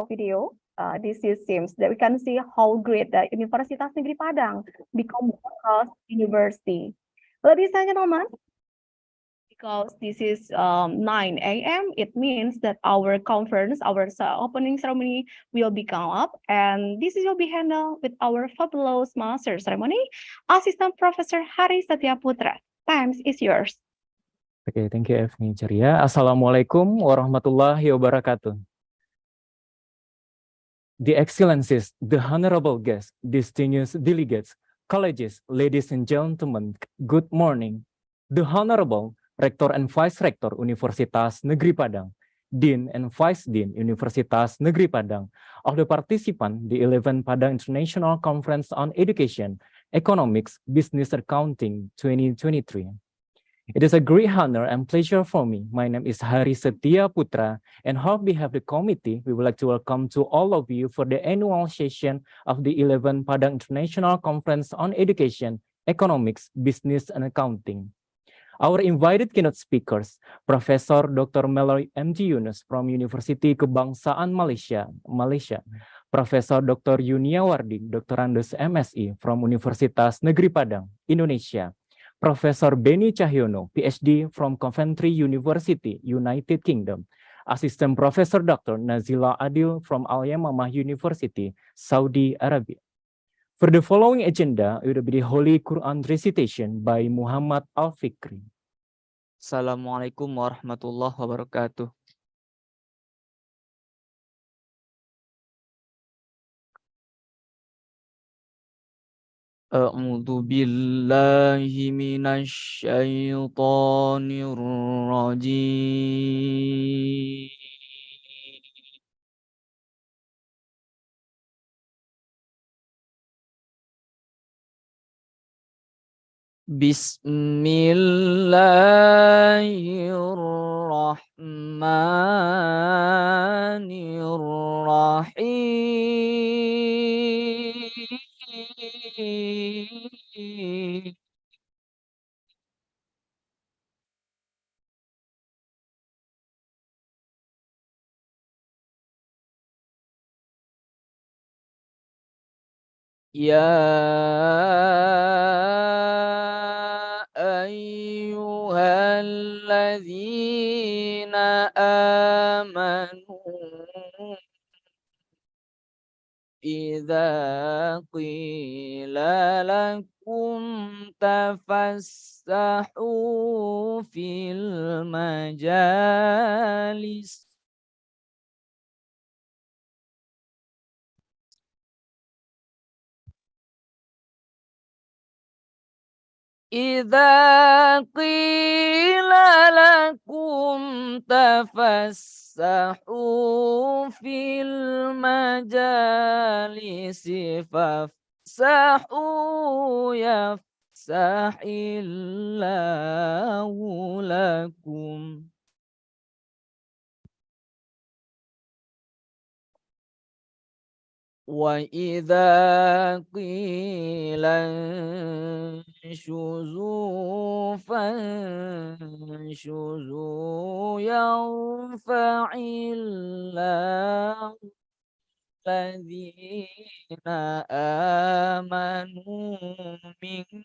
video, this seems that we can see how great the Universitas Negeri Padang become world-class university. Ladies and gentlemen, because this is 9 a.m., it means that our conference, our opening ceremony will become up, and this will be handled with our fabulous master ceremony, Assistant Professor Hari Satyaputra. Times is yours. Oke, thank you Evni Ceria. Assalamualaikum warahmatullahi wabarakatuh. The Excellencies, the Honorable Guests, distinguished delegates, colleagues, ladies and gentlemen, good morning. The Honorable Rector and Vice Rector Universitas Negeri Padang, Dean and Vice Dean Universitas Negeri Padang, of the participant, the 11th Padang International Conference on Education, Economics, Business Accounting 2023. It is a great honor and pleasure for me. My name is Hari Satyaputra, and on behalf of the committee, we would like to welcome to all of you for the annual session of the 11th Padang International Conference on Education, Economics, Business, and Accounting. Our invited keynote speakers, Professor Dr. Meloy M.G. Yunus from University Kebangsaan Malaysia, Professor Dr. Yunia Wardi, Doctorandus MSI from Universitas Negeri Padang, Indonesia, Professor Beni Cahyono, PhD from Coventry University, United Kingdom, Assistant Professor Dr. Nazila Adil from Al-Yamamah University, Saudi Arabia. For the following agenda, it will be the Holy Quran recitation by Muhammad Al-Fikri. Assalamualaikum warahmatullahi wabarakatuh. A'udzu billahi minasy syaithanir rajim. Bismillahirrahmanirrahim. Ya ayyuhalladzina amanu idza qila lakum tafassahu fil majalis إذا قيل لكم تفسحوا في المجالس فافسحوا يفسح الله لكم وإذا قيل انشزوا فانشزوا يرفع الله الذين آمنوا منكم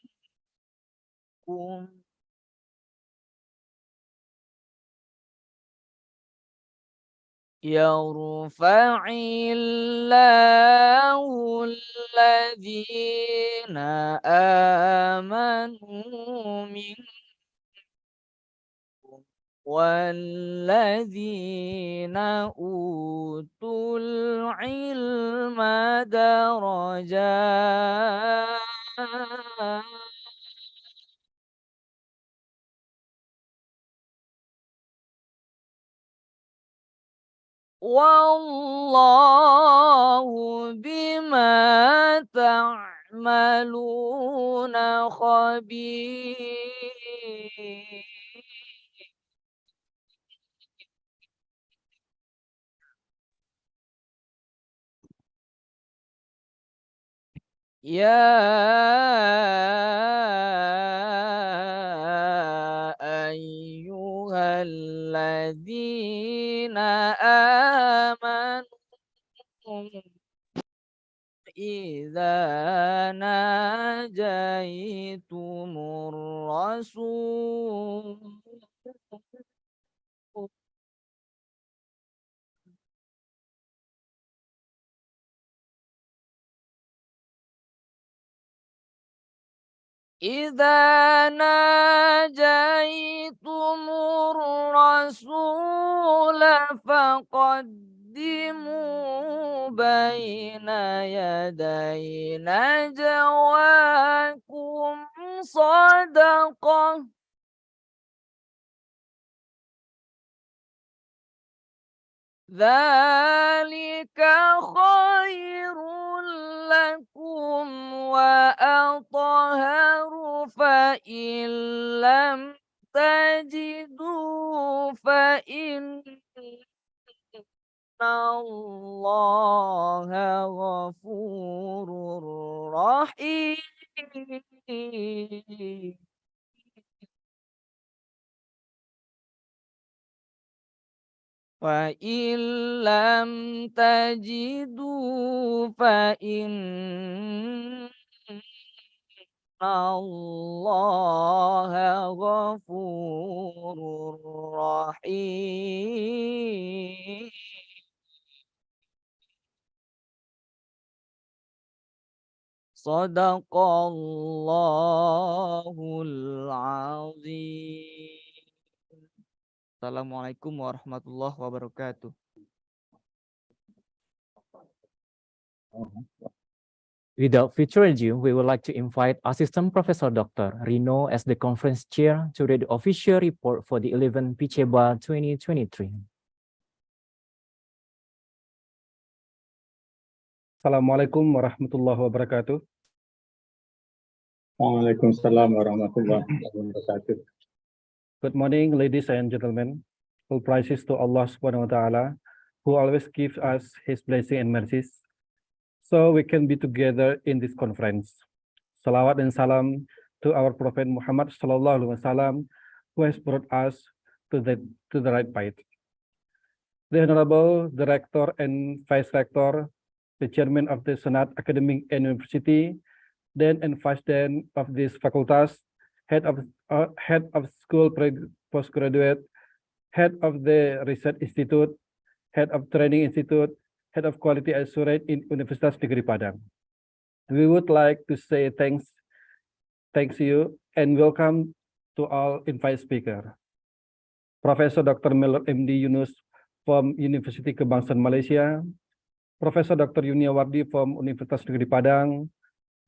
يرفع الله الذين آمنوا منكم والذين أوتوا العلم درجات والله بما تعملون خبير يا أيها الذين آمنوا إذا ناجيتم الرسول إذا ناجيتم الرسول فقدموا بين يدي نجواكم صدقة ذلك خير لكم وأطهر فإن لم تجدوا فإن الله غفور رحيم فإن لم تجدوا فإن الله غفور رحيم صدق الله العظيم. Assalamualaikum warahmatullahi wabarakatuh. Without further ado, we would like to invite Assistant Professor Dr. Rino as the conference chair to read the official report for the 11th PICEEBA 2023. Assalamualaikum warahmatullahi wabarakatuh. Waalaikumsalam warahmatullahi wabarakatuh. Good morning, ladies and gentlemen. All praises to Allah Subhanahu wa Ta'ala, who always gives us His blessing and mercies, so we can be together in this conference. Salawat and salam to our Prophet Muhammad Sallallahu Alaihi Wasallam, who has brought us to the right path. The Honorable Director and Vice Rector, the Chairman of the Senate Academic and University, Dean and Vice Dean of these faculties, Head of School Postgraduate, Head of the Research Institute, Head of Training Institute, Head of Quality Assurance in Universitas Negeri Padang. We would like to say thanks to you and welcome to all invited speakers. Professor Dr. Miller MD Yunus from University Kebangsaan Malaysia, Professor Dr. Yunia Wardi from Universitas Negeri Padang,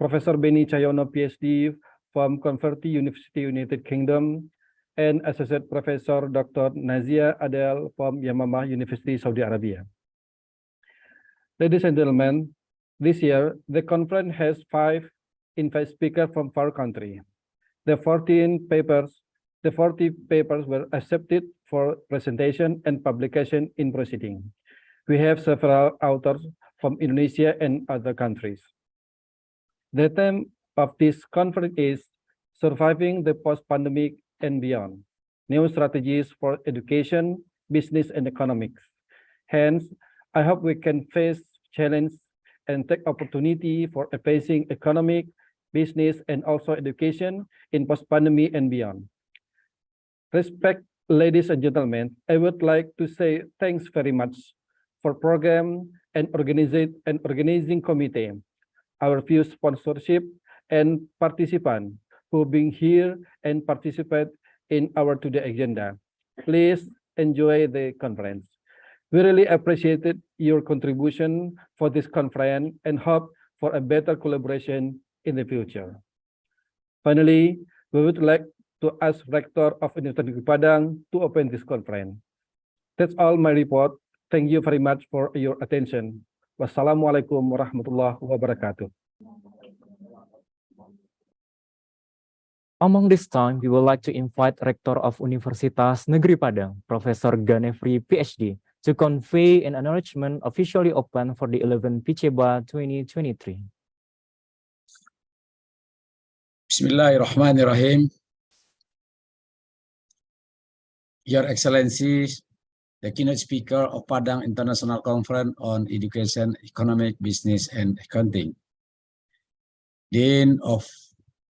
Professor Beni Cahyono PhD from Converti University United Kingdom, and Associate Professor Dr. Nazia Adel from Yamamah University Saudi Arabia. Ladies and gentlemen, this year the conference has 5 invited speakers from our country. The 40 papers were accepted for presentation and publication in proceeding. We have several authors from Indonesia and other countries. The theme of this conference is Surviving the Post-Pandemic and Beyond, New Strategies for Education, Business, and Economics. Hence, I hope we can face challenge and take opportunity for facing economic, business, and also education in post-pandemic and beyond. Respect, ladies and gentlemen, I would like to say thanks very much for program and organizing committee, our few sponsorship and participants who being here and participate in our today agenda. Please enjoy the conference. We really appreciated your contribution for this conference and hope for a better collaboration in the future. Finally, we would like to ask Rector of Universitas Negeri Padang to open this conference. That's all my report. Thank you very much for your attention. Wassalamualaikum warahmatullahi wabarakatuh. Among this time, we would like to invite Rector of Universitas Negeri Padang, Professor Ganefri, PhD, to convey an acknowledgement officially open for the 11th PICEEBA 2023. Bismillahirrahmanirrahim. Your Excellencies, the keynote speaker of Padang International Conference on Education, Economic, Business, and Accounting. Dean of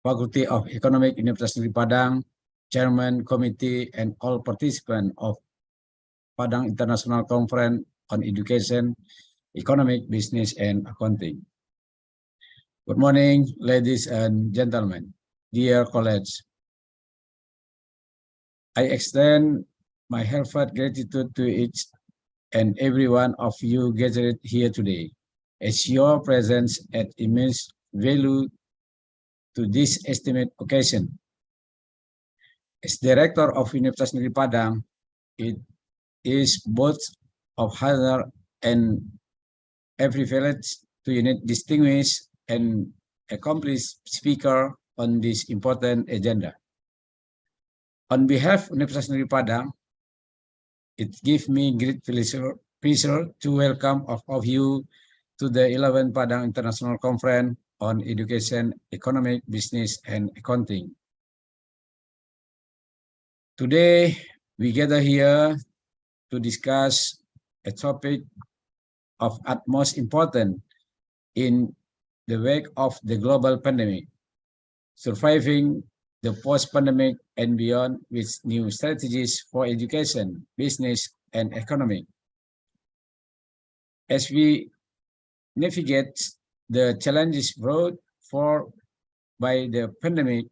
Faculty of Economic, University Padang, Chairman, Committee, and all participants of Padang International Conference on Education, Economic, Business, and Accounting. Good morning, ladies and gentlemen, dear colleagues. I extend my heartfelt gratitude to each and every one of you gathered here today, as your presence adds immense value to this esteemed occasion. As Director of Universitas Negeri Padang, it is both of honor and a privilege to unite distinguished and accomplished speaker on this important agenda. On behalf of Universitas Negeri Padang, it gives me great pleasure to welcome all of you to the 11th Padang International Conference on Education, Economic, Business, and Accounting. Today, we gather here to discuss a topic of utmost importance in the wake of the global pandemic, surviving the post-pandemic and beyond with new strategies for education, business, and economy. As we navigate the challenges brought forth by the pandemic,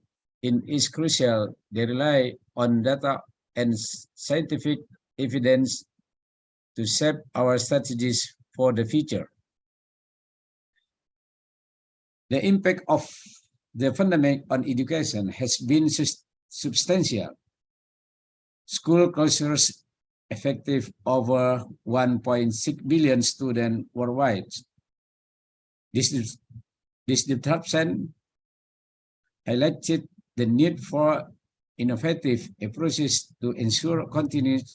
it is crucial they rely on data and scientific evidence to shape our strategies for the future. The impact of the pandemic on education has been substantial. School closures affected over 1.6 billion students worldwide. This disruption highlighted the need for innovative approaches to ensure continued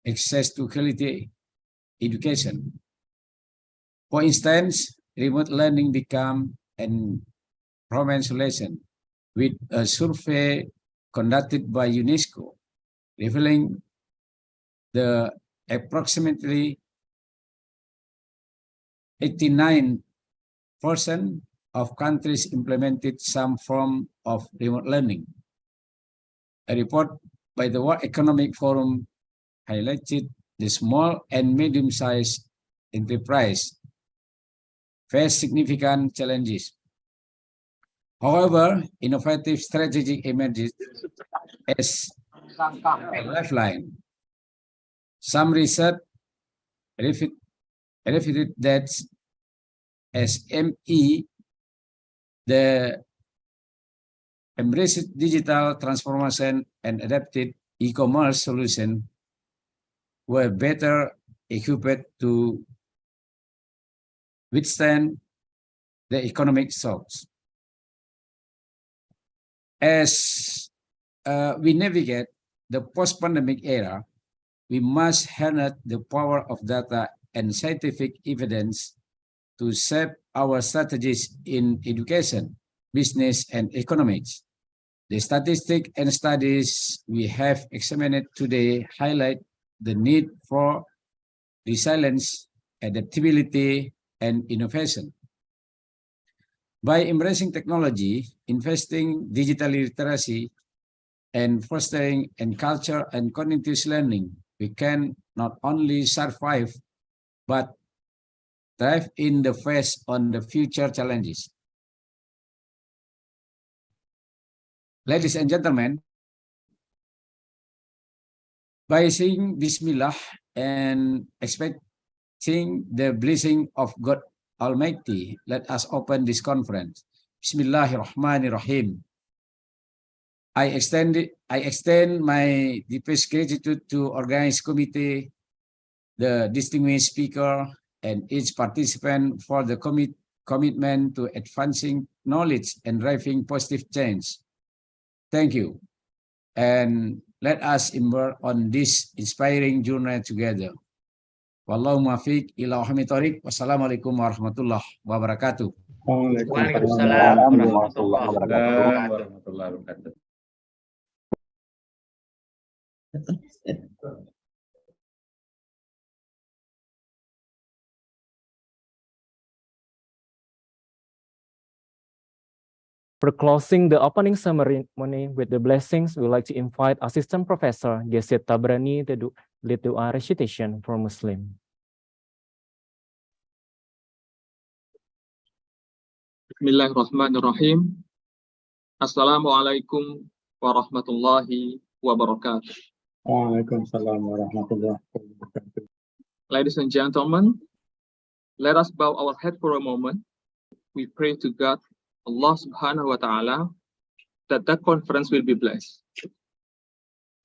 access to quality education. For instance, remote learning became an prominent solution, with a survey conducted by UNESCO revealing the approximately 89% of countries implemented some form of remote learning. A report by the World Economic Forum highlighted the small and medium-sized enterprise face significant challenges. However, innovative strategy emerges as a lifeline. Some research refuted that SME, the embraced digital transformation and adapted e-commerce solution were better equipped to withstand the economic shocks. As we navigate the post-pandemic era, we harness the power of data and scientific evidence to shape our strategies in education, business, and economics. The statistics and studies we have examined today highlight the need for resilience, adaptability, and innovation. By embracing technology, investing in digital literacy, and fostering culture and continuous learning, we can not only survive, but thrive in the face on the future challenges. Ladies and gentlemen, by saying Bismillah and expecting the blessing of God Almighty, let us open this conference. Bismillahirrahmanirrahim. I extend my deepest gratitude to organized committee, the distinguished speaker, and each participant for the commitment to advancing knowledge and driving positive change. Thank you. And let us embark on this inspiring journey together. Wallahu muwaffiq ila aqwamit thoriq. Wassalamualaikum warahmatullahi wabarakatuh. Waalaikumsalam warahmatullahi wabarakatuh. For closing the opening ceremony with the blessings, we would like to invite Assistant Professor Gesit Tabrani to lead the recitation for Muslim. Bismillahirrahmanirrahim. Assalamualaikum warahmatullahi wabarakatuh. Waalaikumsalam warahmatullahi wabarakatuh. Ladies and gentlemen, let us bow our head for a moment. We pray to God, Allah subhanahu wa ta'ala, that conference will be blessed.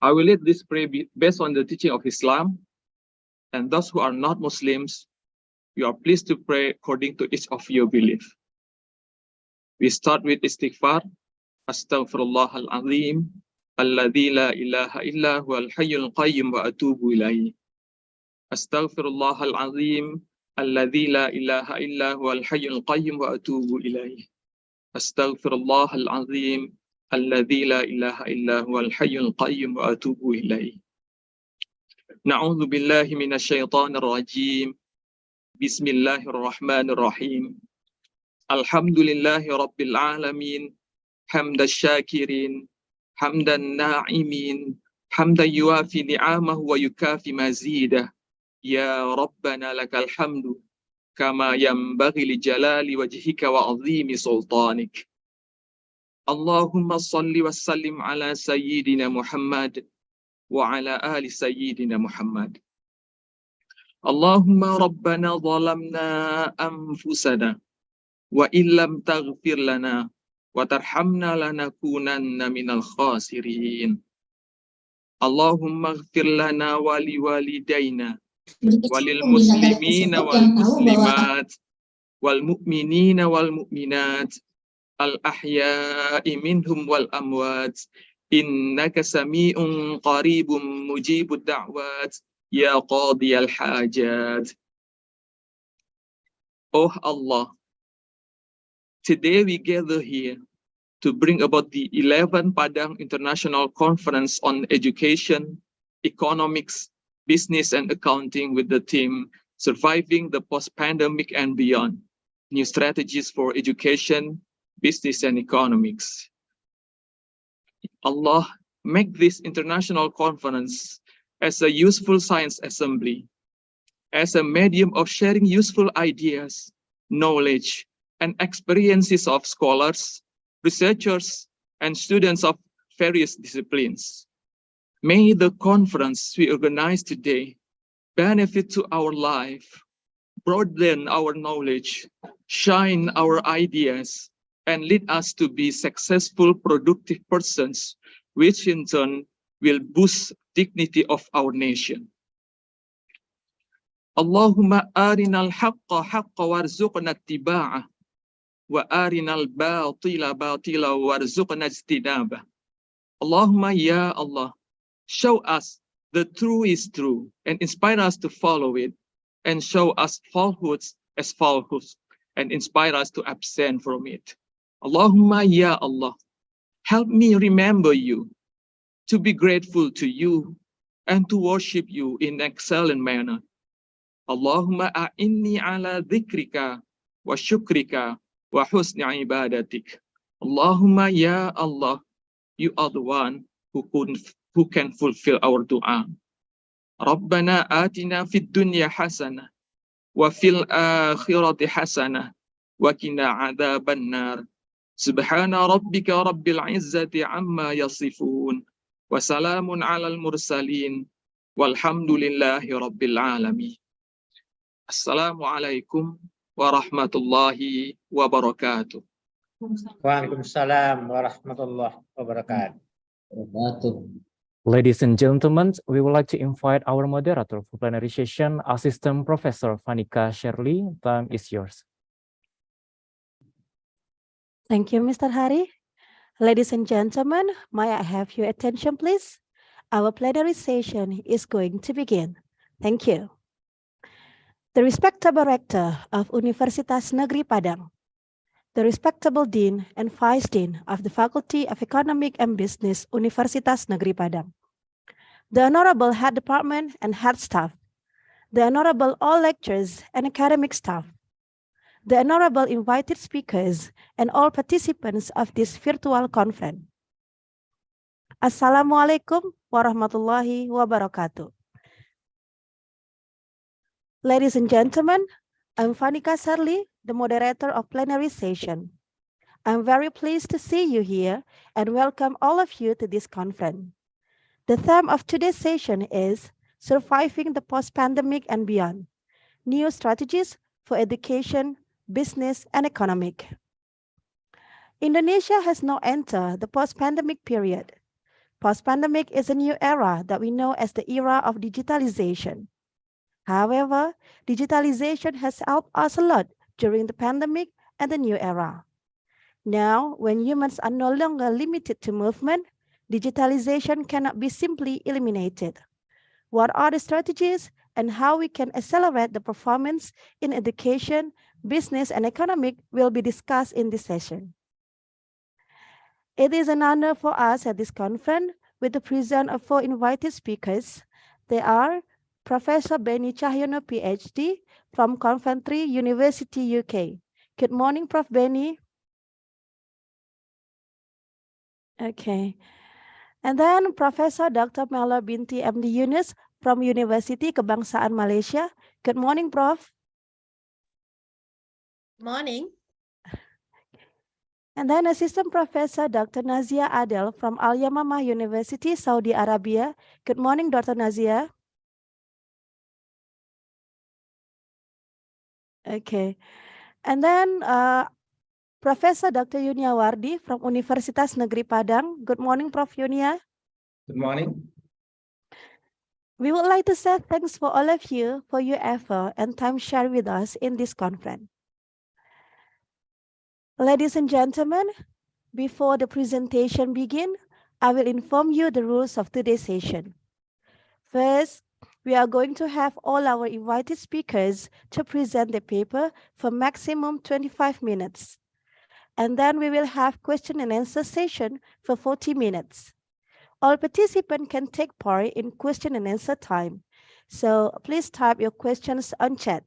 I will lead this prayer based on the teaching of Islam, and those who are not Muslims, you are pleased to pray according to each of your belief. We start with istighfar. Astaghfirullahal azim, alladzi la ilaha illa huwal hayyul qayyum wa atubu ilaihi. Astaghfirullahal azim, alladzi la ilaha illa huwal hayyul qayyum wa atubu ilaihi. Astaghfirullahal azim, alladzi la ilaha illa huwal hayyul qayyum wa atubu ilaihi. Na'udzu billahi minasy syaithanir rajim. Bismillahirrahmanirrahim. Alhamdulillahi rabbil alamin. Hamdan syakirin, hamdan na'imin, hamdan yuafi ni'amahu wa yukafi mazidah. Ya Rabbana lakal hamdu, kama yanbaghi li jalali wajhika wa azimi sultanik. Allahumma salli wa sallim ala sayyidina Muhammad wa ala ali sayyidina Muhammad. Allahumma Rabbana zalamna anfusana, wa illam taghfir lana wa tarhamna lanakunanna minal khasirin. Allahumma ighfir lana wa liwalidayna walil muslimina wal muslimat wal mu'minina wal mu'minat al ahya'i minhum wal amwat innaka sami'un qaribun mujibud da'wat ya qadiyal hajat. Oh Allah, today we gather here to bring about the 11th Padang International Conference on Education, Economics, Business and Accounting with the theme Surviving the Post-Pandemic and Beyond, New Strategies for Education, Business and Economics. Allah, make this international conference as a useful science assembly, as a medium of sharing useful ideas, knowledge, and experiences of scholars, researchers, and students of various disciplines. May the conference we organize today benefit to our life, broaden our knowledge, shine our ideas, and lead us to be successful, productive persons, which in turn will boost dignity of our nation. Allahumma arinal haqqa haqqa warzuqna ittiba'ah. Wa arinal batila batila warzuqna ijtinabah. Allahumma ya Allah, show us the true is true and inspire us to follow it, and show us falsehoods as falsehoods and inspire us to abstain from it. Allahumma ya Allah, help me remember you, to be grateful to you, and to worship you in excellent manner. Allahumma a'inni ala dhikrika wa syukrika wa husni ibadatik. Allahumma ya Allah, you are the one who can fulfill our dua. Rabbana atina fid dunya hasanah wa fil akhirati hasanah wa qina adzaban nar. Subhana rabbika rabbil izzati amma yasifun wa salamun alal mursalin walhamdulillahi rabbil alamin. Assalamualaikum warahmatullahi wabarakatuh. Waalaikumsalam warahmatullahi wabarakatuh. Ladies and gentlemen, we would like to invite our moderator for plenary session, Assistant Professor Fanika Shirley. Time is yours. Thank you, Mr. Hari. Ladies and gentlemen, may I have your attention, please? Our plenary session is going to begin. Thank you. The respectable Rector of Universitas Negeri Padang, the respectable Dean and Vice Dean of the Faculty of Economic and Business Universitas Negeri Padang, the Honorable Head Department and Head Staff, the Honorable all lecturers and academic staff, the honorable invited speakers, and all participants of this virtual conference. Assalamualaikum warahmatullahi wabarakatuh. Ladies and gentlemen, I'm Fanika Sarli, the moderator of plenary session. I'm very pleased to see you here and welcome all of you to this conference. The theme of today's session is Surviving the Post-Pandemic and Beyond, New Strategies for Education, Business, and Economic. Indonesia has now entered the post-pandemic period. Post-pandemic is a new era that we know as the era of digitalization. However, digitalization has helped us a lot during the pandemic and the new era. Now, when humans are no longer limited to movement, digitalization cannot be simply eliminated. What are the strategies and how we can accelerate the performance in education, business, and economic will be discussed in this session. It is an honor for us at this conference with the presence of 4 invited speakers. They are Professor Benny Cahyono, PhD, from Coventry University, UK. Good morning, Prof. Benny. Okay. And then Professor Dr. Mela Binti MD Yunus from University Kebangsaan Malaysia. Good morning, Prof. Morning. And then Assistant Professor Dr. Nazia Adel from Al Yamamah University, Saudi Arabia. Good morning, Dr. Nazia. Okay. And then Professor Dr. Yunia Wardi from Universitas Negeri Padang. Good morning, Prof. Yunia. Good morning. We would like to say thanks for all of you for your effort and time shared with us in this conference. Ladies and gentlemen, before the presentation begins, I will inform you the rules of today's session. First, we are going to have all our invited speakers to present the paper for maximum 25 minutes. And then we will have question and answer session for 40 minutes. All participants can take part in question and answer time. So please type your questions on chat.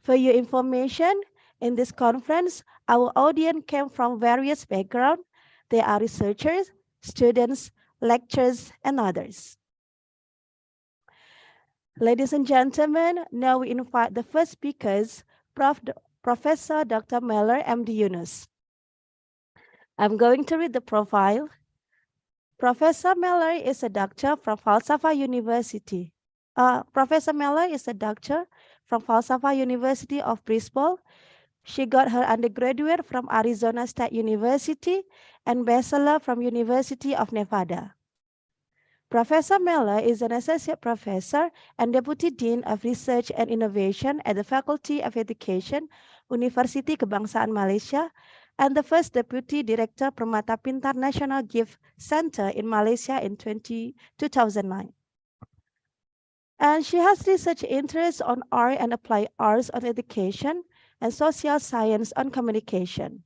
For your information, in this conference, our audience came from various backgrounds. They are researchers, students, lecturers, and others. Ladies and gentlemen, now we invite the first speakers, Professor Dr. Meller, MD Yunus. I'm going to read the profile. Professor Meller is a doctor from Falsafah University. Professor Meller is a doctor from Falsafah University of Bristol. She got her undergraduate from Arizona State University and bachelor from University of Nevada. Professor Meller is an associate professor and deputy dean of research and innovation at the Faculty of Education, University Kebangsaan Malaysia, and the first deputy director Permata Pintar National Gift Center in Malaysia in 2009. And she has research interests on art and applied arts on education and social science on communication.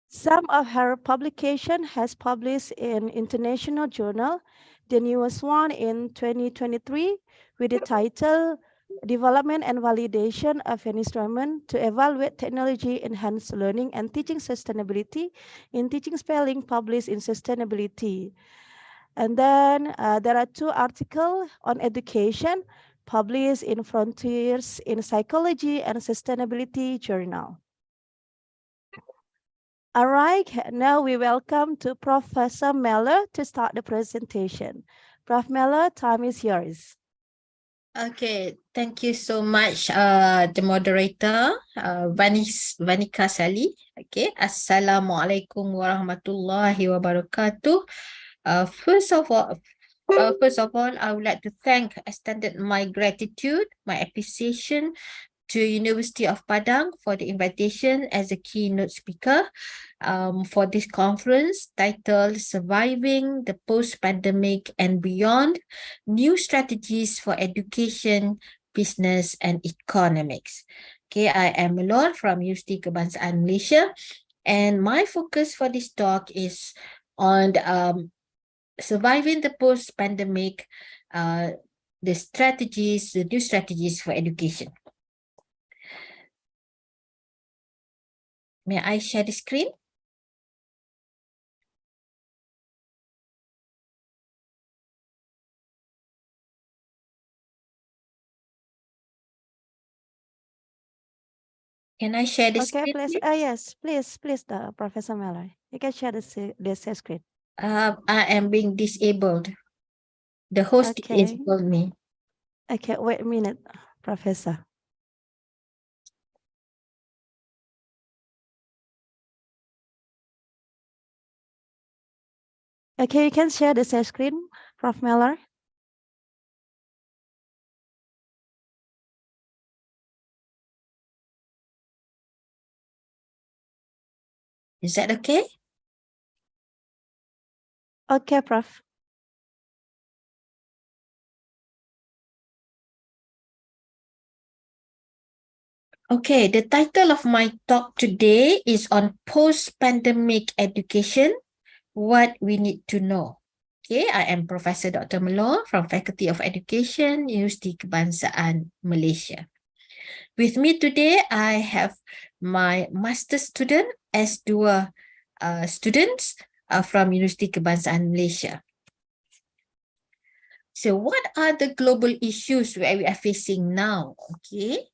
Some of her publication has published in international journal, the newest one in 2023 with the title Development and Validation of an Instrument to Evaluate Technology Enhanced Learning and Teaching Sustainability in Teaching Spelling, published in Sustainability. And then there are 2 articles on education published in Frontiers in Psychology and Sustainability Journal. All right, now we welcome to Professor Meller to start the presentation. Prof. Meller, time is yours. Okay, thank you so much, the moderator, Vanika Sali. Okay, Assalamualaikum warahmatullahi wabarakatuh. First of all, I would like to extend my gratitude, my appreciation to University of Padang for the invitation as a keynote speaker for this conference titled Surviving the Post-Pandemic and Beyond, New Strategies for Education, Business and Economics. Okay, I am Melor from University Kebangsaan Malaysia, and my focus for this talk is on surviving the post-pandemic the new strategies for education. May I share the screen? Can I share the Okay, screen? please. Please? Yes, please, Professor Malloy. You can share the share screen. I am being disabled. The host Okay. disabled me. Okay, wait a minute, Professor. Okay, you can share the share screen, Prof. Malloy. Is that okay? Okay, Prof. Okay, the title of my talk today is on post-pandemic education, what we need to know. Okay, I am Professor Dr. Melor from Faculty of Education, Universiti Kebangsaan Malaysia. With me today, I have my master student, S2 students from Universiti Kebangsaan Malaysia. So what are the global issues where we are facing now? Okay.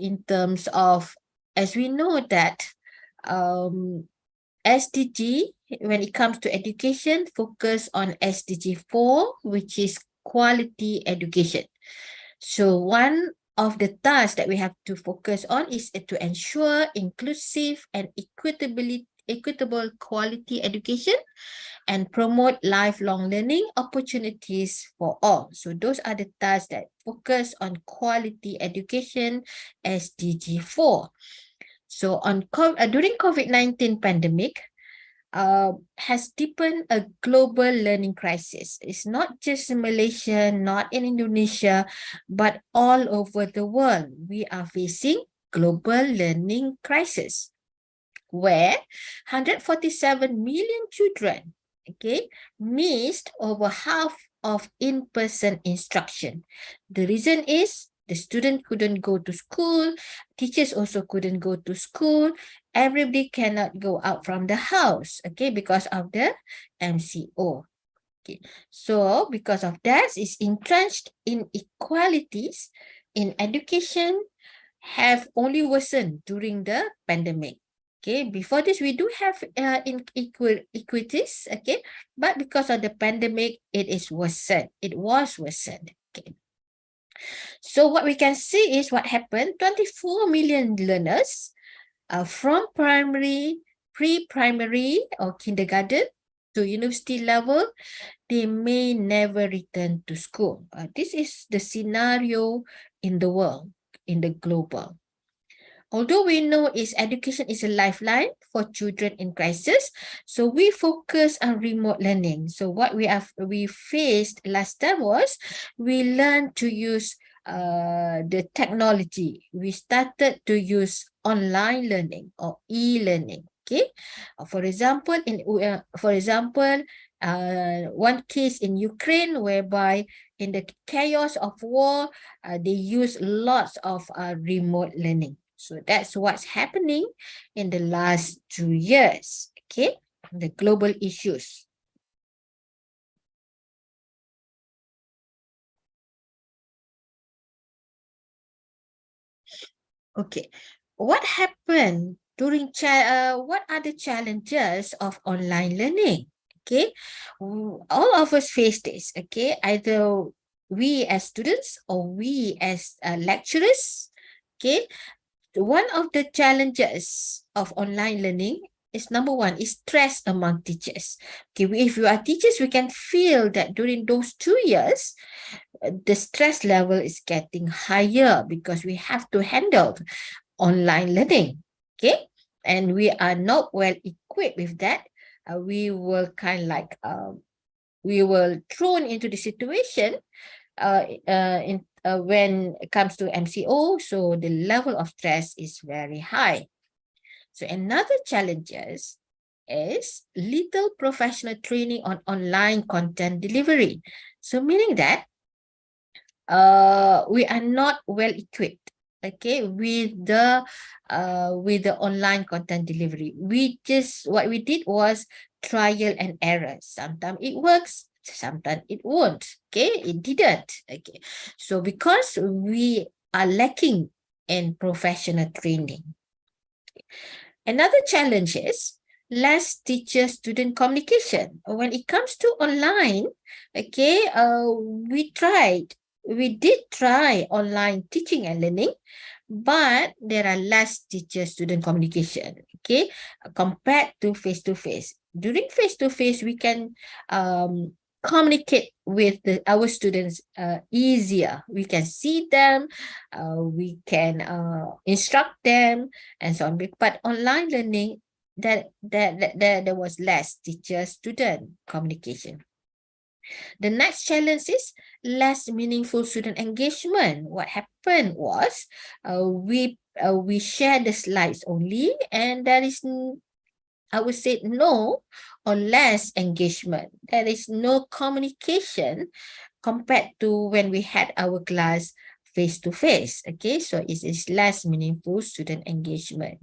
In terms of, as we know that SDG, when it comes to education, focus on SDG 4, which is quality education. So one of the tasks that we have to focus on is to ensure inclusive and equitable quality education and promote lifelong learning opportunities for all. So those are the tasks that focus on quality education, SDG 4. So during COVID-19 pandemic, has deepened a global learning crisis. It's not just in Malaysia, not in Indonesia, but all over the world. We are facing global learning crisis, where 147 million children, okay, missed over half of in-person instruction. The reason is the student couldn't go to school, teachers also couldn't go to school, everybody cannot go out from the house, okay, because of the MCO. Okay. So because of that, it's entrenched inequalities in education have only worsened during the pandemic. Okay, before this, we do have inequities, okay, but because of the pandemic, it is worsened. It was worsened. Okay. So what we can see is what happened. 24 million learners from primary, pre-primary or kindergarten to university level, they may never return to school. This is the scenario in the world, in the global. Although we know education is a lifeline for children in crisis, so we focus on remote learning. So what we faced last time was we learned to use the technology. We started to use online learning or e-learning. Okay, for example, one case in Ukraine whereby in the chaos of war, they use lots of remote learning. So that's what's happening in the last 2 years, okay? The global issues. Okay, what happened during, what are the challenges of online learning? Okay, all of us face this, okay? Either we as students or we as lecturers, okay? One of the challenges of online learning is number one is stress among teachers. Okay, if you are teachers, we can feel that during those 2 years, the stress level is getting higher because we have to handle online learning. Okay, and we are not well equipped with that. We will kind of like we were thrown into the situation when it comes to MCO, so the level of stress is very high. So another challenges is little professional training on online content delivery. So meaning that we are not well equipped, okay, with the online content delivery. What we did was trial and error. Sometimes it works, sometimes it won't. Okay, it didn't. Okay, so because we are lacking in professional training. Another challenge is less teacher-student communication. When it comes to online, okay, we did try online teaching and learning, but there are less teacher-student communication, okay, compared to face-to-face. During face-to-face, we can communicate with our students easier. We can see them, we can instruct them, and so on. But online learning, there was less teacher-student communication. The next challenge is less meaningful student engagement. What happened was we share the slides only, and there is, I would say, no or less engagement. There is no communication compared to when we had our class face-to-face. Okay, so it is less meaningful student engagement.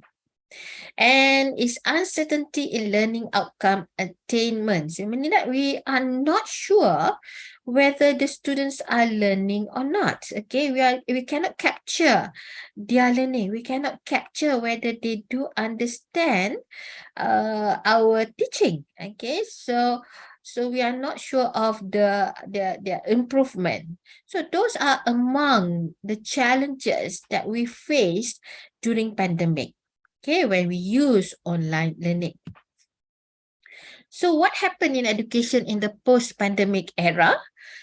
And is uncertainty in learning outcome attainments. I mean that we are not sure whether the students are learning or not. Okay, we cannot capture their learning. We cannot capture whether they do understand our teaching. Okay, so we are not sure of their improvement. So those are among the challenges that we faced during pandemic. Okay, when we use online learning. So what happened in education in the post-pandemic era?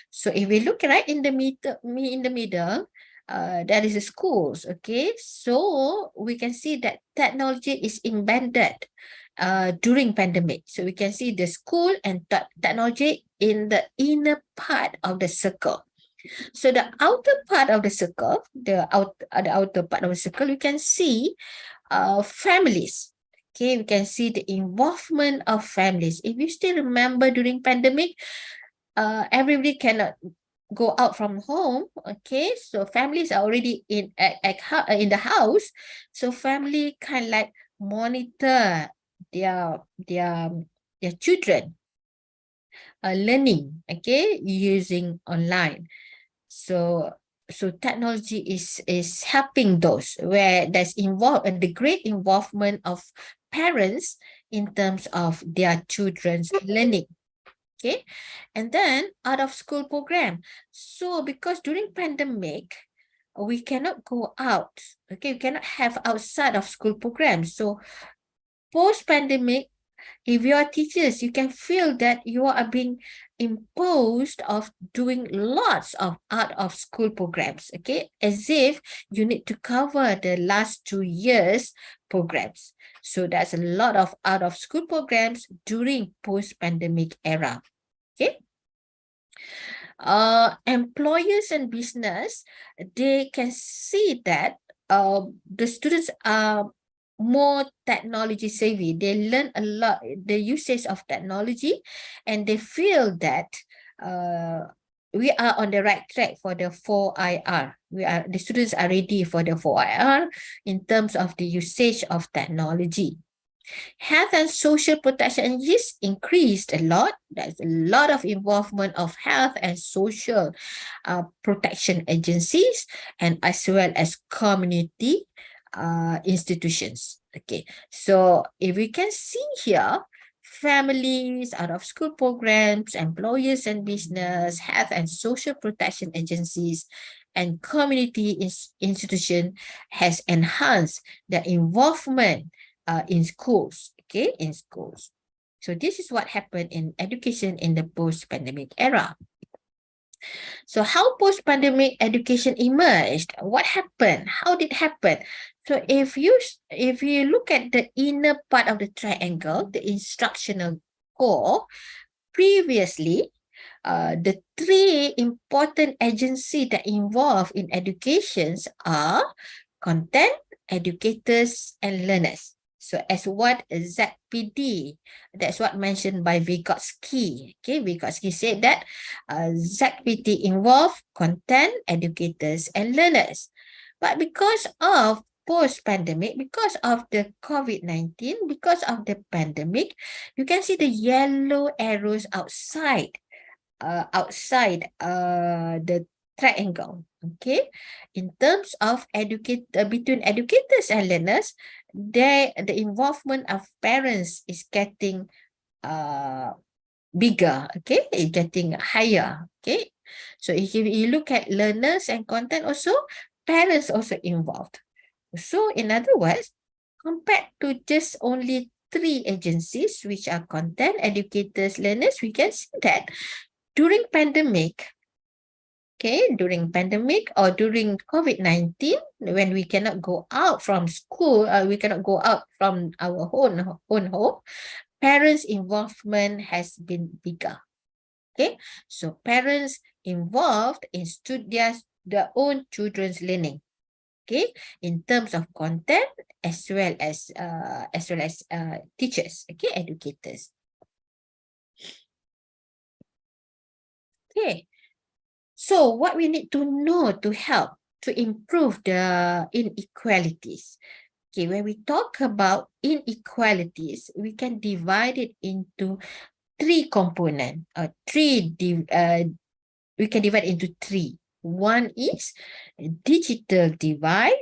So if we look right in the middle, that is the schools. Okay, so we can see that technology is embedded during pandemic. So we can see the school and technology in the inner part of the circle. So the outer part of the circle, the outer part of the circle, we can see families. Okay, we can see the involvement of families. If you still remember during pandemic, everybody cannot go out from home. Okay, so families are already in the house. So family kind of like monitor their children learning, okay, using online. So technology is helping those where there's the great involvement of parents in terms of their children's learning. Okay, and then out of school program. So because during pandemic, we cannot go out. Okay, we cannot have outside of school programs. So post pandemic, if you are teachers, you can feel that you are being imposed of doing lots of out of school programs, okay, as if you need to cover the last 2 years programs. So that's a lot of out of school programs during post-pandemic era. Okay. Employers and business, they can see that the students are more technology savvy. They learn a lot the usage of technology, and they feel that we are on the right track for the 4IR. The students are ready for the 4IR in terms of the usage of technology. Health and social protection agencies increased a lot. There's a lot of involvement of health and social protection agencies, and as well as community institutions. Okay, so if we can see here, families, out of school programs, employers and business, health and social protection agencies, and community institution has enhanced the involvement in schools. Okay, in schools. So this is what happened in education in the post-pandemic era. So how post-pandemic education emerged? What happened? How did it happen? So if you look at the inner part of the triangle, the instructional core, previously, the 3 important agencies that involved in educations are content, educators, and learners. So as what ZPD, that's what mentioned by Vygotsky. Okay, Vygotsky said that ZPD involve content, educators, and learners. But because of post-pandemic, because of the COVID-19, because of the pandemic, you can see the yellow arrows outside the triangle. Okay, in terms of between educators and learners, the involvement of parents is getting bigger. Okay, it's getting higher. Okay, so if you look at learners and content, also parents also involved. So in other words, compared to just only 3 agencies, which are content, educators, learners, we can see that during pandemic, during pandemic or during COVID-19, when we cannot go out from school, we cannot go out from our own home, parents' involvement has been bigger. Okay, so parents involved in their own children's learning. Okay, in terms of content as well as teachers, okay, educators. Okay. So what we need to know to help to improve the inequalities. Okay, when we talk about inequalities, we can divide it into 3 components. We can divide into 3. One is digital divide.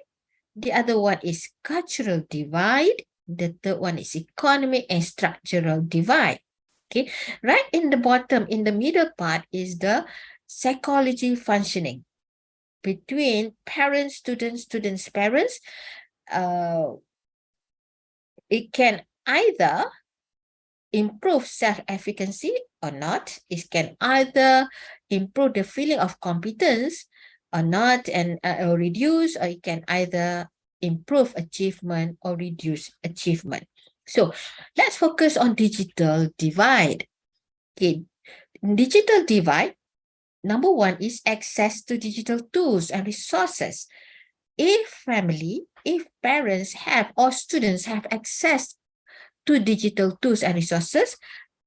The other one is cultural divide. The third one is economic and structural divide. Okay, right in the bottom, in the middle part is the psychology functioning between parents, students, parents. It can either improve self-efficacy or not. It can either improve the feeling of competence or not, and or reduce, or it can either improve achievement or reduce achievement. So let's focus on digital divide. Okay, digital divide, number 1 is access to digital tools and resources. If parents have or students have access to digital tools and resources,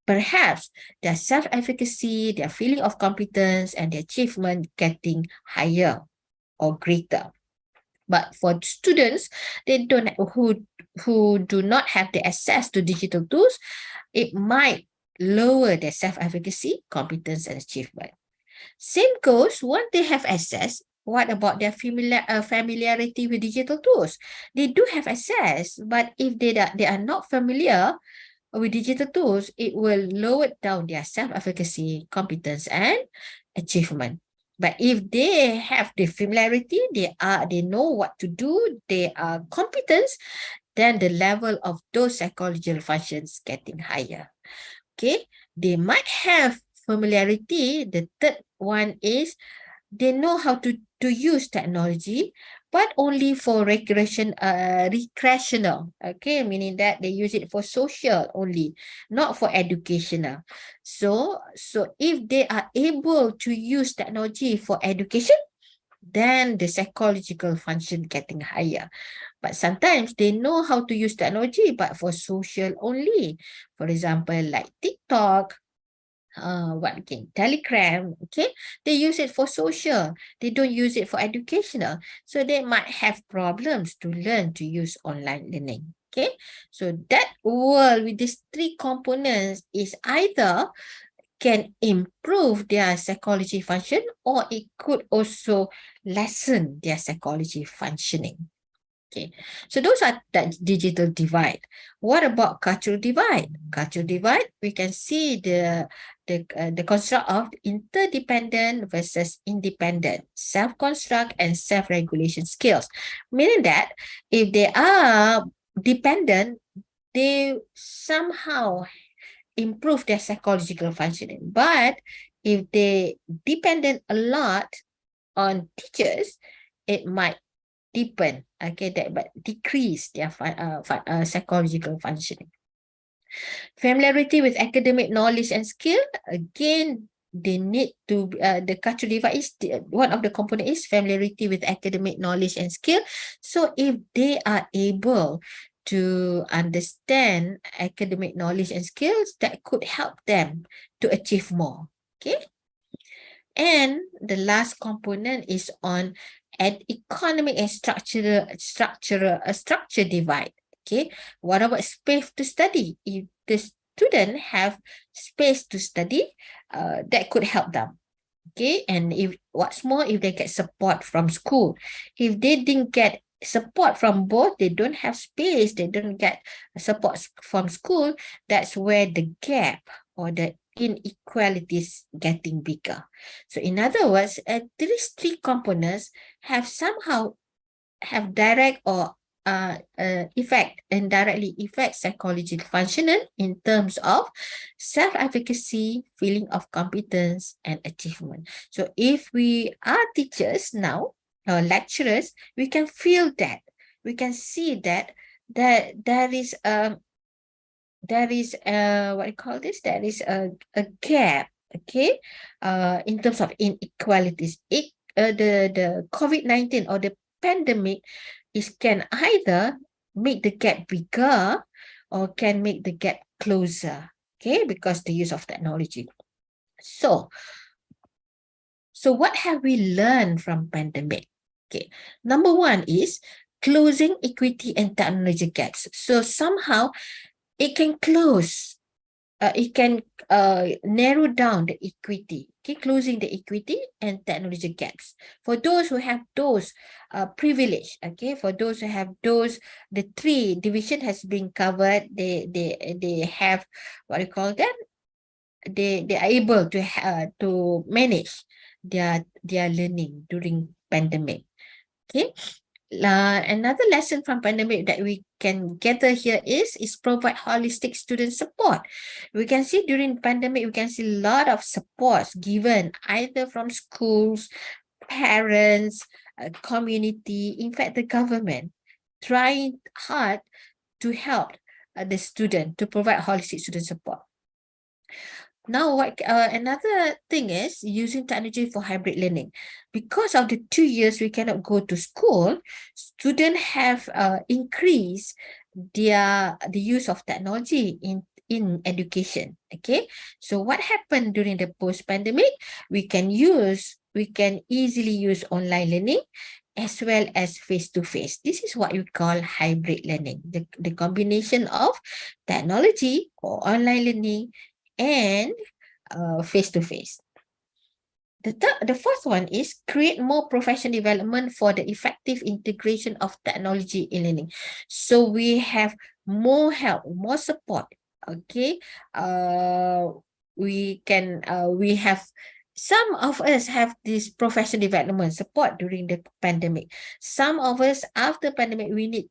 perhaps their self-efficacy, their feeling of competence, and their achievement getting higher or greater. But for students, who do not have the access to digital tools, it might lower their self-efficacy, competence, and achievement. Same goes once they have access. What about their familiarity with digital tools? They do have access, but if they are not familiar with digital tools, it will lower down their self-efficacy, competence, and achievement. But if they have the familiarity, they know what to do, they are competent, then the level of those psychological functions getting higher. Okay, they might have familiarity. The third one is they know how to use technology, but only for recreational. Okay, meaning that they use it for social only, not for educational. So if they are able to use technology for education, then the psychological function getting higher. But sometimes they know how to use technology, but for social only. For example, like TikTok, Telegram, okay, they use it for social, they don't use it for educational, so they might have problems to learn to use online learning. Okay, so that world with these 3 components is either can improve their psychology function, or it could also lessen their psychology functioning. Okay, so those are that digital divide. What about cultural divide? Cultural divide, we can see the construct of interdependent versus independent, self-construct and self-regulation skills. Meaning that if they are dependent, they somehow improve their psychological functioning. But if they dependent a lot on teachers, it might deepen, okay, but decrease their psychological functioning. Familiarity with academic knowledge and skill, again, they need to, the cultural divide is, one of the components is familiarity with academic knowledge and skill. So if they are able to understand academic knowledge and skills that could help them to achieve more. Okay. And the last component is on economic and structure divide. Okay. What about space to study? If the student have space to study, that could help them. Okay, and if what's more, if they get support from school, if they didn't get support from both, they don't have space, they don't get support from school, that's where the gap or the inequalities getting bigger. So in other words, these three components have somehow have direct or indirectly affect psychological functioning in terms of self-efficacy, feeling of competence, and achievement. So if we are teachers now, or lecturers, we can feel that, we can see that there is what I call this, there is a gap, okay, in terms of inequalities. The COVID-19 or the pandemic can either make the gap bigger or can make the gap closer, okay, because the use of technology. So what have we learned from pandemic? Okay, number one is closing equity and technology gaps. So somehow it can close, it can narrow down the equity, okay, closing the equity and technology gaps. For those who have those privilege, okay, for those who have those, the three division has been covered, they have, what you call them, they are able to manage their learning during pandemic. Okay. Another lesson from pandemic that we can gather here is provide holistic student support. We can see during pandemic, we can see a lot of supports given either from schools, parents, community, in fact, the government trying hard to help the student to provide holistic student support. Now, another thing is using technology for hybrid learning. Because of the 2 years we cannot go to school, students have increased the use of technology in education. Okay, so what happened during the post-pandemic? We can easily use online learning as well as face-to-face. This is what we call hybrid learning, the combination of technology or online learning and face-to-face. The first one is create more professional development for the effective integration of technology in learning. So we have more help, more support. Okay, we have, some of us have this professional development support during the pandemic. Some of us after pandemic, we need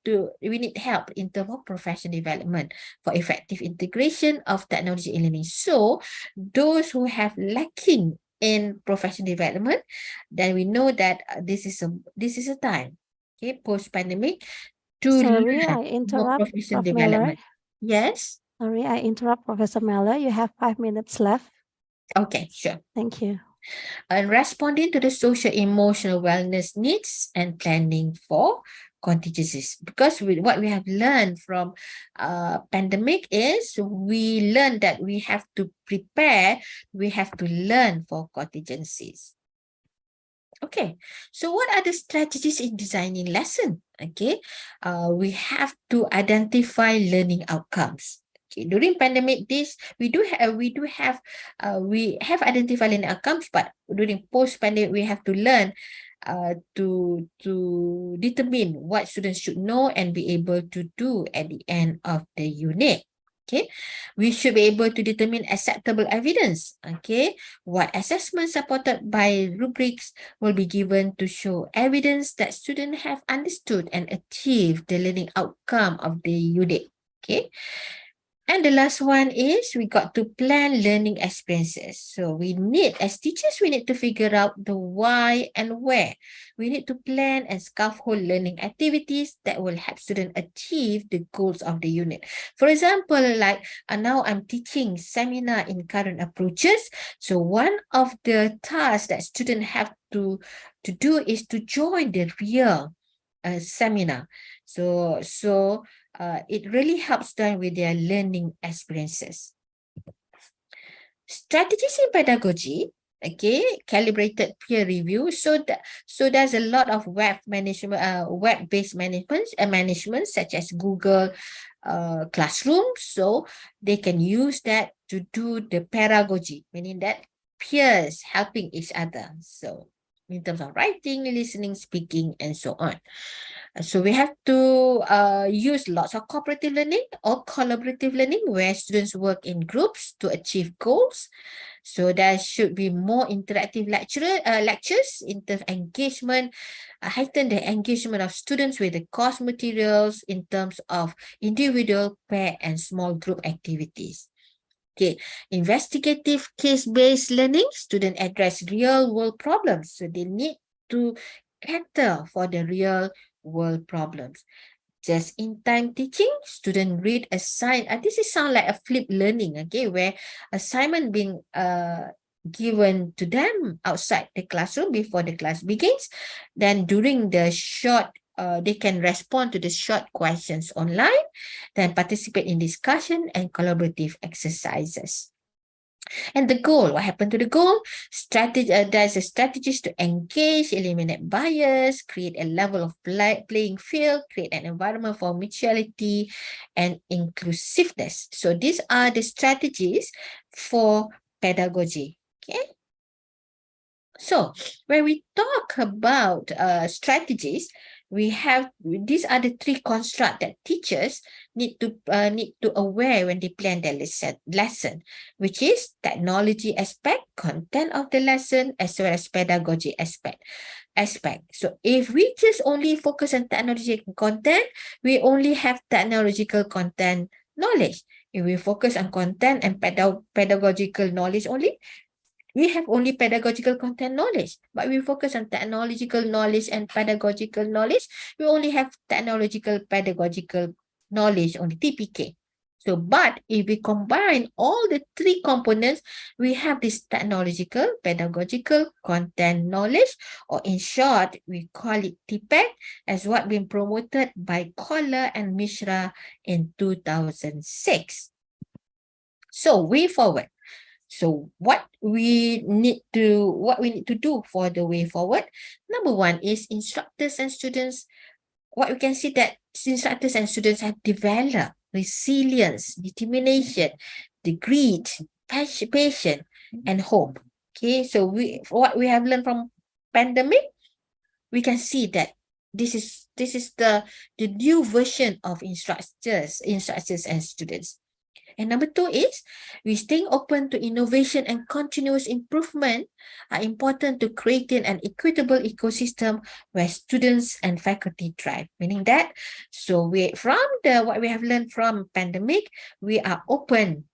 help in terms of professional development for effective integration of technology in learning. So those who have lacking in professional development, then we know that this is a time, okay, post pandemic, to Sorry, I learn more interrupt, professional Prof. Miller. development. Yes. Sorry, I interrupt, Professor Miller. You have 5 minutes left. Okay, sure. Thank you. And responding to the social emotional wellness needs and planning for contingencies. Because what we have learned from pandemic is we learned that we have to prepare, we have to learn for contingencies. Okay, so what are the strategies in designing lesson? Okay, we have to identify learning outcomes. Okay, during pandemic, we have identified learning outcomes, but during post-pandemic, we have to learn to determine what students should know and be able to do at the end of the unit. Okay, we should be able to determine acceptable evidence. Okay, what assessment supported by rubrics will be given to show evidence that students have understood and achieved the learning outcome of the unit. Okay. And the last one is we got to plan learning experiences. So we need, as teachers, we need to figure out the why and where. We need to plan and scaffold learning activities that will help students achieve the goals of the unit. For example, like now I'm teaching seminar in current approaches. So one of the tasks that students have to do is to join the real seminar. So it really helps them with their learning experiences. Strategies in pedagogy, okay, calibrated peer review. So there's a lot of web management, web-based management such as Google Classroom. So they can use that to do the pedagogy, meaning that peers helping each other. So in terms of writing, listening, speaking, and so on. So we have to use lots of cooperative learning or collaborative learning where students work in groups to achieve goals. So there should be more interactive lectures in terms of engagement, heighten the engagement of students with the course materials in terms of individual, pair, and small group activities. Okay, investigative case-based learning, students address real-world problems. So they need to cater for the real-world problems. Just-in-time teaching, student read assignment. This is sound like a flipped learning, okay, where assignment being given to them outside the classroom before the class begins. Then during the short, they can respond to the short questions online, then participate in discussion and collaborative exercises. And the goal, what happened to the goal? There's a strategies to engage, eliminate bias, create a level of playing field, create an environment for mutuality and inclusiveness. So these are the strategies for pedagogy. Okay. So when we talk about strategies, these are the three constructs that teachers need to aware when they plan their lesson, which is technology aspect, content of the lesson, as well as pedagogy aspect. So if we just only focus on technological content, we only have technological content knowledge. If we focus on content and pedagogical knowledge only, we have only pedagogical content knowledge, but we focus on technological knowledge and pedagogical knowledge. We only have technological pedagogical knowledge, only TPK. So, but if we combine all the three components, we have this technological, pedagogical, content knowledge, or in short, we call it TPEC, as what been promoted by Kohler and Mishra in 2006. So, way forward. So what we need to do for the way forward? Number one is instructors and students. What we can see that instructors and students have developed resilience, determination, the grit, patience, and hope. Okay, so what we have learned from pandemic, we can see that this is the new version of instructors and students. And number two is we staying open to innovation and continuous improvement are important to creating an equitable ecosystem where students and faculty thrive. Meaning that, so what we have learned from pandemic, we are open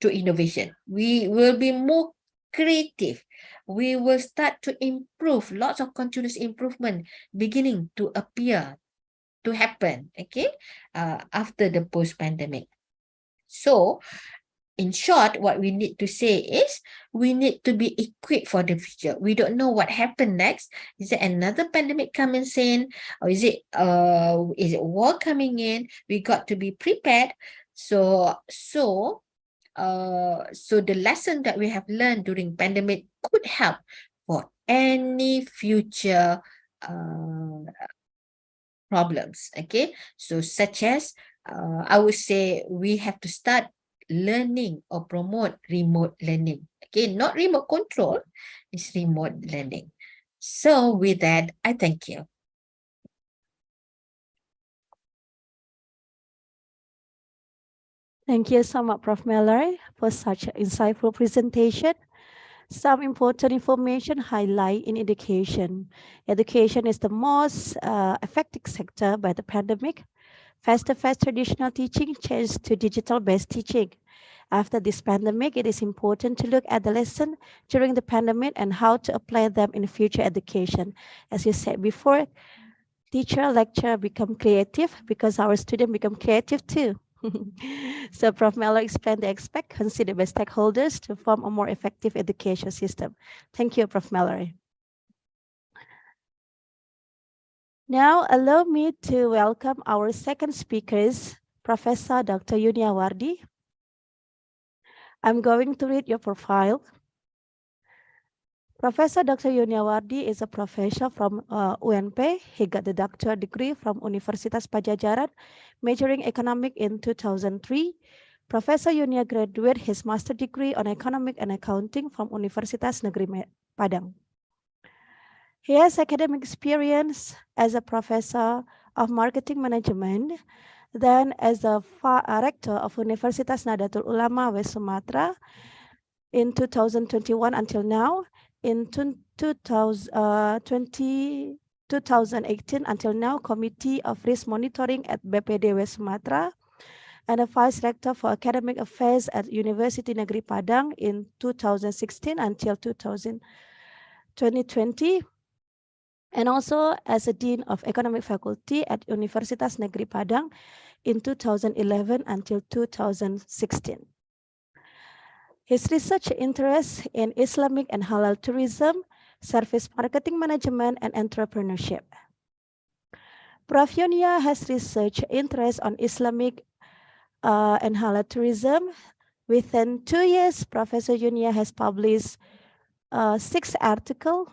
to innovation. We will be more creative. We will start to improve, lots of continuous improvement beginning to appear, to happen, okay, after the post-pandemic. So, in short, what we need to say is we need to be equipped for the future. We don't know what happened next. Is there another pandemic coming in, or is it war coming in? We got to be prepared. So the lesson that we have learned during pandemic could help for any future problems. Okay, so such as I would say we have to start learning or promote remote learning. Okay, not remote control, it's remote learning. So with that, I thank you. Thank you so much, Prof. Mallory, for such an insightful presentation. Some important information highlight in education. Education is the most affected sector by the pandemic. Face-to-face traditional teaching changed to digital-based teaching. After this pandemic, it is important to look at the lesson during the pandemic and how to apply them in future education. As you said before, teacher, lecturer become creative because our students become creative too. So Prof. Mallory explained the aspect considered by stakeholders to form a more effective education system. Thank you, Prof. Mallory. Now, allow me to welcome our second speakers, Professor Dr. Yunia Wardi. I'm going to read your profile. Professor Dr. Yunia Wardi is a professor from UNP. He got the doctorate degree from Universitas Pajajaran, majoring economic in 2003. Professor Yunia graduated his master degree on economic and accounting from Universitas Negeri Padang. He has academic experience as a professor of marketing management, then as a rector of Universitas Nahdlatul Ulama West Sumatra in 2021 until now. In 2018 until now, Committee of Risk Monitoring at BPD West Sumatra, and a Vice Rector for Academic Affairs at University Negeri Padang in 2016 until 2020, and also as a Dean of Economic Faculty at Universitas Negeri Padang in 2011 until 2016. His research interests in Islamic and halal tourism, service marketing management, and entrepreneurship. Prof. Yunia has research interests on Islamic and halal tourism. Within 2 years, Professor Yunia has published 6 articles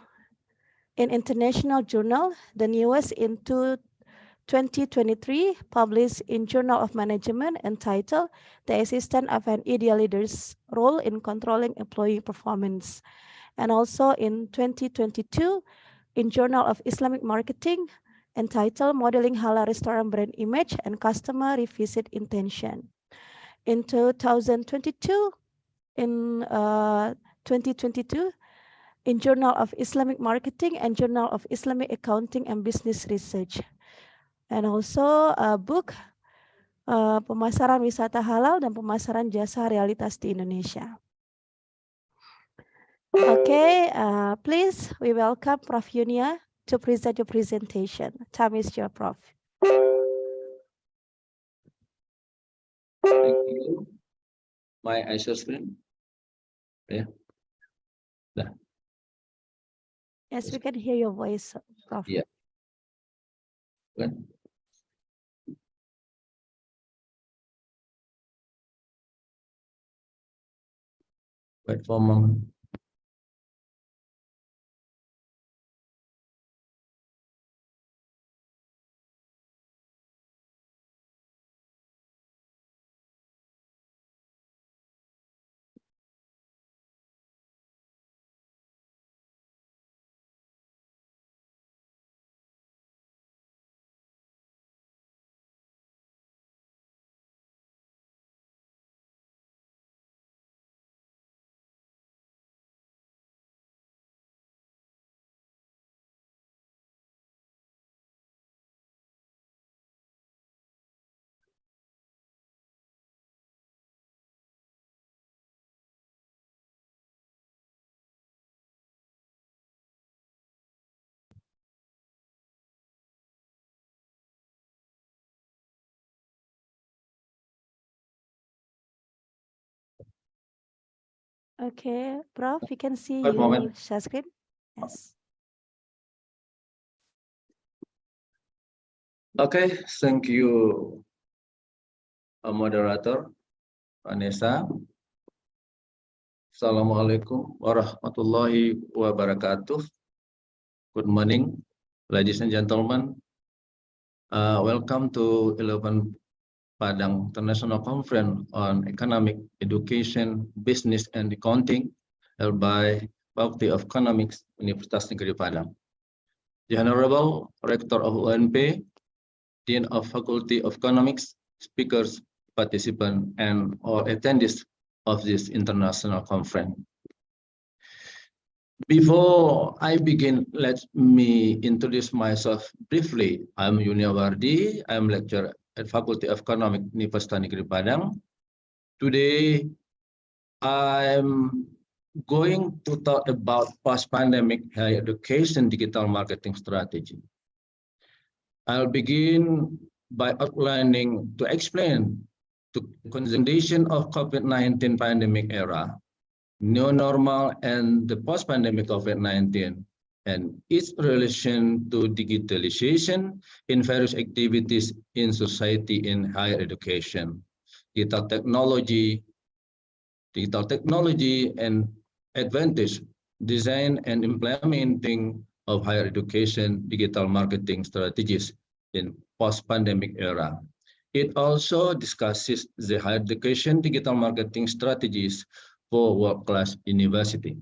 in international journal, the newest in 2023, published in Journal of Management, entitled The Existence of an Ideal Leader's Role in Controlling Employee Performance. And also in 2022, in Journal of Islamic Marketing, entitled Modeling Halal Restaurant Brand Image and Customer Revisit Intention. In 2022, in Journal of Islamic Marketing and Journal of Islamic Accounting and Business Research. And also a book, Pemasaran Wisata Halal dan Pemasaran Jasa Realitas di Indonesia. Okay, please we welcome Prof. Yunia to present your presentation. Time is your Prof. Thank you. My ISO screen. Yeah. Yes, we can hear your voice, Prof. Yeah. Good. Wait for a moment. Okay, Prof, we can see Wait a your moment. share screen. Yes. Okay, thank you, moderator Vanessa. Assalamualaikum warahmatullahi wabarakatuh. Good morning, ladies and gentlemen. Welcome to 11th Padang International Conference on Economic Education, Business and Accounting, held by Faculty of Economics, Universitas Negeri Padang. The Honorable Rector of UNP, Dean of Faculty of Economics, speakers, participants, and all attendees of this international conference. Before I begin, let me introduce myself briefly. I'm Yunia Wardi. I'm lecturer at Faculty of Economics, Universitas Negeri Padang. Today, I'm going to talk about post-pandemic higher education digital marketing strategy. I'll begin by outlining to explain the condition of COVID-19 pandemic era, new normal, and the post-pandemic COVID-19, and its relation to digitalization in various activities in society in higher education. Digital technology and advantage, design and implementing of higher education digital marketing strategies in post-pandemic era. It also discusses the higher education digital marketing strategies for world-class university.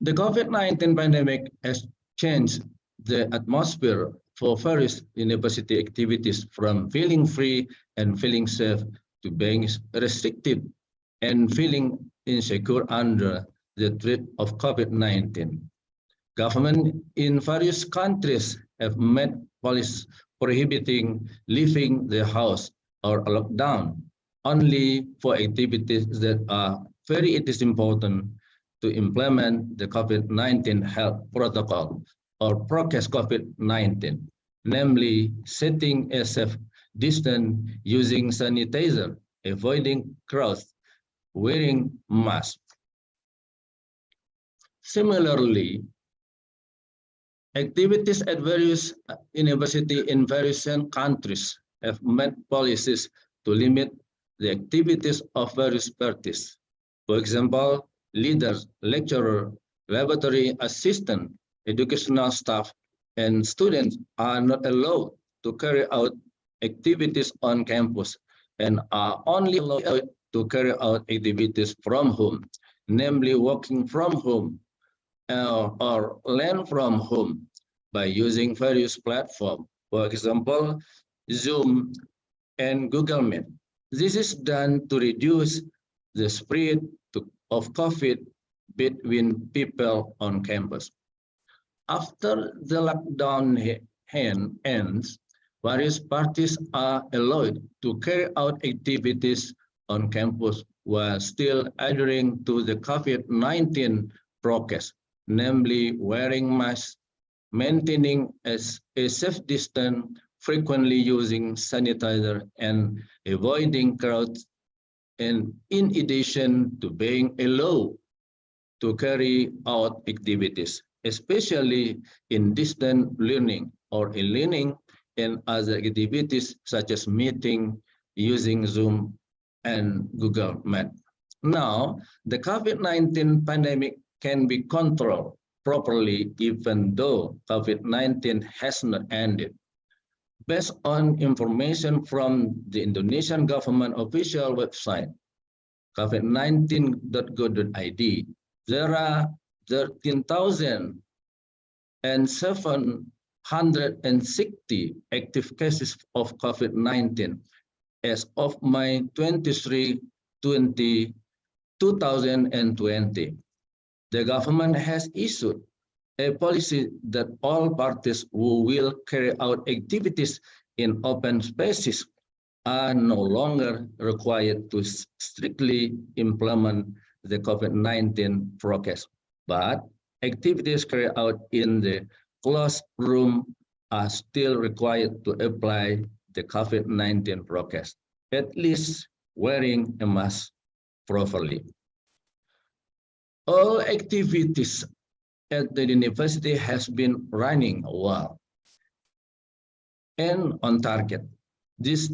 The COVID-19 pandemic has changed the atmosphere for various university activities from feeling free and feeling safe to being restricted and feeling insecure under the threat of COVID-19. Government in various countries have made policies prohibiting leaving the house or lockdown only for activities that are it is important to implement the COVID-19 health protocol or prokes COVID-19, namely setting a safe distance, using sanitizer, avoiding crowds, wearing masks. Similarly, activities at various universities in various countries have made policies to limit the activities of various parties. For example, leaders, lecturer, laboratory assistant, educational staff, and students are not allowed to carry out activities on campus and are only allowed to carry out activities from home, namely working from home or learn from home by using various platforms, for example, Zoom and Google Meet. This is done to reduce the spread of COVID between people on campus. After the lockdown ends, various parties are allowed to carry out activities on campus while still adhering to the COVID-19 protocol, namely wearing masks, maintaining a safe distance, frequently using sanitizer, and avoiding crowds, and in addition to being allowed to carry out activities, especially in distant learning or e-learning and other activities such as meeting using Zoom and Google Meet. Now, the COVID-19 pandemic can be controlled properly even though COVID-19 has not ended. Based on information from the Indonesian government official website, covid19.go.id, there are 13,760 active cases of COVID-19 as of May 23, 2020. The government has issued a policy that all parties who will carry out activities in open spaces are no longer required to strictly implement the COVID-19 protocol, but activities carried out in the closed room are still required to apply the COVID-19 protocol, at least wearing a mask properly. All activities at the university has been running well and on target. This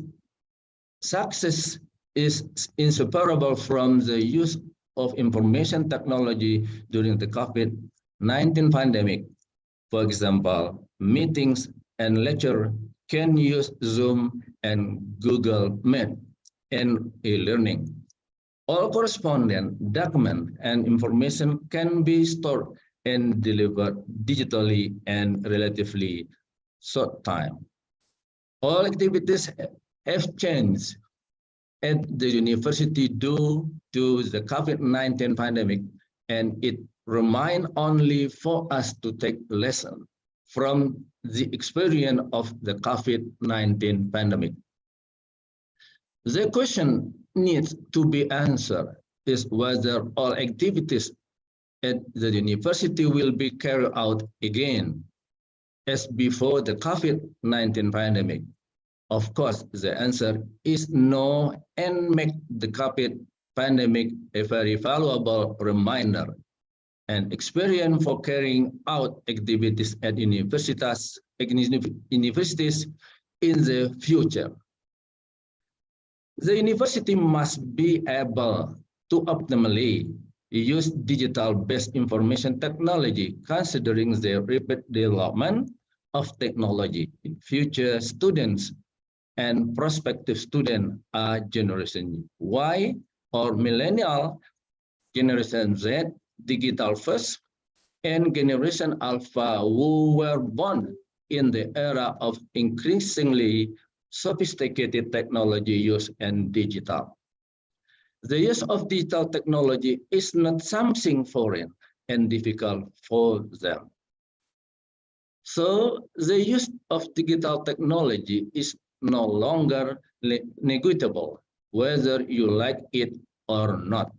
success is inseparable from the use of information technology during the COVID-19 pandemic. For example, meetings and lecture can use Zoom and Google Meet and e-learning. All correspondence, document, and information can be stored and delivered digitally and relatively short time. All activities have changed at the university due to the COVID-19 pandemic, and it remains only for us to take lesson from the experience of the COVID-19 pandemic. The question needs to be answered is whether all activities at the university will be carried out again as before the COVID-19 pandemic. Of course, the answer is no, and make the COVID pandemic a very valuable reminder and experience for carrying out activities at universities in the future. The university must be able to optimally use digital-based information technology, considering the rapid development of technology. Future students and prospective students are Generation Y or Millennial, Generation Z, Digital First, and Generation Alpha, who were born in the era of increasingly sophisticated technology use and digital. The use of digital technology is not something foreign and difficult for them. So the use of digital technology is no longer negotiable, whether you like it or not.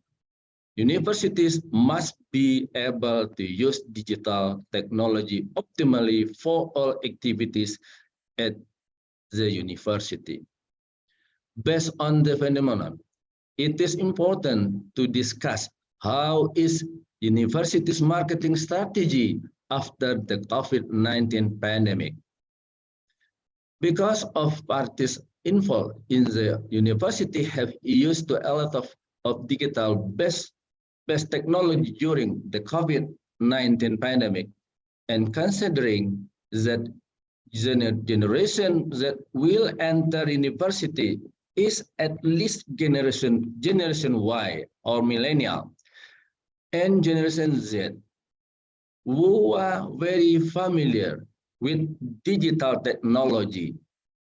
Universities must be able to use digital technology optimally for all activities at the university. Based on the phenomenon, it is important to discuss how is university's marketing strategy after the COVID-19 pandemic. Because of parties involved in the university have used a lot of digital-based technology during the COVID-19 pandemic, and considering that generation that will enter university is at least generation Y or millennial and Generation Z, who are very familiar with digital technology.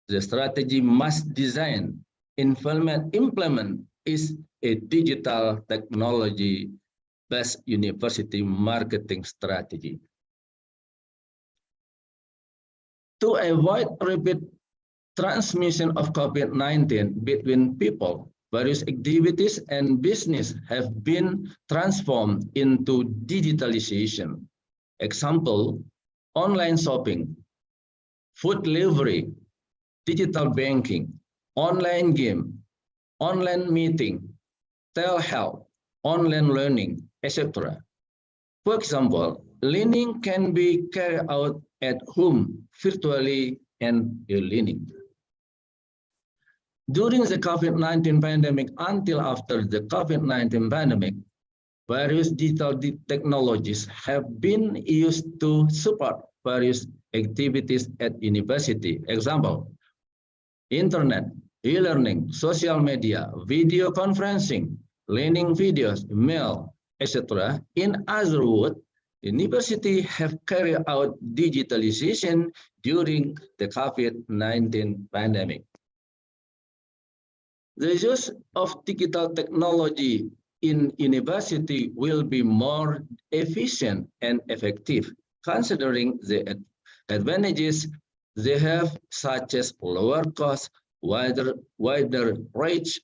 The strategy must design, implement is a digital technology-based university marketing strategy. To avoid rapid transmission of COVID-19 between people, various activities and business have been transformed into digitalization. Example, online shopping, food delivery, digital banking, online game, online meeting, telehealth, online learning, etc. For example, learning can be carried out at home, virtually, and e-learning. During the COVID-19 pandemic until after the COVID-19 pandemic, various digital technologies have been used to support various activities at university. Example, internet, e-learning, social media, video conferencing, learning videos, email, etc. In other words, university have carried out digitalization during the COVID-19 pandemic. The use of digital technology in university will be more efficient and effective, considering the advantages they have, such as lower cost, wider reach,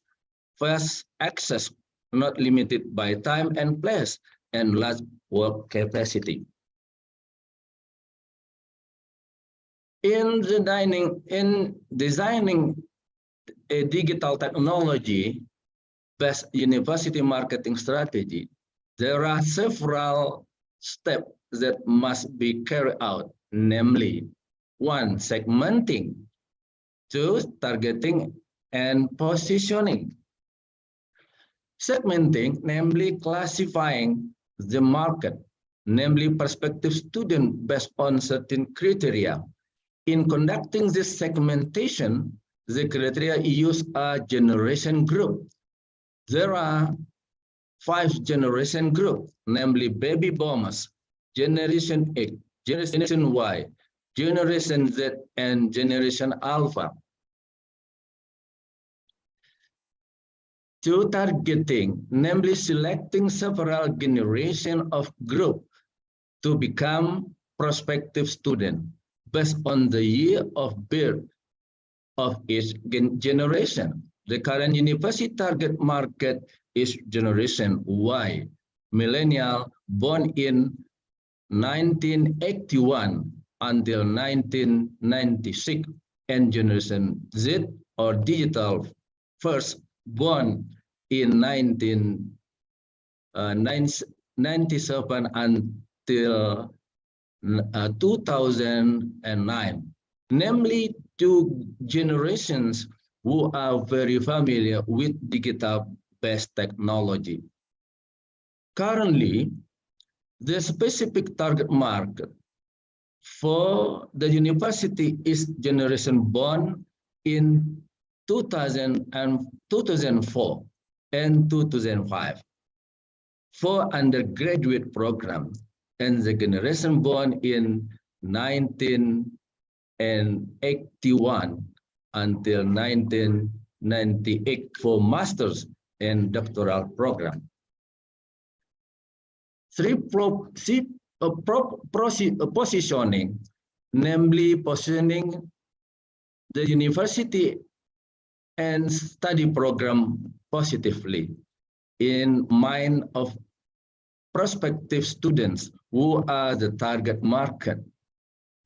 fast access, not limited by time and place, and large work capacity. In designing a digital technology-based university marketing strategy, there are several steps that must be carried out, namely, 1. Segmenting, 2. Targeting and positioning. Segmenting, namely classifying the market, namely prospective student based on certain criteria. In conducting this segmentation, the criteria used are generation group. There are 5 generation groups, namely baby boomers, Generation X, Generation Y, Generation Z, and Generation Alpha. To targeting, namely selecting several generations of group to become prospective student based on the year of birth of each generation. The current university target market is Generation Y, millennial born in 1981 until 1996, and Generation Z or digital first born in 1997 until 2009, namely two generations who are very familiar with digital-based technology. Currently, the specific target market for the university is generation born in 2000 and 2004 and 2005 for undergraduate program, and the generation born in 1981 until 1998 for master's and doctoral program. Positioning, namely positioning the university and study program positively in mind of prospective students who are the target market.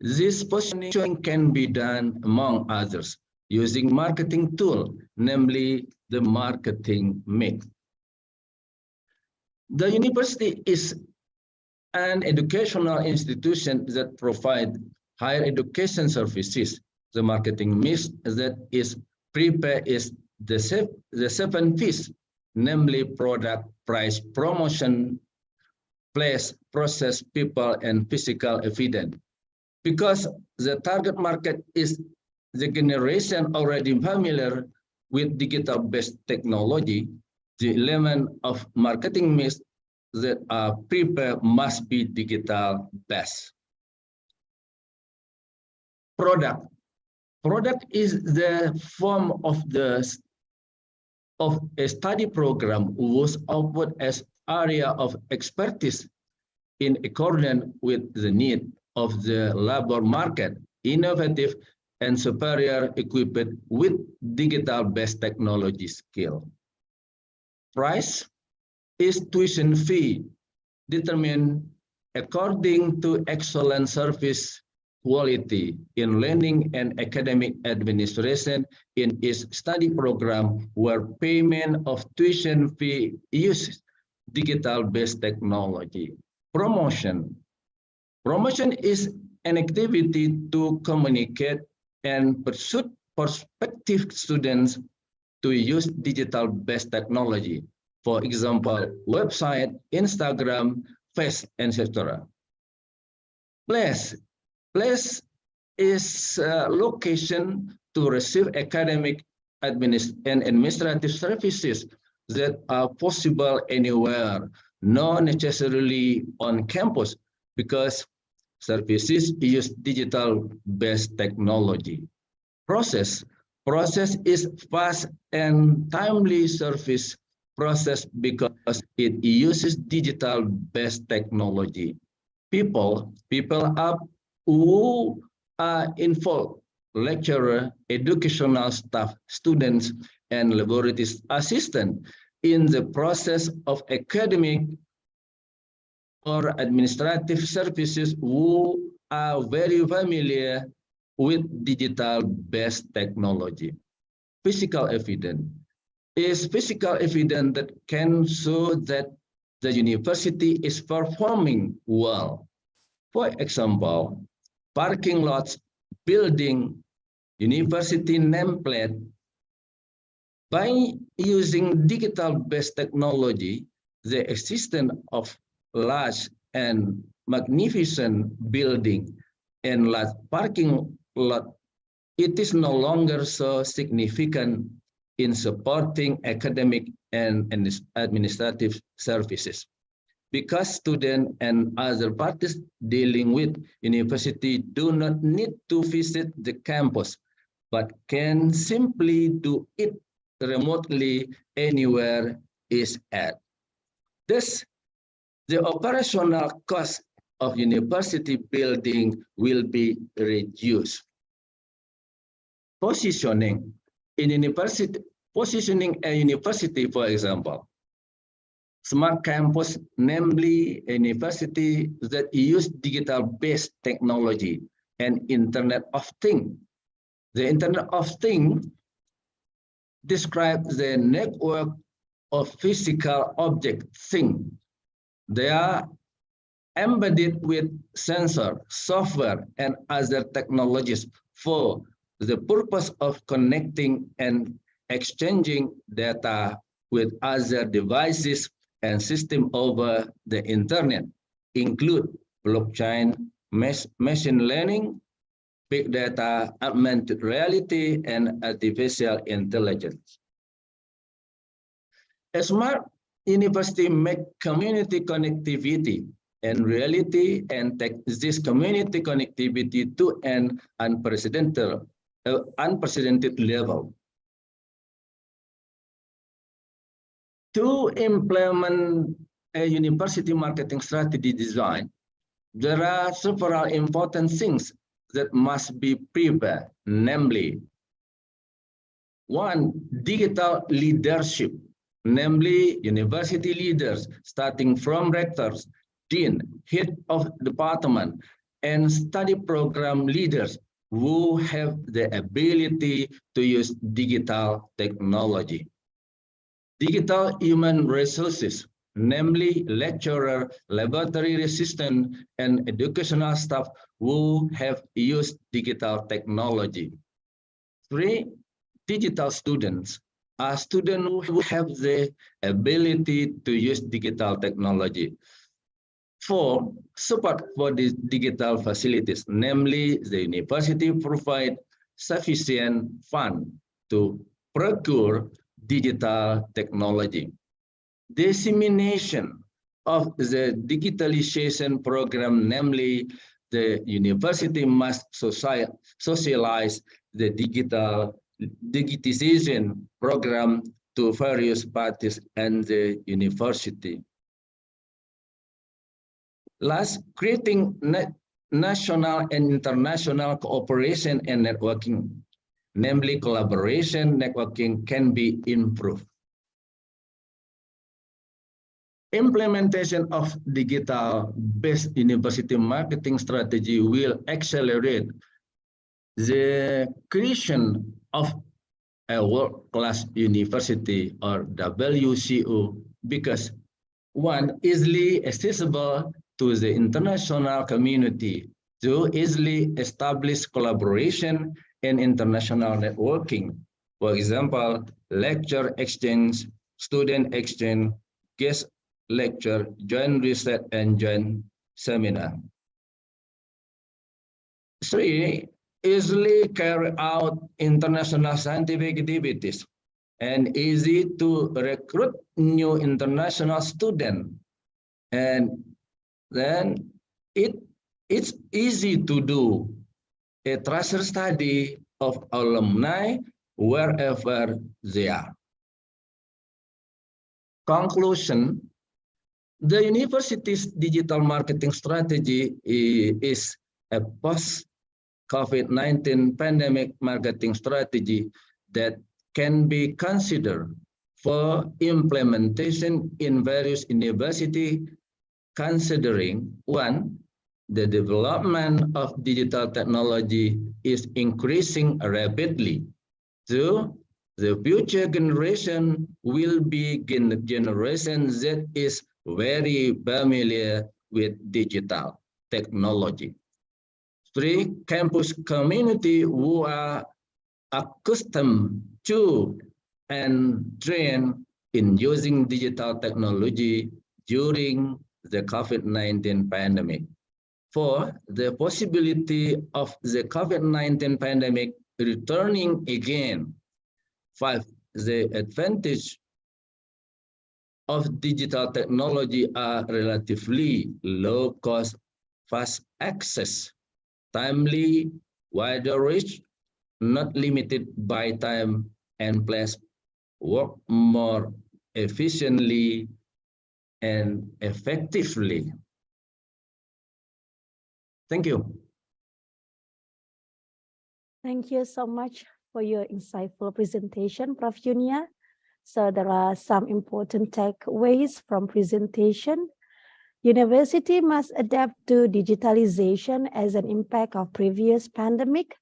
This positioning can be done, among others, using marketing tool, namely the marketing mix. The university is an educational institution that provides higher education services. The marketing mix that is prepared is the 7 P's, namely product, price, promotion, place, process, people, and physical evidence. Because the target market is the generation already familiar with digital-based technology, the element of marketing mix that are prepared must be digital-based. Product is the form of a study program was offered as area of expertise in accordance with the need of the labor market, innovative and superior equipped with digital-based technology skill. Price is tuition fee determined according to excellent service quality in learning and academic administration in its study program, where payment of tuition fee uses digital-based technology. Promotion is an activity to communicate and pursue prospective students to use digital-based technology. For example, website, Instagram, Face, etc. Place is a location to receive academic and administrative services that are possible anywhere, not necessarily on campus, because services use digital-based technology. Process is fast and timely service process because it uses digital-based technology. People are who are involved: lecturer, educational staff, students, and laboratory assistant in the process of academic or administrative services who are very familiar with digital-based technology. Physical evidence is physical evidence that can show that the university is performing well. For example, parking lots, building, university nameplate. By using digital-based technology, the existence of large and magnificent building and large parking lot, it is no longer so significant in supporting academic and administrative services, because students and other parties dealing with university do not need to visit the campus, but can simply do it remotely anywhere is at. Thus, the operational cost of university building will be reduced. Positioning a university, for example, smart campus, namely a university that use digital-based technology and Internet of Things. The Internet of Things describes the network of physical object things They are embedded with sensor, software, and other technologies for the purpose of connecting and exchanging data with other devices and systems over the internet, include blockchain, machine learning, big data, augmented reality, and artificial intelligence. A smart university make community connectivity and reality and take this community connectivity to an unprecedented level. To implement a university marketing strategy design, there are several important things that must be prepared, namely, one, digital leadership, namely university leaders, starting from rectors, dean, head of department, and study program leaders who have the ability to use digital technology. Digital human resources, namely lecturer, laboratory assistant, and educational staff who have used digital technology. Three, digital students are students who have the ability to use digital technology. Four, support for these digital facilities, namely the university provide sufficient fund to procure digital technology. Dissemination of the digitalization program, namely the university must socialize the digitization program to various parties and the university. Last, creating national and international cooperation and networking, namely collaboration, networking can be improved. Implementation of digital-based university marketing strategy will accelerate the creation of a world-class university or WCU because one, easily accessible to the international community, two, easily establish collaboration and international networking. For example, lecture exchange, student exchange, guest lecture, joint research, and joint seminar. Three, easily carry out international scientific activities and easy to recruit new international students. And then it's easy to do a tracer study of alumni wherever they are. Conclusion, the university's digital marketing strategy is a post-COVID-19 pandemic marketing strategy that can be considered for implementation in various universities, considering one, the development of digital technology is increasing rapidly. Two, the future generation will be generation that is very familiar with digital technology. Three, campus community who are accustomed to and trained in using digital technology during the COVID-19 pandemic. Four, the possibility of the COVID-19 pandemic returning again. Five, the advantage of digital technology are relatively low cost, fast access, timely, wider reach, not limited by time and place, work more efficiently and effectively. Thank you. Thank you so much for your insightful presentation, Prof. Yunia. So there are some important takeaways from presentation. University must adapt to digitalization as an impact of previous pandemic.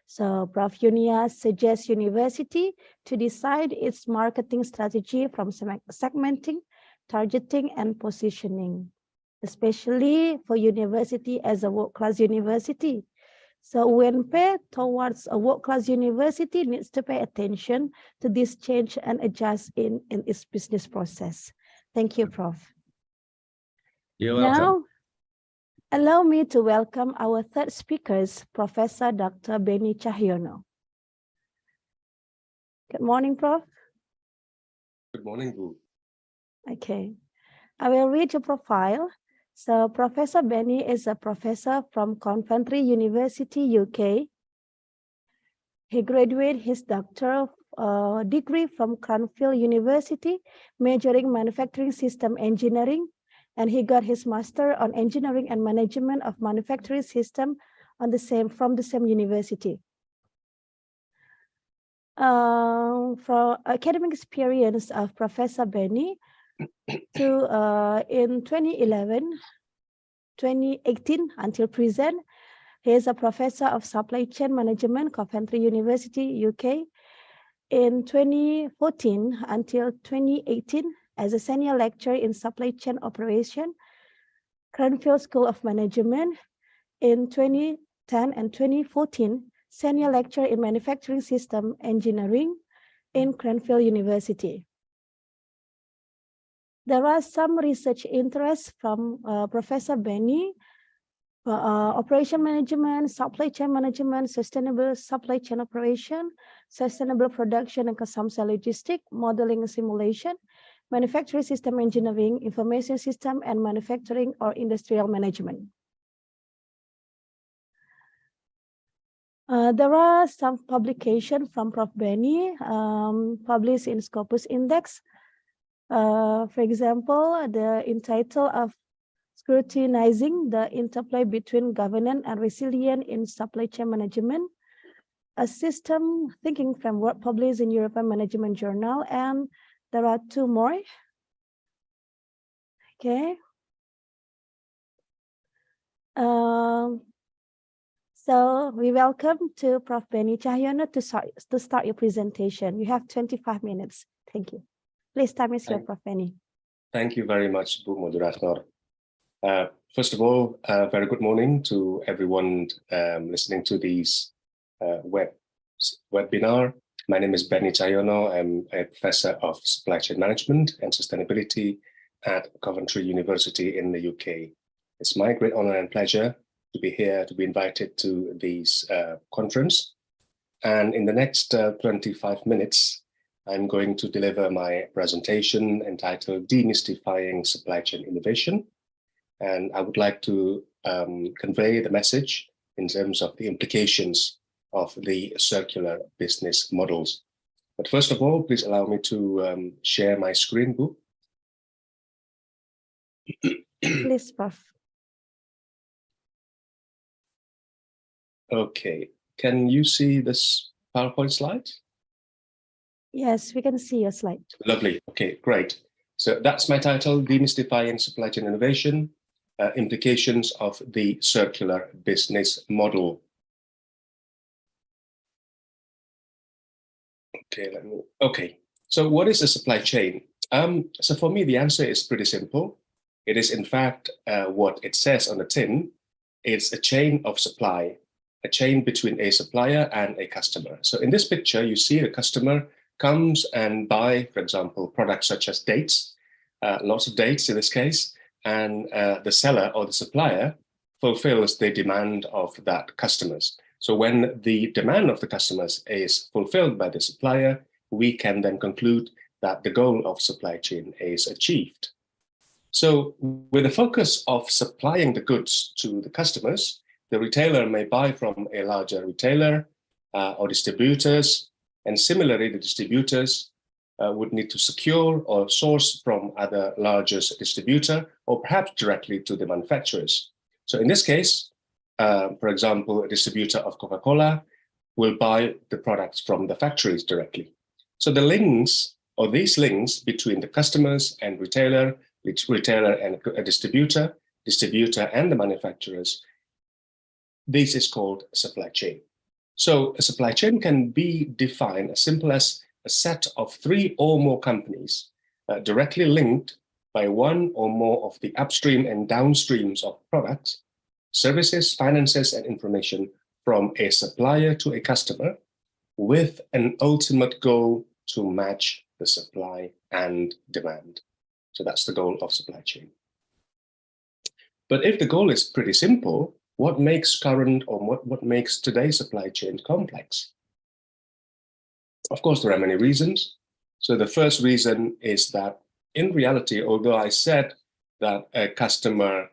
So Prof. Yunia suggests university to decide its marketing strategy from segmenting, targeting, and positioning. especially for university as a world-class university. So UNP towards a world-class university needs to pay attention to this change and adjust in its business process. Thank you, Prof. You're welcome. Now, allow me to welcome our third speakers, Professor Dr. Benny Cahyono. Good morning, Prof. Good morning, Bu. Okay, I will read your profile. So Professor Benny is a professor from Coventry University, UK. He graduated his doctoral degree from Cranfield University, majoring manufacturing system engineering, and he got his master on engineering and management of manufacturing system from the same university. For academic experience of Professor Benny, in 2011, 2018 until present, he is a professor of supply chain management, Coventry University, UK. In 2014 until 2018, as a senior lecturer in supply chain operation, Cranfield School of Management. In 2010 and 2014, senior lecturer in manufacturing system engineering in Cranfield University. There are some research interests from Professor Benny, operation management, supply chain management, sustainable supply chain operation, sustainable production and consumption logistics, modeling and simulation, manufacturing system engineering, information system, and manufacturing or industrial management. There are some publications from Prof. Benny published in Scopus Index. For example, the entitled of Scrutinizing the Interplay Between Governance and Resilience in Supply Chain Management, a system thinking framework published in European Management Journal, and there are two more. Okay. So we welcome to Prof. Benny Cahyono to start your presentation. You have 25 minutes. Thank you. Please, time is yours, Prof. Benny. Thank you very much, Bu Moderator. First of all, very good morning to everyone listening to this webinar. My name is Benny Cahyono. I'm a professor of supply chain management and sustainability at Coventry University in the UK. It's my great honor and pleasure to be here, to be invited to this conference. And in the next 25 minutes, I'm going to deliver my presentation entitled Demystifying Supply Chain Innovation. And I would like to convey the message in terms of the implications of the circular business models. But first of all, please allow me to share my screen, Bu. Please, Prof. Okay, can you see this PowerPoint slide? Yes, we can see your slide. Lovely, okay, great. So that's my title, Demystifying Supply Chain Innovation, Implications of the Circular Business Model. Okay, so what is a supply chain? So for me, the answer is pretty simple. It is in fact what it says on the tin. It's a chain of supply, a chain between a supplier and a customer. So in this picture, you see the customer comes and buy, for example, products such as dates, lots of dates in this case, and the seller or the supplier fulfills the demand of that customers. So when the demand of the customers is fulfilled by the supplier, we can then conclude that the goal of supply chain is achieved. So with the focus of supplying the goods to the customers, the retailer may buy from a larger retailer or distributors, and similarly, the distributors would need to secure or source from other largest distributor or perhaps directly to the manufacturers. So in this case, for example, a distributor of Coca-Cola will buy the products from the factories directly. So the links or these links between the customers and retailer and a distributor and the manufacturers, this is called a supply chain. So a supply chain can be defined as simple as a set of 3 or more companies directly linked by one or more of the upstream and downstreams of products, services, finances, and information from a supplier to a customer with an ultimate goal to match the supply and demand. So that's the goal of supply chain. But if the goal is pretty simple, what makes current or what makes today's supply chain complex? Of course, there are many reasons. So the first reason is that in reality, although I said that a customer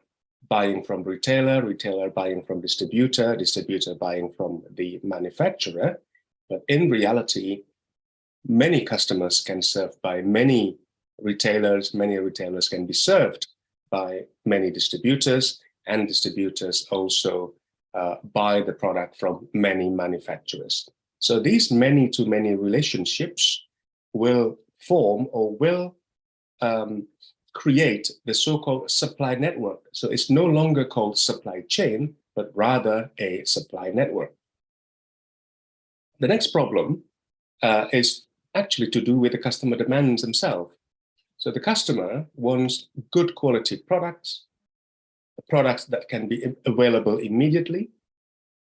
buying from retailer, retailer buying from distributor, distributor buying from the manufacturer, but in reality, many customers can serve by many retailers can be served by many distributors, and distributors also buy the product from many manufacturers. So these many-to-many relationships will form or will create the so-called supply network. So it's no longer called supply chain, but rather a supply network. The next problem is actually to do with the customer demands themselves. So the customer wants good quality products that can be available immediately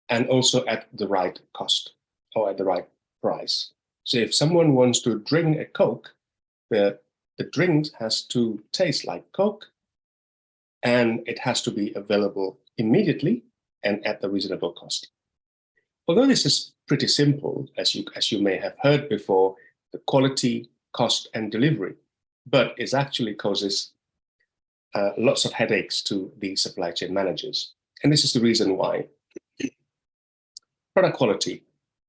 and also at the right cost or at the right price. So if someone wants to drink a Coke, the drink has to taste like Coke, and it has to be available immediately and at a reasonable cost. Although this is pretty simple, as you may have heard before, the quality, cost, and delivery, but it actually causes lots of headaches to the supply chain managers. And this is the reason why. Product quality.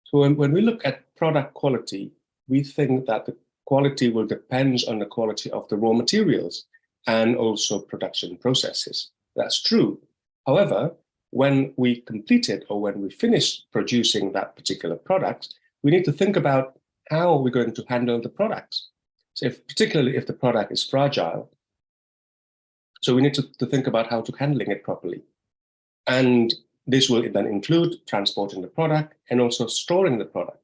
So when we look at product quality, we think that the quality will depend on the quality of the raw materials and also production processes. That's true. However, when we complete it or when we finish producing that particular product, we need to think about how we're going to handle the products. So particularly if the product is fragile, so we need to think about how to handling it properly. And this will then include transporting the product and also storing the product.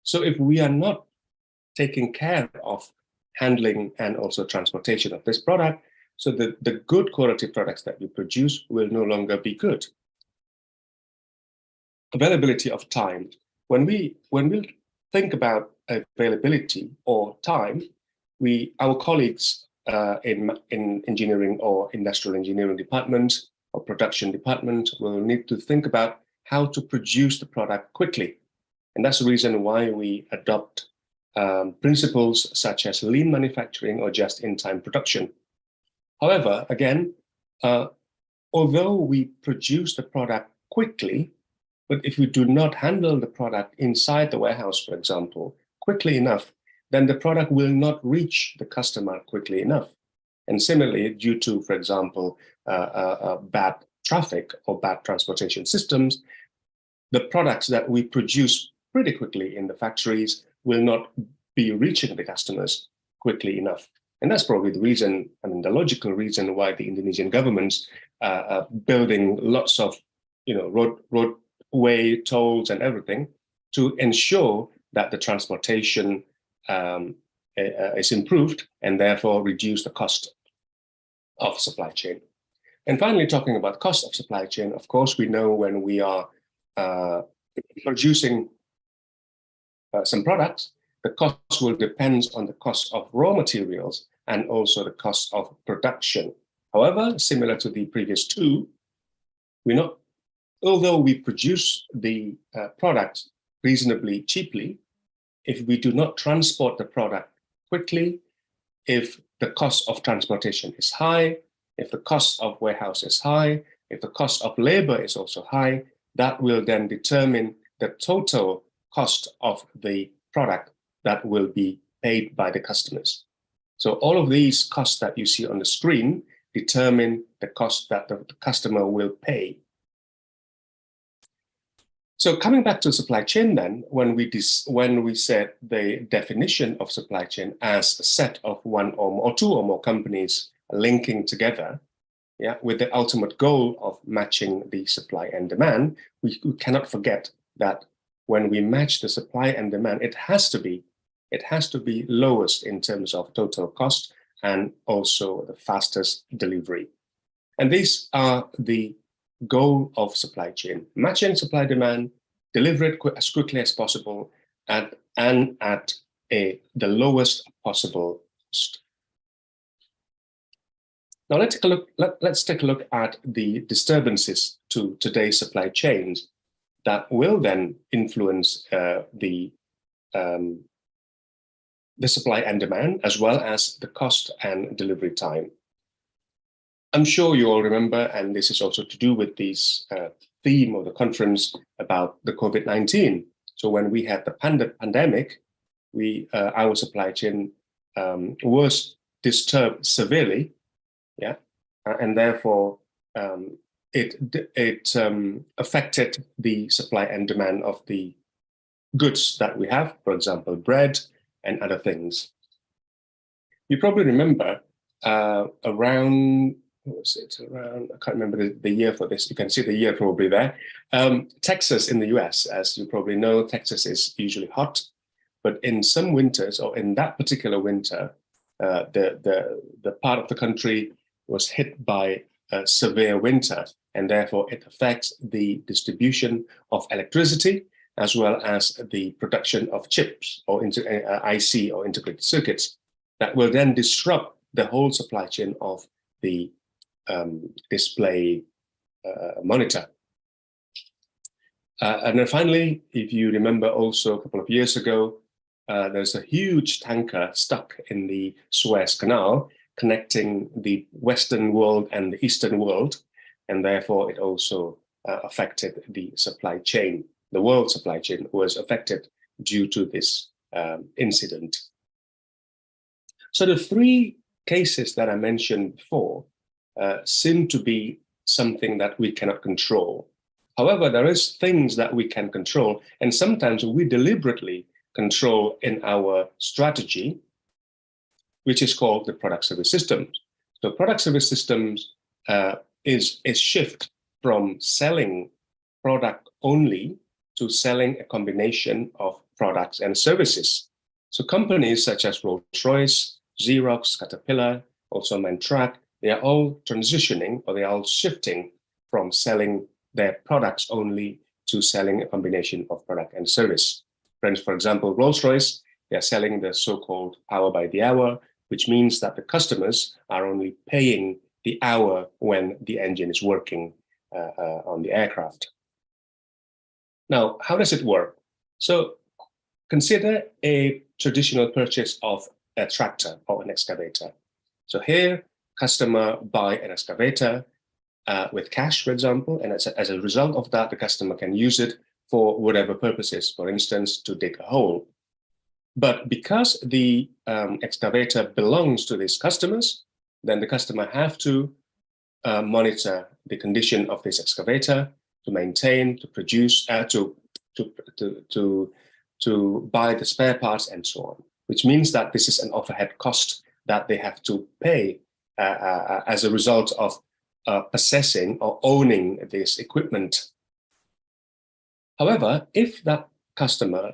So if we are not taking care of handling and also transportation of this product, so the good quality products that we produce will no longer be good. Availability of time. When we think about availability or time, our colleagues in engineering or industrial engineering department or production department will need to think about how to produce the product quickly. And that's the reason why we adopt principles such as lean manufacturing or just-in-time production. However, again, although we produce the product quickly, but if we do not handle the product inside the warehouse, for example, quickly enough, then the product will not reach the customer quickly enough. And similarly, due to, for example, bad traffic or bad transportation systems, the products that we produce pretty quickly in the factories will not be reaching the customers quickly enough. And that's probably the reason, I mean, the logical reason why the Indonesian government's building lots of, roadway tolls and everything to ensure that the transportation is improved and therefore reduce the cost of supply chain. And finally, talking about cost of supply chain, of course, we know when we are producing some products, the cost will depend on the cost of raw materials and also the cost of production. However, similar to the previous two, although we produce the product reasonably cheaply, if we do not transport the product quickly, if the cost of transportation is high, if the cost of warehouse is high, if the cost of labor is also high, that will then determine the total cost of the product that will be paid by the customers. So all of these costs that you see on the screen determine the cost that the customer will pay. So coming back to supply chain then, when we said the definition of supply chain as a set of one or two or more companies linking together, with the ultimate goal of matching the supply and demand, we cannot forget that when we match the supply and demand, it has to be lowest in terms of total cost and also the fastest delivery. And these are the goal of supply chain: matching supply demand, deliver it as quickly as possible, and at the lowest possible cost. Now let's take a look at the disturbances to today's supply chains that will then influence the supply and demand, as well as the cost and delivery time. I'm sure you all remember, and this is also to do with this theme of the conference about the COVID-19. So when we had the pandemic, our supply chain was disturbed severely, yeah, and therefore it affected the supply and demand of the goods that we have, for example, bread and other things. You probably remember around, what was it, around, I can't remember the year for this, you can see the year probably there. Texas in the US, as you probably know, Texas is usually hot, but in some winters, or in that particular winter, the part of the country was hit by a severe winter, and therefore it affects the distribution of electricity, as well as the production of chips or IC or integrated circuits that will then disrupt the whole supply chain of the display monitor. And then finally, if you remember also a couple of years ago, there's a huge tanker stuck in the Suez Canal connecting the Western world and the Eastern world, and therefore it also affected the supply chain. The world supply chain was affected due to this incident. So the three cases that I mentioned before seem to be something that we cannot control. However, there is things that we can control, and sometimes we deliberately control in our strategy, which is called the product service systems. So product service systems is a shift from selling product only to selling a combination of products and services. So companies such as Rolls-Royce, Xerox, Caterpillar, also Mantrack, they are all transitioning, or they are all shifting from selling their products only to selling a combination of product and service. For example, Rolls-Royce, they are selling the so-called power by the hour, which means that the customers are only paying the hour when the engine is working on the aircraft. Now, how does it work? So consider a traditional purchase of a tractor or an excavator. So here, customer buy an excavator with cash, for example, and as a result of that, the customer can use it for whatever purposes, for instance, to dig a hole. But because the excavator belongs to these customers, then the customer have to monitor the condition of this excavator, to maintain, to produce, to buy the spare parts and so on, which means that this is an overhead cost that they have to pay as a result of possessing or owning this equipment. However, if that customer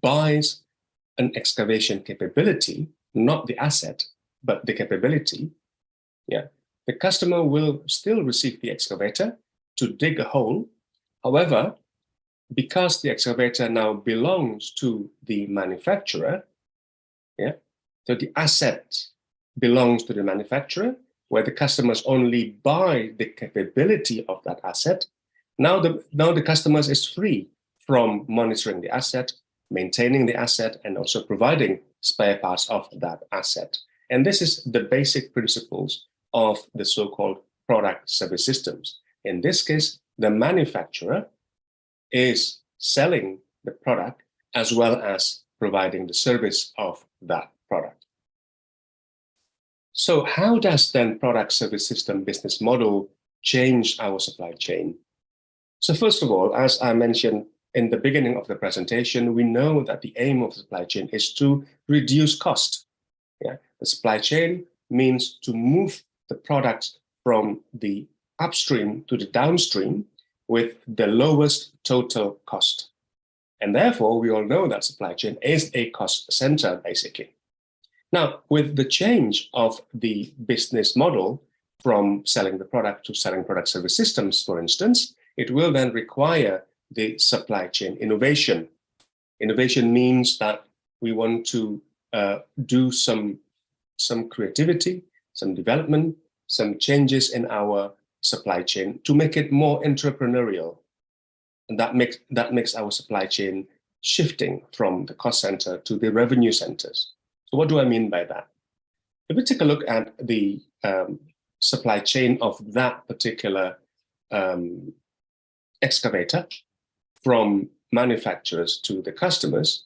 buys an excavation capability, not the asset, but the capability, yeah, the customer will still receive the excavator to dig a hole. However, because the excavator now belongs to the manufacturer, yeah, so the asset belongs to the manufacturer, where the customers only buy the capability of that asset. Now the customer is free from monitoring the asset, maintaining the asset, and also providing spare parts of that asset. And this is the basic principles of the so-called product service systems. In this case, the manufacturer is selling the product as well as providing the service of that product. So how does then product service system business model change our supply chain? So first of all, as I mentioned in the beginning of the presentation, we know that the aim of the supply chain is to reduce cost. Yeah? The supply chain means to move the products from the upstream to the downstream with the lowest total cost. And therefore, we all know that supply chain is a cost center, basically. Now, with the change of the business model from selling the product to selling product service systems, for instance, it will then require the supply chain innovation. Innovation means that we want to do some creativity, some development, some changes in our supply chain to make it more entrepreneurial. And that makes our supply chain shifting from the cost center to the revenue centers. So what do I mean by that? If we take a look at the supply chain of that particular excavator from manufacturers to the customers,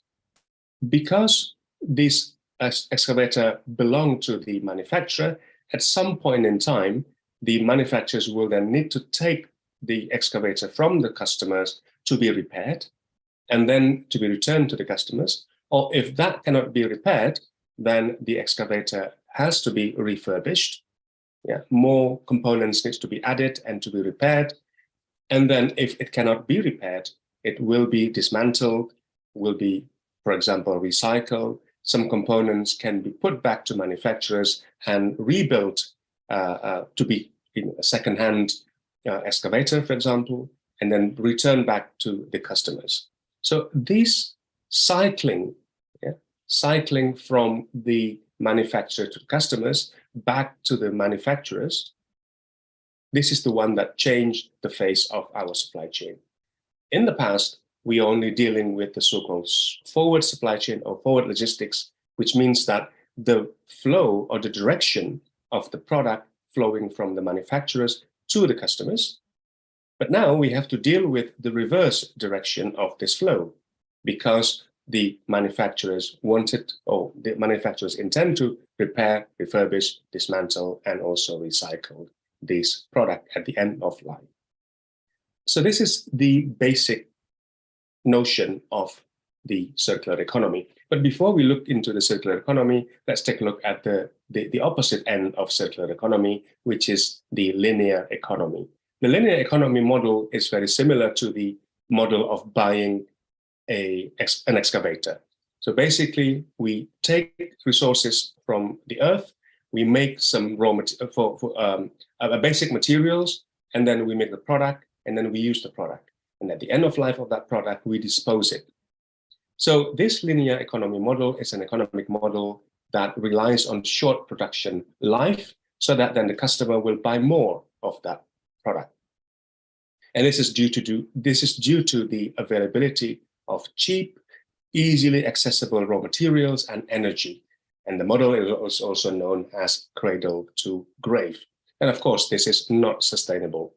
because this excavator belonged to the manufacturer, at some point in time, the manufacturers will then need to take the excavator from the customers to be repaired and then to be returned to the customers. Or if that cannot be repaired, then the excavator has to be refurbished. Yeah, more components need to be added and to be repaired. And then if it cannot be repaired, it will be dismantled, will be, for example, recycled. Some components can be put back to manufacturers and rebuilt to be a second-hand excavator, for example, and then return back to the customers. So this cycling from the manufacturer to the customers back to the manufacturers, this is the one that changed the face of our supply chain. In the past, we are only dealing with the so-called forward supply chain or forward logistics, which means that the flow or the direction of the product flowing from the manufacturers to the customers. But now we have to deal with the reverse direction of this flow, because the manufacturers wanted, or the manufacturers intend to repair, refurbish, dismantle, and also recycle this product at the end of life. So this is the basic notion of the circular economy. But before we look into the circular economy, let's take a look at the opposite end of circular economy, which is the linear economy. The linear economy model is very similar to the model of buying an excavator. So basically, we take resources from the earth, we make some raw material basic materials, and then we make the product, and then we use the product. And at the end of life of that product, we dispose it. So this linear economy model is an economic model that relies on short production life, so that then the customer will buy more of that product. And this is due to the availability of cheap, easily accessible raw materials and energy. And the model is also known as cradle to grave. And of course, this is not sustainable.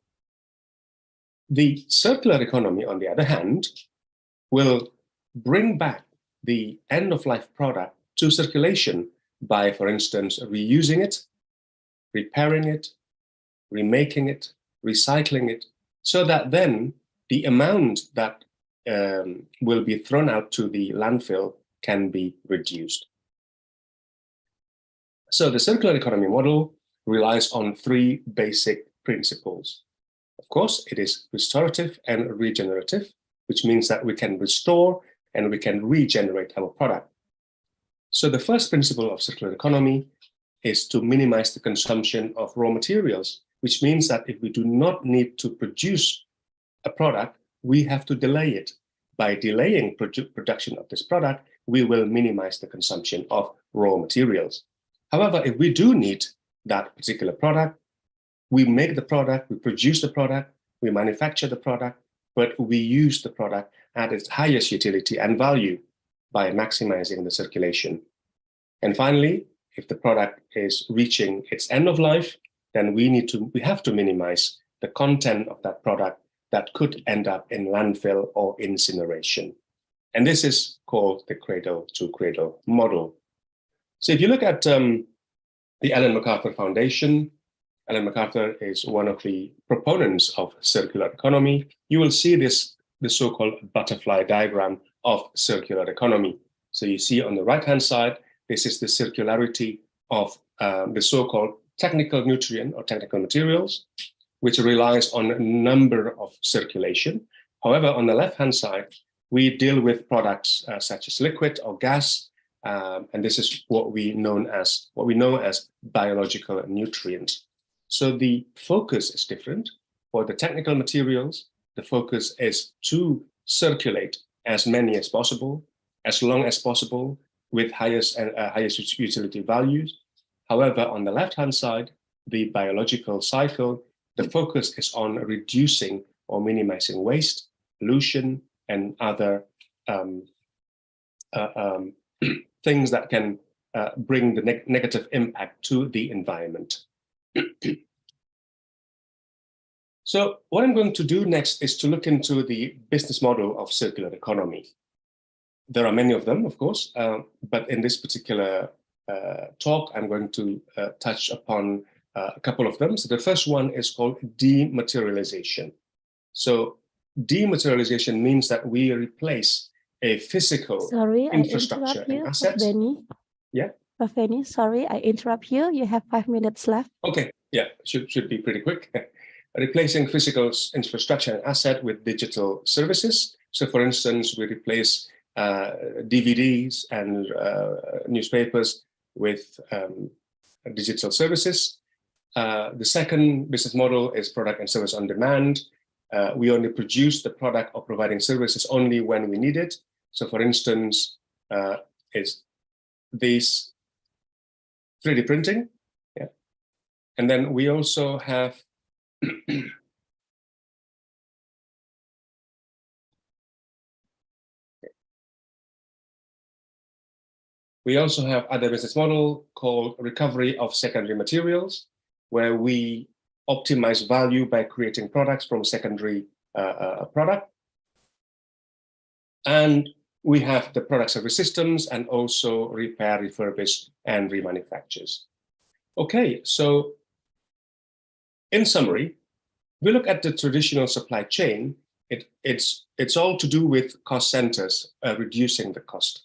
The circular economy, on the other hand, will bring back the end-of-life product to circulation by, for instance, reusing it, repairing it, remaking it, recycling it, so that then the amount that will be thrown out to the landfill can be reduced. So the circular economy model relies on three basic principles. Of course, it is restorative and regenerative, which means that we can restore and we can regenerate our product. So the first principle of circular economy is to minimize the consumption of raw materials, which means that if we do not need to produce a product, we have to delay it. By delaying production of this product, we will minimize the consumption of raw materials. However, if we do need that particular product, we make the product, we produce the product, we manufacture the product, but we use the product at its highest utility and value by maximizing the circulation. And finally, if the product is reaching its end of life, then we have to minimize the content of that product that could end up in landfill or incineration. And this is called the cradle-to-cradle model. So if you look at the Ellen MacArthur Foundation, Ellen MacArthur is one of the proponents of circular economy. You will see the so-called butterfly diagram of circular economy. So you see on the right-hand side, this is the circularity of the so-called technical nutrient or technical materials, which relies on a number of circulation. However, on the left-hand side, we deal with products such as liquid or gas And this is what we know as biological nutrients. So the focus is different. For the technical materials, the focus is to circulate as many as possible, as long as possible, with highest utility values. However, on the left-hand side, the biological cycle, the focus is on reducing or minimizing waste, pollution, and other things that can bring the negative impact to the environment. So what I'm going to do next is to look into the business model of circular economy. There are many of them, of course, but in this particular talk, I'm going to touch upon a couple of them. So the first one is called dematerialization. So dematerialization means that we replace a physical infrastructure and assets. Yeah. Prof. Benny, sorry, I interrupt you. You have 5 minutes left. Okay, yeah, should be pretty quick. Replacing physical infrastructure and asset with digital services. So for instance, we replace DVDs and newspapers with digital services. The second business model is product and service on demand. We only produce the product or providing services only when we need it. So for instance, is these 3D printing. Yeah. And then we also have we also have other business model called recovery of secondary materials, where we optimize value by creating products from secondary product. And we have the product service systems and also repair, refurbish, and remanufactures. Okay, so in summary, we look at the traditional supply chain, it's all to do with cost centers, reducing the cost.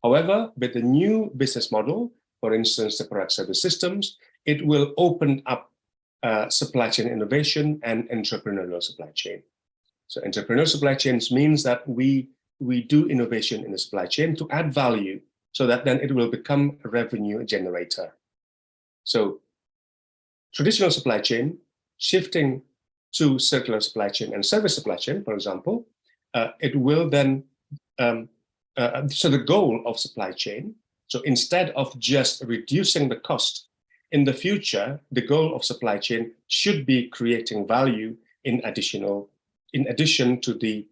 However, with the new business model, for instance, the product service systems, it will open up supply chain innovation and entrepreneurial supply chain. So entrepreneurial supply chains means that we do innovation in the supply chain to add value so that then it will become a revenue generator. So traditional supply chain, shifting to circular supply chain and service supply chain, for example, it will then, so the goal of supply chain, so instead of just reducing the cost, in the future, the goal of supply chain should be creating value in addition to the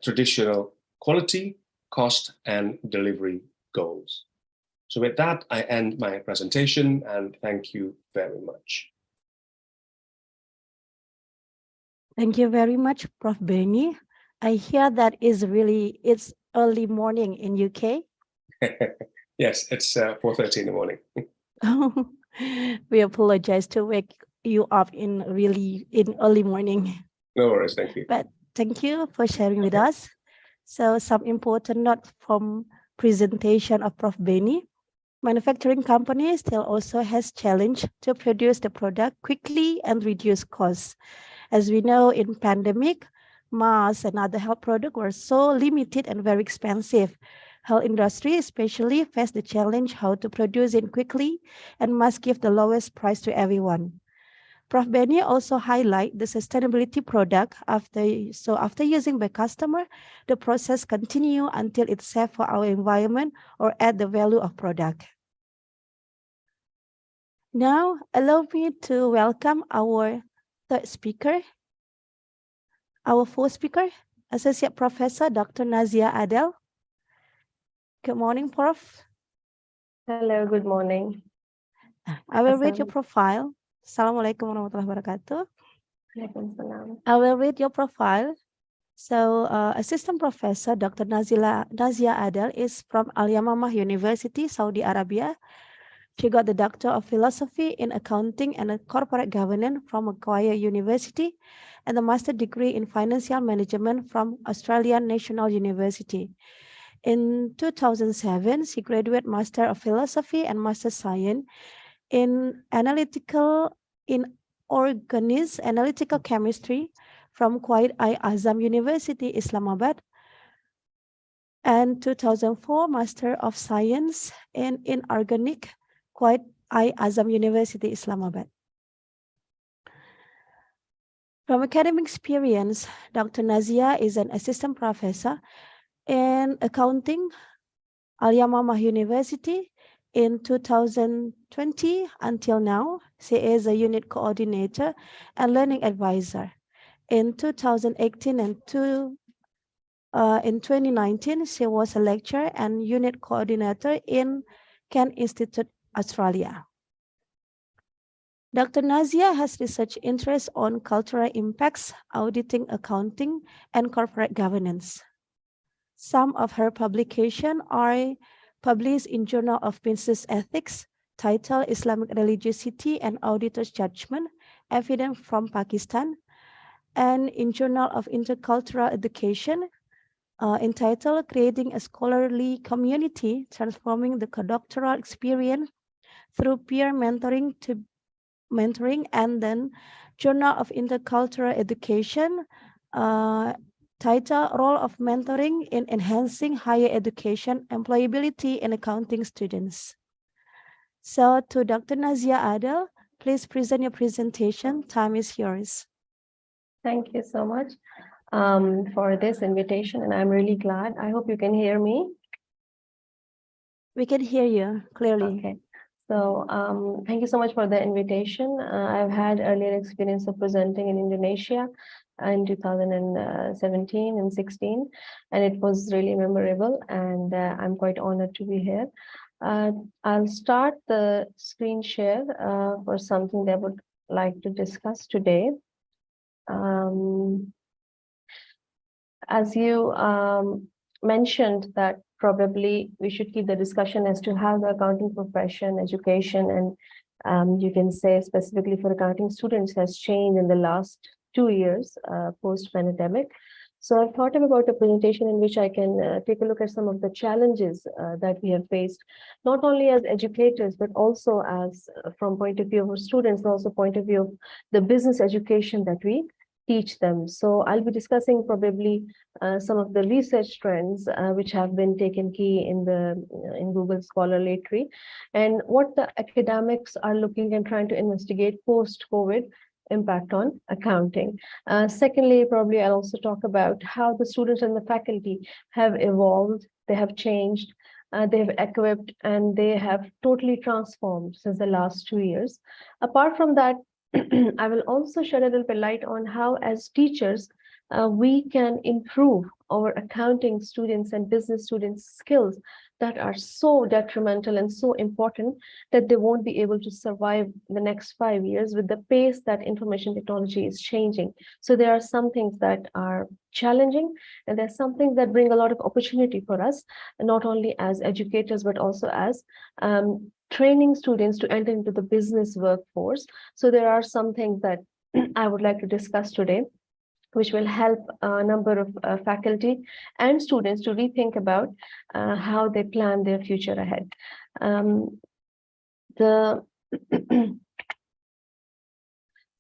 traditional quality, cost, and delivery goals. So with that, I end my presentation and thank you very much. Thank you very much, Prof. Benny. I hear that it's early morning in UK. Yes, it's 4:30 in the morning. We apologize to wake you up in early morning. No worries, thank you. But thank you for sharing with us. So some important notes from presentation of Prof. Benny. Manufacturing companies still also has challenge to produce the product quickly and reduce costs. As we know, in pandemic, masks and other health products were so limited and very expensive. Health industry especially faced the challenge how to produce it quickly and must give the lowest price to everyone. Prof. Benny also highlight the sustainability product after using by customer, the process continue until it's safe for our environment or add the value of product. Now, allow me to welcome our third speaker, our fourth speaker, Associate Professor Dr. Nazia Adel. Good morning, Prof. Hello, good morning. I will read your profile. Assalamualaikum warahmatullahi wabarakatuh. Waalaikumsalam. I will read your profile. So, Assistant Professor Dr. Nazia Adel is from Al-Yamamah University, Saudi Arabia. She got the Doctor of Philosophy in Accounting and Corporate Governance from Macquarie University and the Master degree in Financial Management from Australian National University. In 2007, she graduated Master of Philosophy and Master Science in Analytical Chemistry from Quaid-i-Azam University, Islamabad. and 2004 Master of Science in Inorganic, Quaid Azam University, Islamabad. From academic experience, Dr. Nazia is an assistant professor in accounting, Al-Yamamah University. In 2020 until now, she is a unit coordinator and learning advisor. In 2018 and in 2019, she was a lecturer and unit coordinator in Kent Institute, Australia. Dr. Nazia has research interests on cultural impacts, auditing, accounting, and corporate governance. Some of her publications are published in Journal of Business Ethics, titled Islamic Religiosity and Auditor's Judgment, Evidence from Pakistan, and in Journal of Intercultural Education, entitled Creating a Scholarly Community, Transforming the Doctoral Experience Through Peer Mentoring, and then Journal of Intercultural Education, title Role of Mentoring in Enhancing Higher Education Employability in Accounting Students. So to Dr. Nazia Adel, please present your presentation. Time is yours. Thank you so much for this invitation, and I'm really glad. I hope you can hear me. We can hear you clearly. Okay. So thank you so much for the invitation. I've had earlier experience of presenting in Indonesia in 2017 and 16, and it was really memorable, and I'm quite honored to be here. I'll start the screen share for something that I would like to discuss today. As you mentioned that probably we should keep the discussion as to how the accounting profession, education, and you can say specifically for accounting students has changed in the last 2 years post-pandemic. So I've thought about a presentation in which I can take a look at some of the challenges that we have faced, not only as educators, but also as from point of view of our students, and also point of view of the business education that we teach them. So I'll be discussing probably some of the research trends which have been taken key in Google Scholar lately, and what the academics are looking and trying to investigate post-COVID impact on accounting. Secondly, probably I'll also talk about how the students and the faculty have evolved, they have changed, they have equipped, and they have totally transformed since the last 2 years. Apart from that, I will also shed a little bit light on how, as teachers, we can improve our accounting students and business students' skills that are so detrimental and so important that they won't be able to survive the next 5 years with the pace that information technology is changing. So there are some things that are challenging, and there's some things that bring a lot of opportunity for us, not only as educators, but also as training students to enter into the business workforce. So there are some things that I would like to discuss today, which will help a number of faculty and students to rethink about how they plan their future ahead.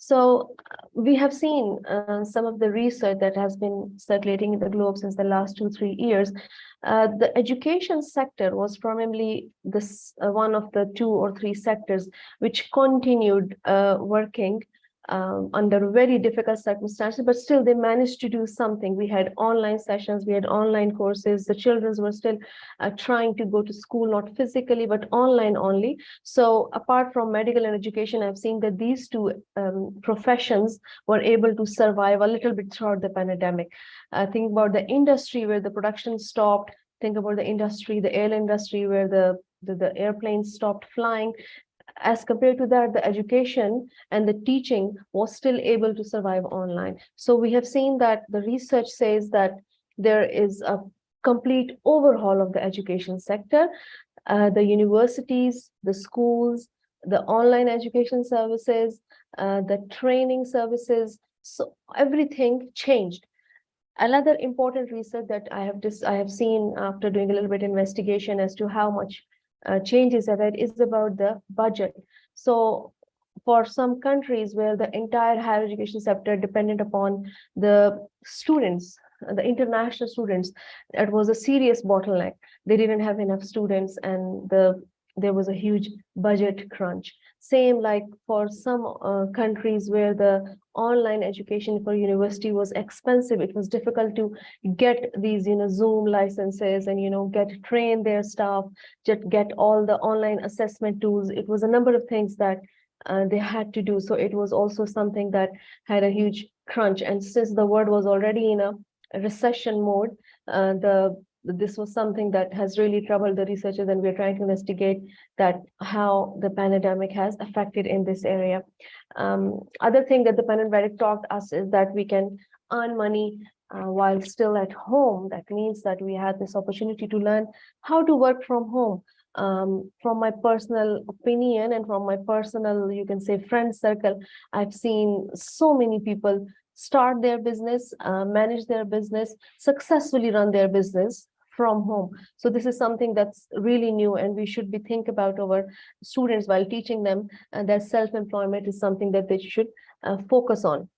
So we have seen some of the research that has been circulating in the globe since the last 2-3 years. The education sector was probably this one of the 2 or 3 sectors which continued working under very difficult circumstances, but still they managed to do something. We had online sessions, we had online courses, the children were still trying to go to school, not physically, but online only. So apart from medical and education, I've seen that these 2 professions were able to survive a little bit throughout the pandemic. Think about the industry where the production stopped, think about the industry, the air industry, where the airplanes stopped flying. As compared to that, the education and the teaching was still able to survive online. So we have seen that the research says that there is a complete overhaul of the education sector. The universities, the schools, the online education services, the training services, so everything changed. Another important research that I have seen after doing a little bit investigation as to how much changes ahead is about the budget. So for some countries where the entire higher education sector depended upon the students the international students, it was a serious bottleneck. They didn't have enough students, and there was a huge budget crunch. Same like for some countries where the online education for university was expensive, it was difficult to get these, Zoom licenses and, train their staff, just get all the online assessment tools. It was a number of things that they had to do. So it was also something that had a huge crunch. And since the world was already in a recession mode, this was something that has really troubled the researchers, and we're trying to investigate that how the pandemic has affected in this area. Other thing that the pandemic taught us is that we can earn money while still at home. That means that we had this opportunity to learn how to work from home. From my personal opinion and from my personal, you can say, friend circle, I've seen so many people start their business, manage their business, successfully run their business from home. So this is something that's really new, and we should be think about our students while teaching them that self-employment is something that they should focus on.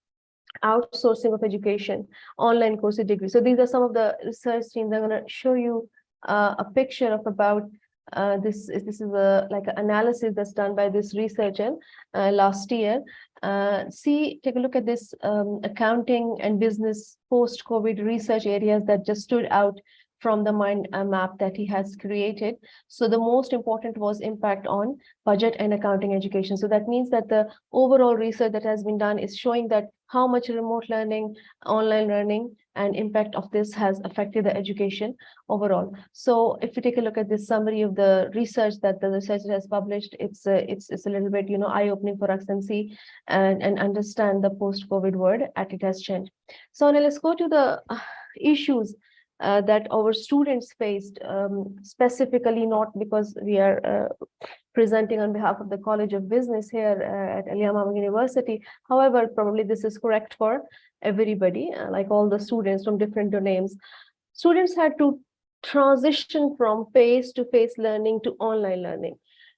Outsourcing of education, online courses, degree. So these are some of the research teams. I'm going to show you a picture of about this is a like an analysis that's done by this researcher last year. Take a look at this accounting and business post-COVID research areas that just stood out from the mind map that he has created. So the most important was impact on budget and accounting education. So that means that the overall research that has been done is showing that how much remote learning, online learning, and impact of this has affected the education overall. So if we take a look at this summary of the research that the researcher has published, it's a little bit, eye-opening for us, and see and understand the post-COVID world as it has changed. So now let's go to the issues that our students faced, specifically, not because we are presenting on behalf of the College of Business here at Al University. However, probably this is correct for everybody, like all the students from different domains. Students had to transition from face-to-face learning to online learning.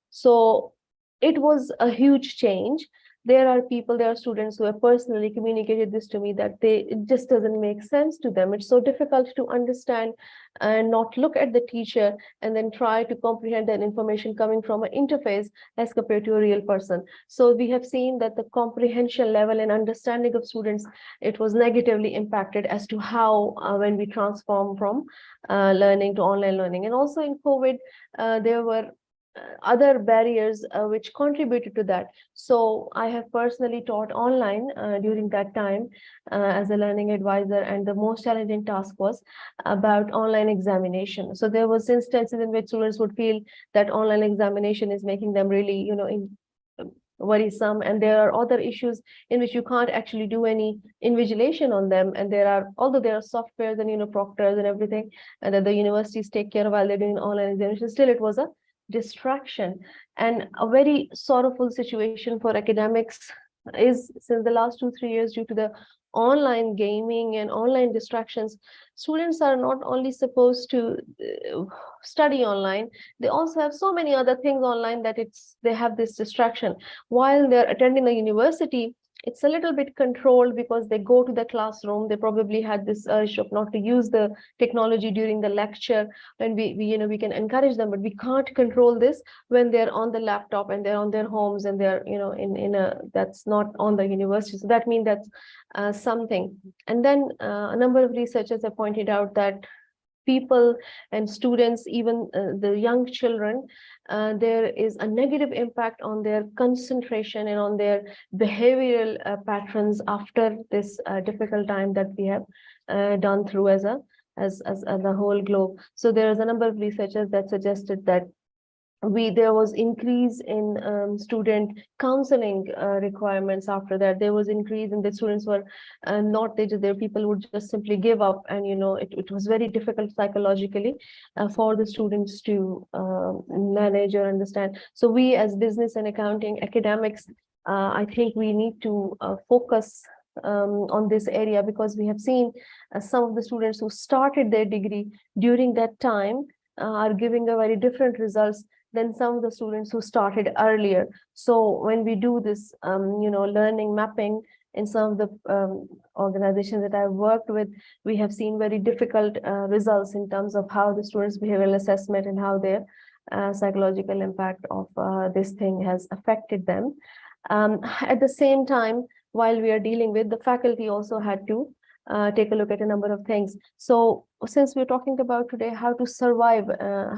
So it was a huge change. There are students who have personally communicated this to me, that it just doesn't make sense to them. It's so difficult to understand and not look at the teacher and then try to comprehend that information coming from an interface as compared to a real person. So we have seen that the comprehension level and understanding of students, it was negatively impacted as to how when we transform from learning to online learning. And also in COVID, there were other barriers which contributed to that. So I have personally taught online during that time as a learning advisor, and the most challenging task was about online examination. So there was instances in which students would feel that online examination is making them really, worrisome, and there are other issues in which you can't actually do any invigilation on them. And although there are softwares and proctors and everything that the universities take care of while they're doing online examination, still it was a distraction. And a very sorrowful situation for academics is, since the last 2-3 years, due to the online gaming and online distractions, students are not only supposed to study online, they also have so many other things online that they have this distraction. While they're attending a university, it's a little bit controlled because they go to the classroom. They probably had this urge of not to use the technology during the lecture, and we can encourage them, but we can't control this when they're on the laptop and they're on their homes and they're that's not on the university. So that means that's something. And then a number of researchers have pointed out that people and students, even the young children, there is a negative impact on their concentration and on their behavioral patterns after this difficult time that we have done through as the whole globe. So there is a number of researchers that suggested that there was increase in student counseling requirements. After that, there was increase in the students were their people would just simply give up, and it was very difficult psychologically for the students to manage or understand. So we, as business and accounting academics, I think we need to focus on this area, because we have seen some of the students who started their degree during that time are giving a very different results than some of the students who started earlier. So when we do this, learning mapping In some of the organizations that I've worked with, we have seen very difficult results in terms of how the students' behavioral assessment and how their psychological impact of this thing has affected them. At the same time, while we are dealing with, the faculty also had to take a look at a number of things. So since we're talking about today how to survive,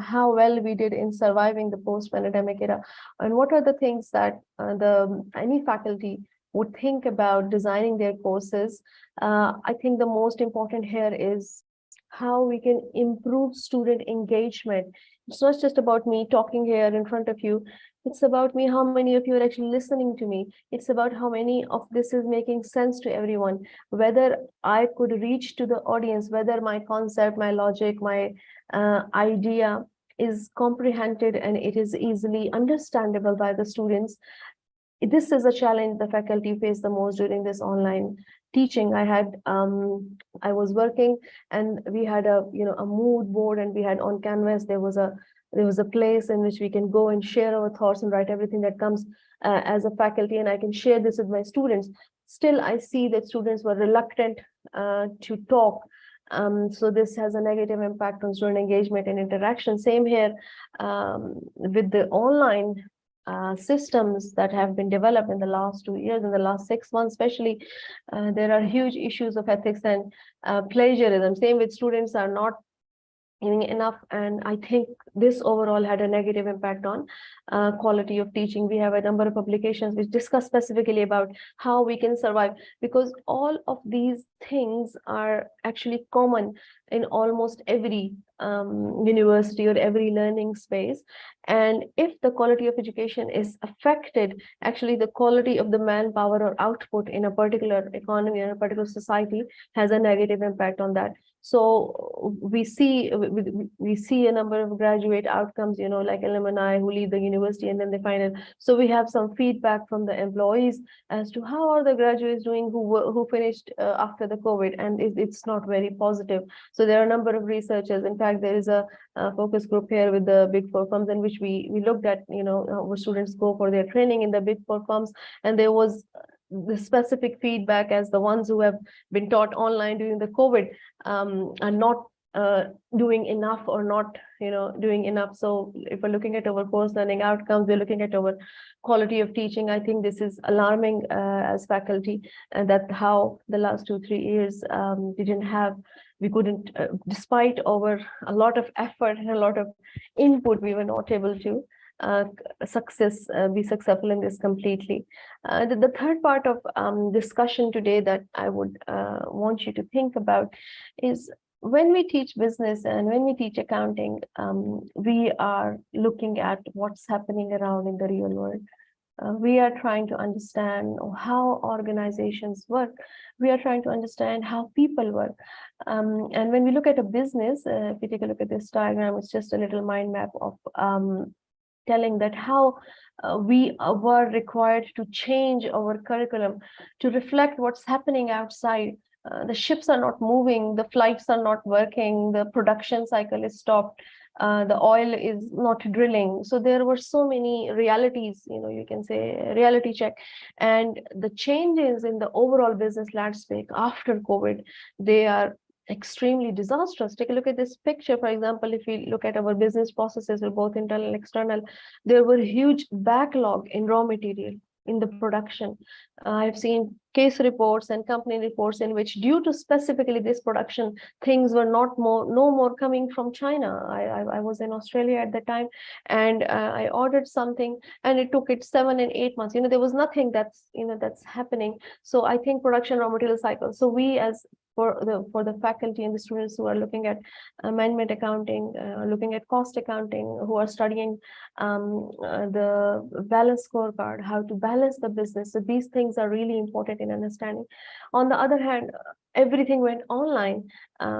how well we did in surviving the post-pandemic era, and what are the things that any faculty would think about designing their courses, I think the most important here is how we can improve student engagement. It's not just about me talking here in front of you. It's about me, how many of you are actually listening to me. It's about how many of this is making sense to everyone, whether I could reach to the audience, whether my concept, my logic, my idea is comprehended and it is easily understandable by the students. This is a challenge the faculty face the most during this online teaching. I was working and we had a mood board, and we had on Canvas, there was a place in which we can go and share our thoughts and write everything that comes as a faculty, and I can share this with my students. Still, I see that students were reluctant to talk. So this has a negative impact on student engagement and interaction. Same here with the online systems that have been developed in the last 2 years, in the last 6 months especially. There are huge issues of ethics and plagiarism. Same with students are not giving enough, and I think this overall had a negative impact on quality of teaching. We have a number of publications which discuss specifically about how we can survive, because all of these things are actually common in almost every university or every learning space. And if the quality of education is affected, actually the quality of the manpower or output in a particular economy or a particular society has a negative impact on that. So we see a number of graduate outcomes, like alumni who leave the university and then they find it. So we have some feedback from the employees as to how are the graduates doing who finished after the COVID, and it's not very positive. So there are a number of researchers. In fact, there is a focus group here with the Big Four firms, in which we looked at our students go for their training in the Big Four firms, and there was the specific feedback as the ones who have been taught online during the COVID are not doing enough or not doing enough. So if we're looking at our post learning outcomes, we're looking at our quality of teaching. I think this is alarming as faculty, and that how the last 2-3 years we couldn't, despite a lot of effort and a lot of input, we were not able to be successful in this completely. The third part of discussion today that I would want you to think about is, when we teach business and when we teach accounting, we are looking at what's happening around in the real world. We are trying to understand how organizations work. We are trying to understand how people work. And when we look at a business, if we take a look at this diagram, it's just a little mind map of telling that how we were required to change our curriculum to reflect what's happening outside. The ships are not moving, the flights are not working, the production cycle is stopped, the oil is not drilling. So there were so many realities, you can say reality check. And the changes in the overall business landscape after COVID, they are extremely disastrous. Take a look at this picture. For example, if we look at our business processes, both internal and external, there were huge backlog in raw material in the production. I've seen case reports and company reports in which, due to specifically this production, things were no more coming from China. I was in Australia at the time, and I ordered something, and it took 7 and 8 months. There was nothing that's happening. So I think production raw material cycle. So we, as for the faculty and the students who are looking at management accounting, looking at cost accounting, who are studying the balance scorecard, how to balance the business. So these things are really important in understanding. On the other hand, everything went online.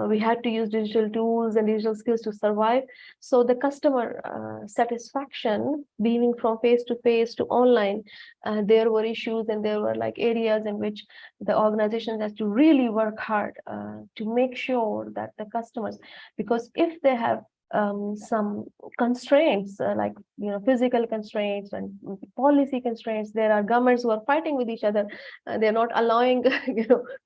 We had to use digital tools and digital skills to survive. So the customer satisfaction, being from face to face to online, there were issues, and there were areas in which the organization has to really work hard to make sure that the customers, because if they have some constraints, like physical constraints and policy constraints. There are governments who are fighting with each other. They're not allowing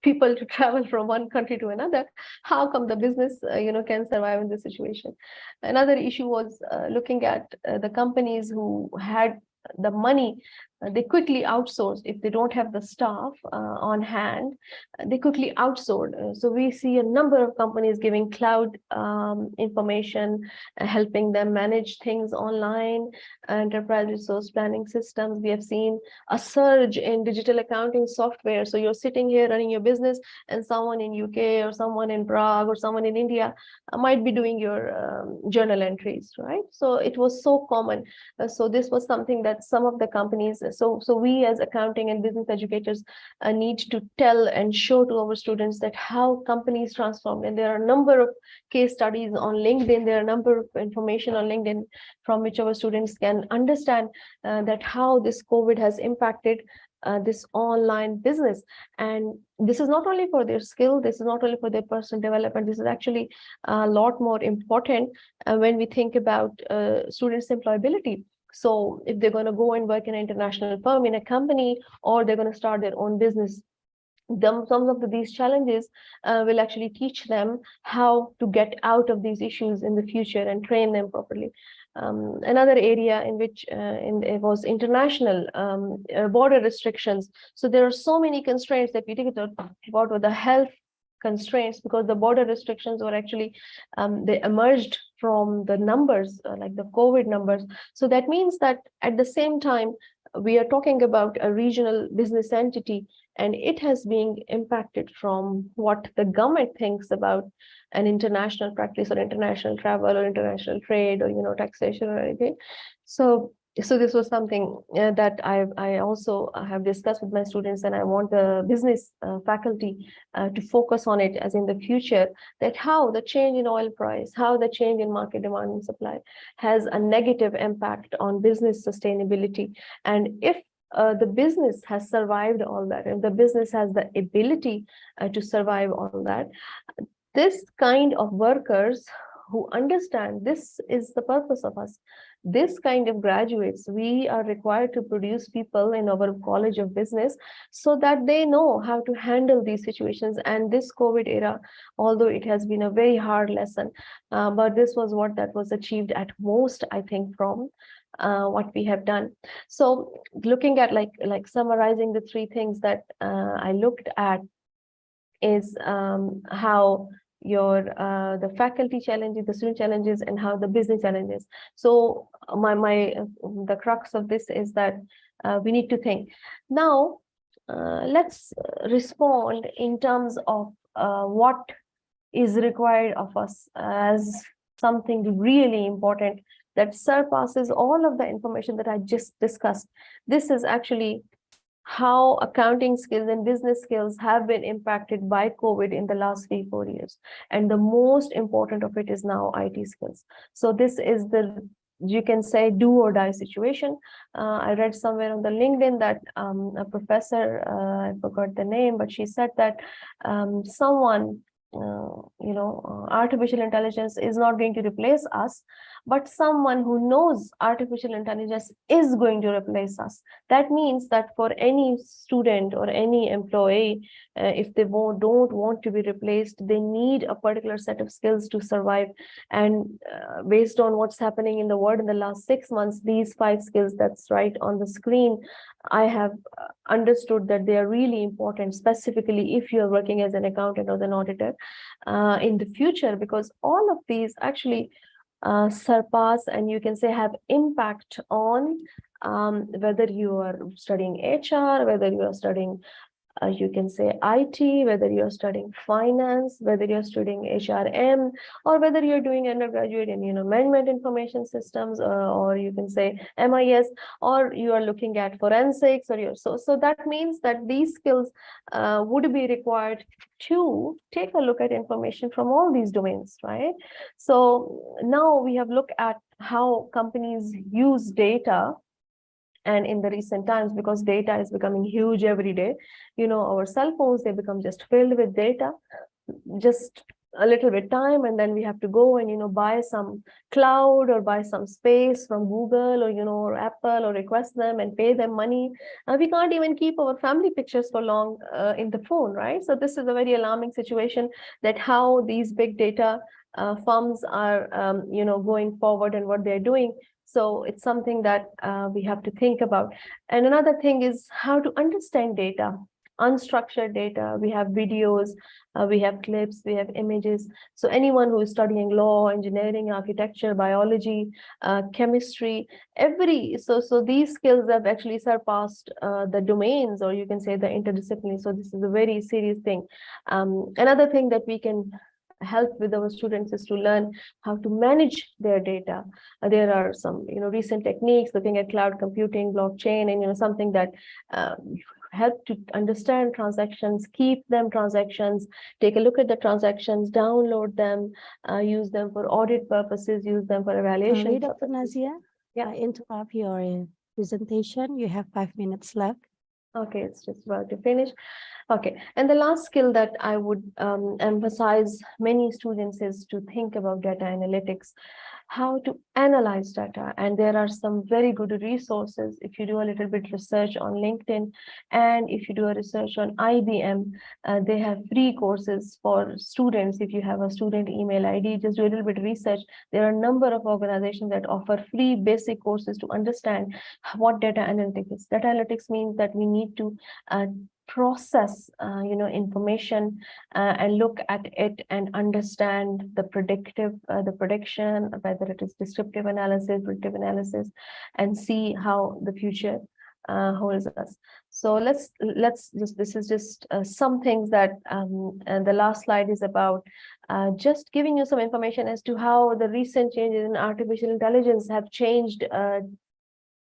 people to travel from one country to another. How come the business can survive in this situation? Another issue was looking at the companies who had the money. They quickly outsource. If they don't have the staff on hand, they quickly outsource. So we see a number of companies giving cloud information, helping them manage things online, enterprise resource planning systems. We have seen a surge in digital accounting software. So you're sitting here running your business, and someone in UK or someone in Prague or someone in India might be doing your journal entries, right? So it was so common. So this was something that some of the companies, so we as accounting and business educators need to tell and show to our students that how companies transform. And there are a number of case studies on LinkedIn. There are a number of information on LinkedIn from which our students can understand that how this COVID has impacted this online business. And this is not only for their skill, this is not only for their personal development, this is actually a lot more important when we think about students' employability. So if they're going to go and work in an international firm, in a company, or they're going to start their own business, some of these challenges will actually teach them how to get out of these issues in the future and train them properly. Another area in which it was international border restrictions. So there are so many constraints that we think about the health constraints, because the border restrictions were actually they emerged from the numbers, like the COVID numbers. So that means that at the same time, we are talking about a regional business entity, and it has been impacted from what the government thinks about an international practice or international travel or international trade or taxation or anything. So this was something that I also have discussed with my students, and I want the business faculty to focus on it as in the future, that how the change in oil price, how the change in market demand and supply has a negative impact on business sustainability. And if the business has survived all that, and the business has the ability to survive all that, this kind of workers who understand this is the purpose of us, this kind of graduates, we are required to produce people in our college of business so that they know how to handle these situations. And this COVID era, although it has been a very hard lesson, but this was what that was achieved at most, I think, from what we have done. So looking at like summarizing the three things that I looked at is how your the faculty challenges, the student challenges, and how the business challenges. So the crux of this is that we need to think. Now let's respond in terms of what is required of us as something really important that surpasses all of the information that I just discussed. This is actually how accounting skills and business skills have been impacted by COVID in the last 3-4 years. And the most important of it is now IT skills. So this is the, you can say, do or die situation. I read somewhere on the LinkedIn that a professor, I forgot the name, but she said that someone, artificial intelligence is not going to replace us, but someone who knows artificial intelligence is going to replace us. That means that for any student or any employee, if they don't want to be replaced, they need a particular set of skills to survive. And based on what's happening in the world in the last 6 months, these 5 skills that's right on the screen, I have understood that they are really important, specifically if you're working as an accountant or an auditor in the future, because all of these actually surpass, and you can say have impact on whether you are studying HR, whether you are studying you can say IT, whether you're studying finance, whether you're studying HRM, or whether you're doing undergraduate in management information systems, or you can say MIS, or you are looking at forensics, or so that means that these skills would be required to take a look at information from all these domains, right? So now we have looked at how companies use data. And in the recent times, because data is becoming huge every day, our cell phones, they become just filled with data. Just a little bit time, and then we have to go and buy some cloud or buy some space from Google or or Apple, or request them and pay them money. We can't even keep our family pictures for long in the phone, right? So this is a very alarming situation, that how these big data firms are going forward and what they're doing. So it's something that we have to think about. And another thing is how to understand data, unstructured data. We have videos, we have clips, we have images. So anyone who is studying law, engineering, architecture, biology, chemistry, so these skills have actually surpassed the domains, or you can say the interdisciplinary. So this is a very serious thing. Another thing that we can help with our students is to learn how to manage their data. There are some recent techniques looking at cloud computing, blockchain, and something that help to understand transactions, keep them transactions, take a look at the transactions, download them, use them for audit purposes, use them for evaluation. Sorry, Dr. Nazia. Yeah. I interrupt your presentation. You have 5 minutes left. Okay, it's just about to finish. Okay, and the last skill that I would emphasize many students is to think about data analytics, how to analyze data. And there are some very good resources if you do a little bit research on LinkedIn, and if you do a research on IBM, they have free courses for students. If you have a student email ID, just do a little bit of research. There are a number of organizations that offer free basic courses to understand what data analytics is. Data analytics means that we need to process information and look at it and understand the prediction, whether it is descriptive analysis, predictive analysis, and see how the future holds us. So let's just, this is just some things that and the last slide is about just giving you some information as to how the recent changes in artificial intelligence have changed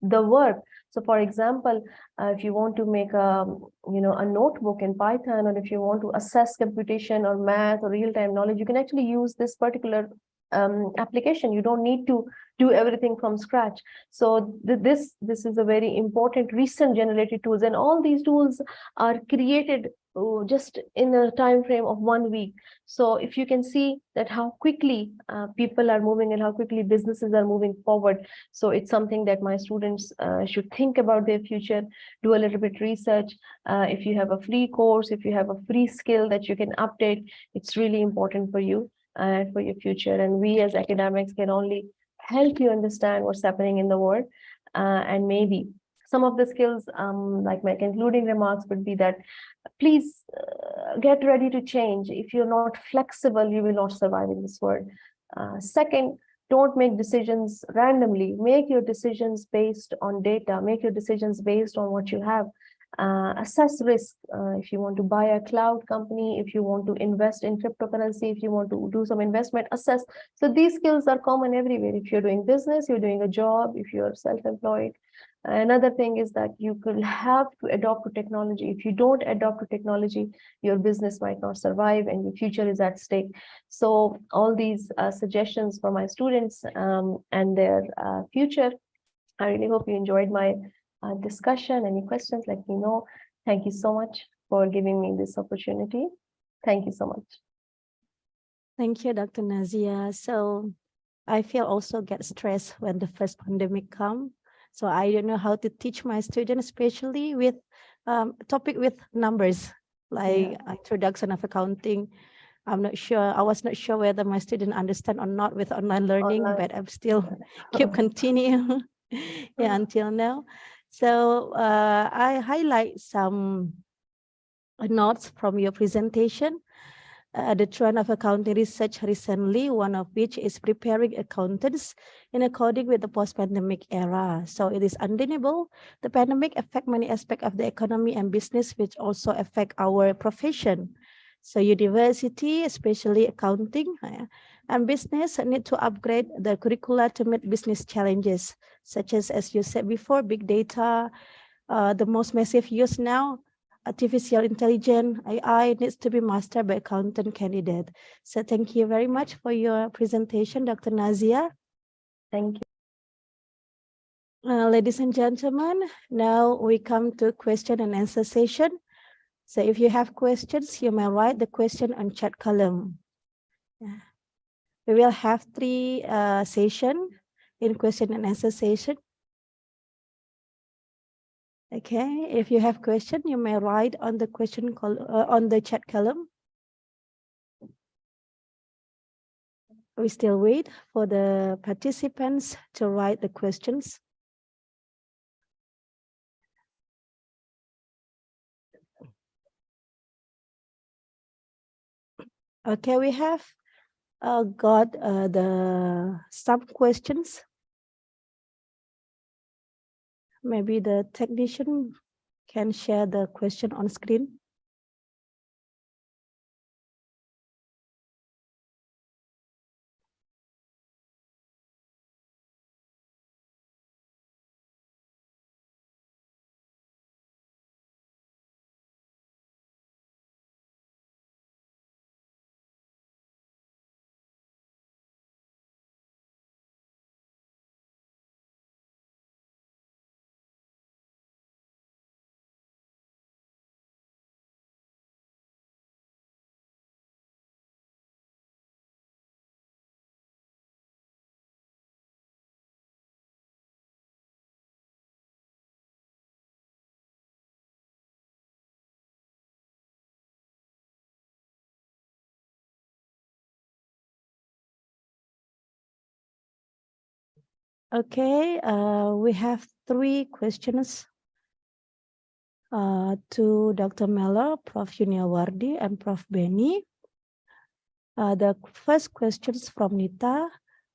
the work. So for example, if you want to make a notebook in Python, or if you want to assess computation or math or real-time knowledge, you can actually use this particular application. You don't need to do everything from scratch. So this is a very important recent generated tools, and all these tools are created just in a time frame of 1 week. So if you can see that how quickly people are moving and how quickly businesses are moving forward, so it's something that my students should think about their future, do a little bit research. If you have a free course, if you have a free skill that you can update, it's really important for you and for your future. And we as academics can only help you understand what's happening in the world. And maybe some of the skills, like my concluding remarks would be that please get ready to change. If you're not flexible, you will not survive in this world. Second, don't make decisions randomly. Make your decisions based on data. Make your decisions based on what you have. Assess risk. If you want to buy a cloud company, if you want to invest in cryptocurrency, if you want to do some investment, assess. So these skills are common everywhere. If you're doing business, you're doing a job, if you're self-employed. Another thing is that you could have to adopt to technology. If you don't adopt to technology, your business might not survive and your future is at stake. So all these suggestions for my students and their future. I really hope you enjoyed my discussion. Any questions, let me know. Thank you so much for giving me this opportunity. Thank you so much. Thank you, Dr. Nazia. So I feel also get stressed when the first pandemic come. So I don't know how to teach my students, especially with topic with numbers, like introduction of accounting. I'm not sure. I was not sure whether my student understand or not with online learning, but I'm still keep continue until now. So I highlight some notes from your presentation. The trend of accounting research recently, one of which is preparing accountants in according with the post-pandemic era. So it is undeniable the pandemic affect many aspects of the economy and business, which also affect our profession. So university, especially accounting and business, need to upgrade the curricula to meet business challenges, such as you said before, big data, the most massive use now, artificial intelligence, AI needs to be mastered by accountant candidate. So thank you very much for your presentation, Dr. Nazia. Thank you. Ladies and gentlemen, now we come to question and answer session. So if you have questions, you may write the question on chat column. Yeah. We will have 3 session in question and answer session. Okay, if you have question, you may write on the on the chat column. We still wait for the participants to write the questions. Okay, we have got some questions. Maybe the technician can share the question on screen. Okay, we have 3 questions to Dr. Meller, Prof. Yuniawardi, and Prof. Benny. The first questions from Nita,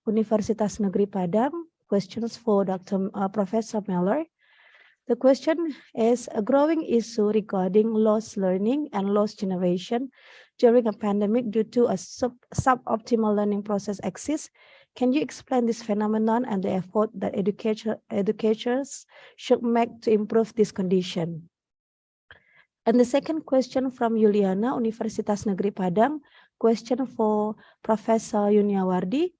Universitas Negeri Padang. Questions for Professor Meller. The question is a growing issue regarding lost learning and lost generation during a pandemic due to a suboptimal learning process exists. Can you explain this phenomenon and the effort that educators should make to improve this condition? And the second question from Juliana, Universitas Negeri Padang, question for Professor Yuniawardi.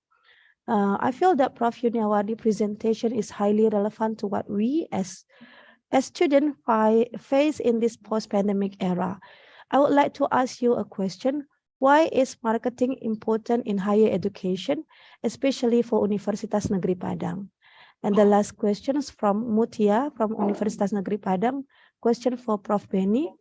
I feel that Prof. Yuniawardi presentation is highly relevant to what we as students face in this post-pandemic era. I would like to ask you a question. Why is marketing important in higher education, especially for Universitas Negeri Padang? And the last question is from Mutia from Universitas Negeri Padang. Question for Prof. Benny.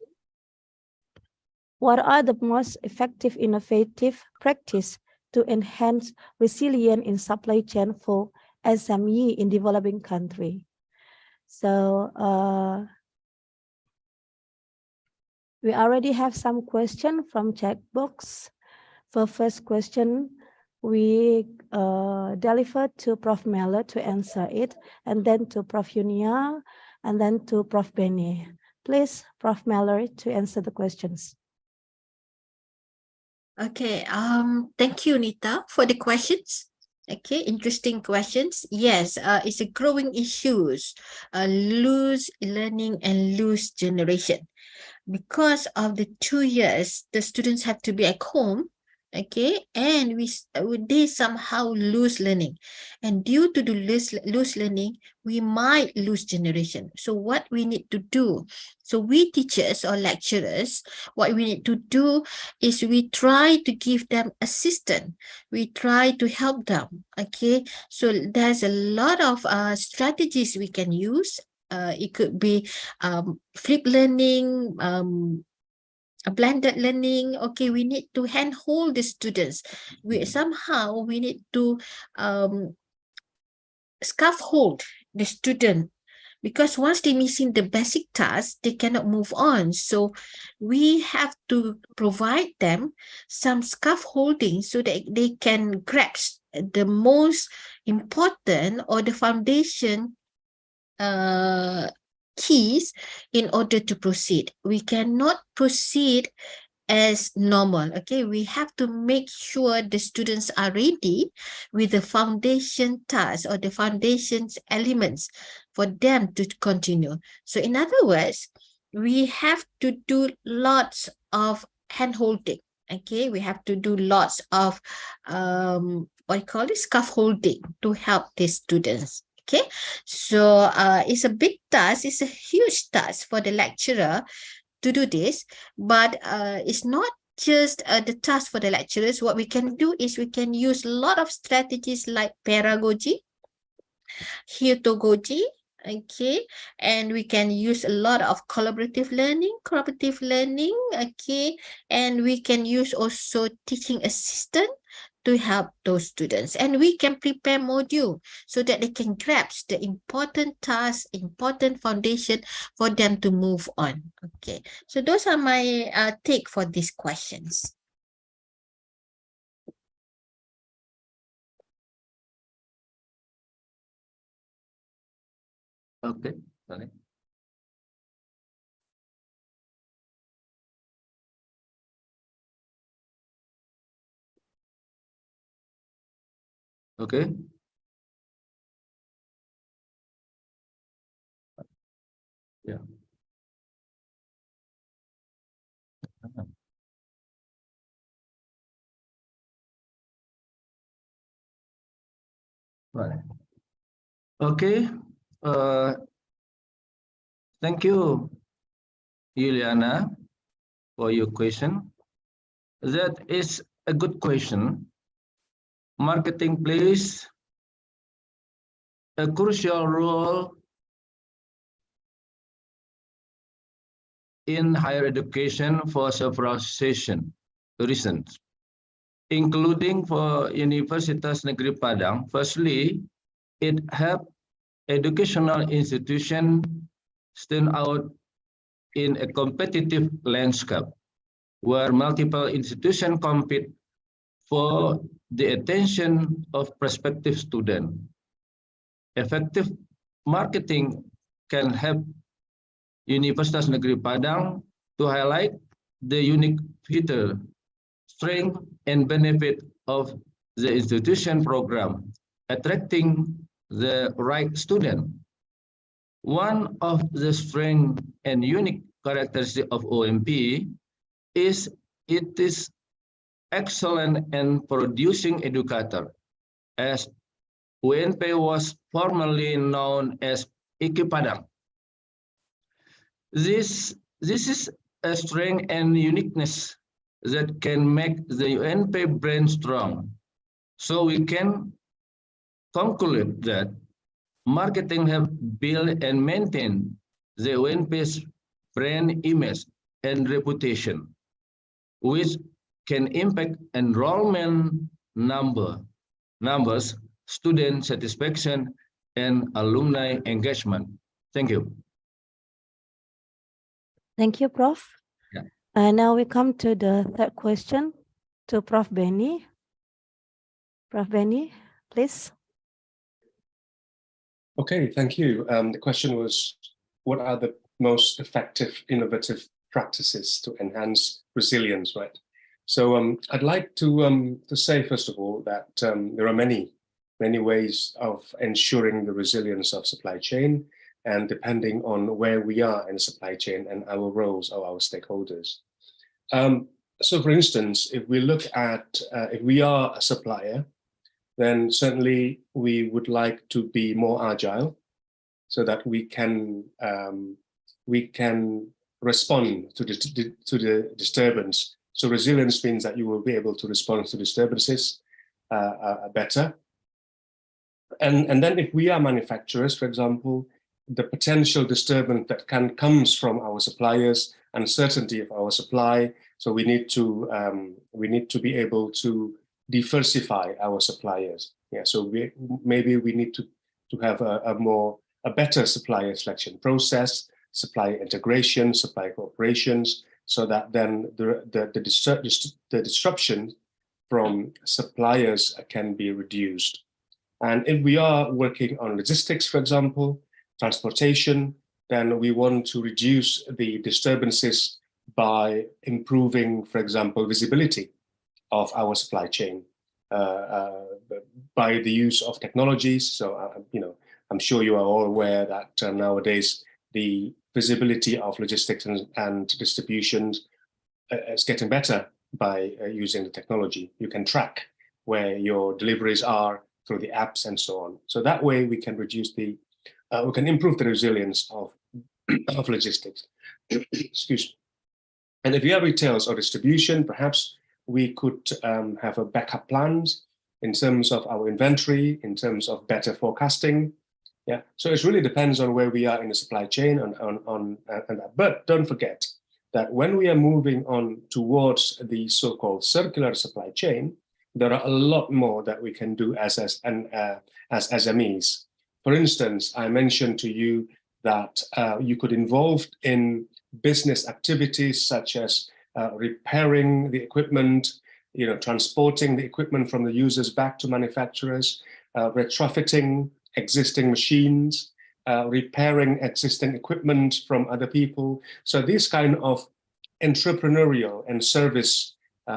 What are the most effective innovative practice to enhance resilience in supply chain for SME in developing country? So we already have some question from chat box. For first question, we delivered to Prof. Meller to answer it, and then to Prof. Yunia, and then to Prof. Benny. Please, Prof. Meller, to answer the questions. Okay, thank you, Nita, for the questions. Okay, interesting questions. Yes, it's a growing issues, lose learning and lose generation. Because of the 2 years, the students have to be at home, okay, and they somehow lose learning, and due to the lose learning, we might lose generation. So what we need to do, so we teachers or lecturers, what we need to do is we try to give them assistance, we try to help them, okay. So there's a lot of strategies we can use. It could be flip learning, a blended learning. Okay, we need to handhold the students. We need to scaffold the student, because once they're missing the basic tasks, they cannot move on. So we have to provide them some scaffolding so that they can grasp the most important or the foundation keys in order to proceed. We cannot proceed as normal. Okay, we have to make sure the students are ready with the foundation tasks or the foundations elements for them to continue. So in other words, we have to do lots of hand holding. Okay, we have to do lots of what you call it, scaffolding to help the students. Okay, so it's a big task, it's a huge task for the lecturer to do this, but it's not just the task for the lecturers. What we can do is we can use a lot of strategies like pedagogy, heutagogy, okay, and we can use a lot of collaborative learning, okay, and we can use also teaching assistant to help those students, and we can prepare module so that they can grasp the important tasks, important foundation for them to move on. Okay, so those are my take for these questions. Okay, sorry. Okay. Yeah. Right. Okay. Thank you, Juliana, for your question. That is a good question. Marketing plays a crucial role in higher education for several reasons, including for Universitas Negeri Padang. Firstly, it helps educational institutions stand out in a competitive landscape where multiple institutions compete for the attention of prospective students. Effective marketing can help Universitas Negeri Padang to highlight the unique feature, strength, and benefit of the institution program, attracting the right student. One of the strength and unique characteristics of OMP is it is excellent in producing educator, as UNP was formerly known as PICEEBA Padang. This is a strength and uniqueness that can make the UNP brand strong. So we can conclude that marketing have built and maintained the UNP's brand image and reputation, which can impact enrollment numbers, student satisfaction, and alumni engagement. Thank you. Thank you, Prof. Yeah. Now we come to the third question to Prof. Benny. Prof. Benny, please. Okay, thank you. The question was, what are the most effective, innovative practices to enhance resilience, right? So I'd like to say, first of all, that there are many ways of ensuring the resilience of supply chain, and depending on where we are in the supply chain and our roles of our stakeholders. So for instance, if we look at, if we are a supplier, then certainly we would like to be more agile so that we can respond to the disturbance. So resilience means that you will be able to respond to disturbances better. And then if we are manufacturers, for example, the potential disturbance that comes from our suppliers, uncertainty of our supply. So we need to be able to diversify our suppliers. Yeah. So maybe we need to have a better supplier selection process, supplier integration, supplier cooperations, so that then the disruption from suppliers can be reduced. And if we are working on logistics, for example, transportation, then we want to reduce the disturbances by improving, for example, visibility of our supply chain by the use of technologies. So, I'm sure you are all aware that nowadays the visibility of logistics and distributions is getting better by using the technology. You can track where your deliveries are through the apps and so on. So that way we can reduce we can improve the resilience of logistics. Excuse me. And if you have retails or distribution, perhaps we could have a backup plans in terms of our inventory, in terms of better forecasting. Yeah, so it really depends on where we are in the supply chain on that. But don't forget that when we are moving on towards the so-called circular supply chain, there are a lot more that we can do as SMEs. For instance, I mentioned to you that you could involve in business activities such as repairing the equipment, transporting the equipment from the users back to manufacturers, retrofitting existing machines, repairing existing equipment from other people. So this kind of entrepreneurial and service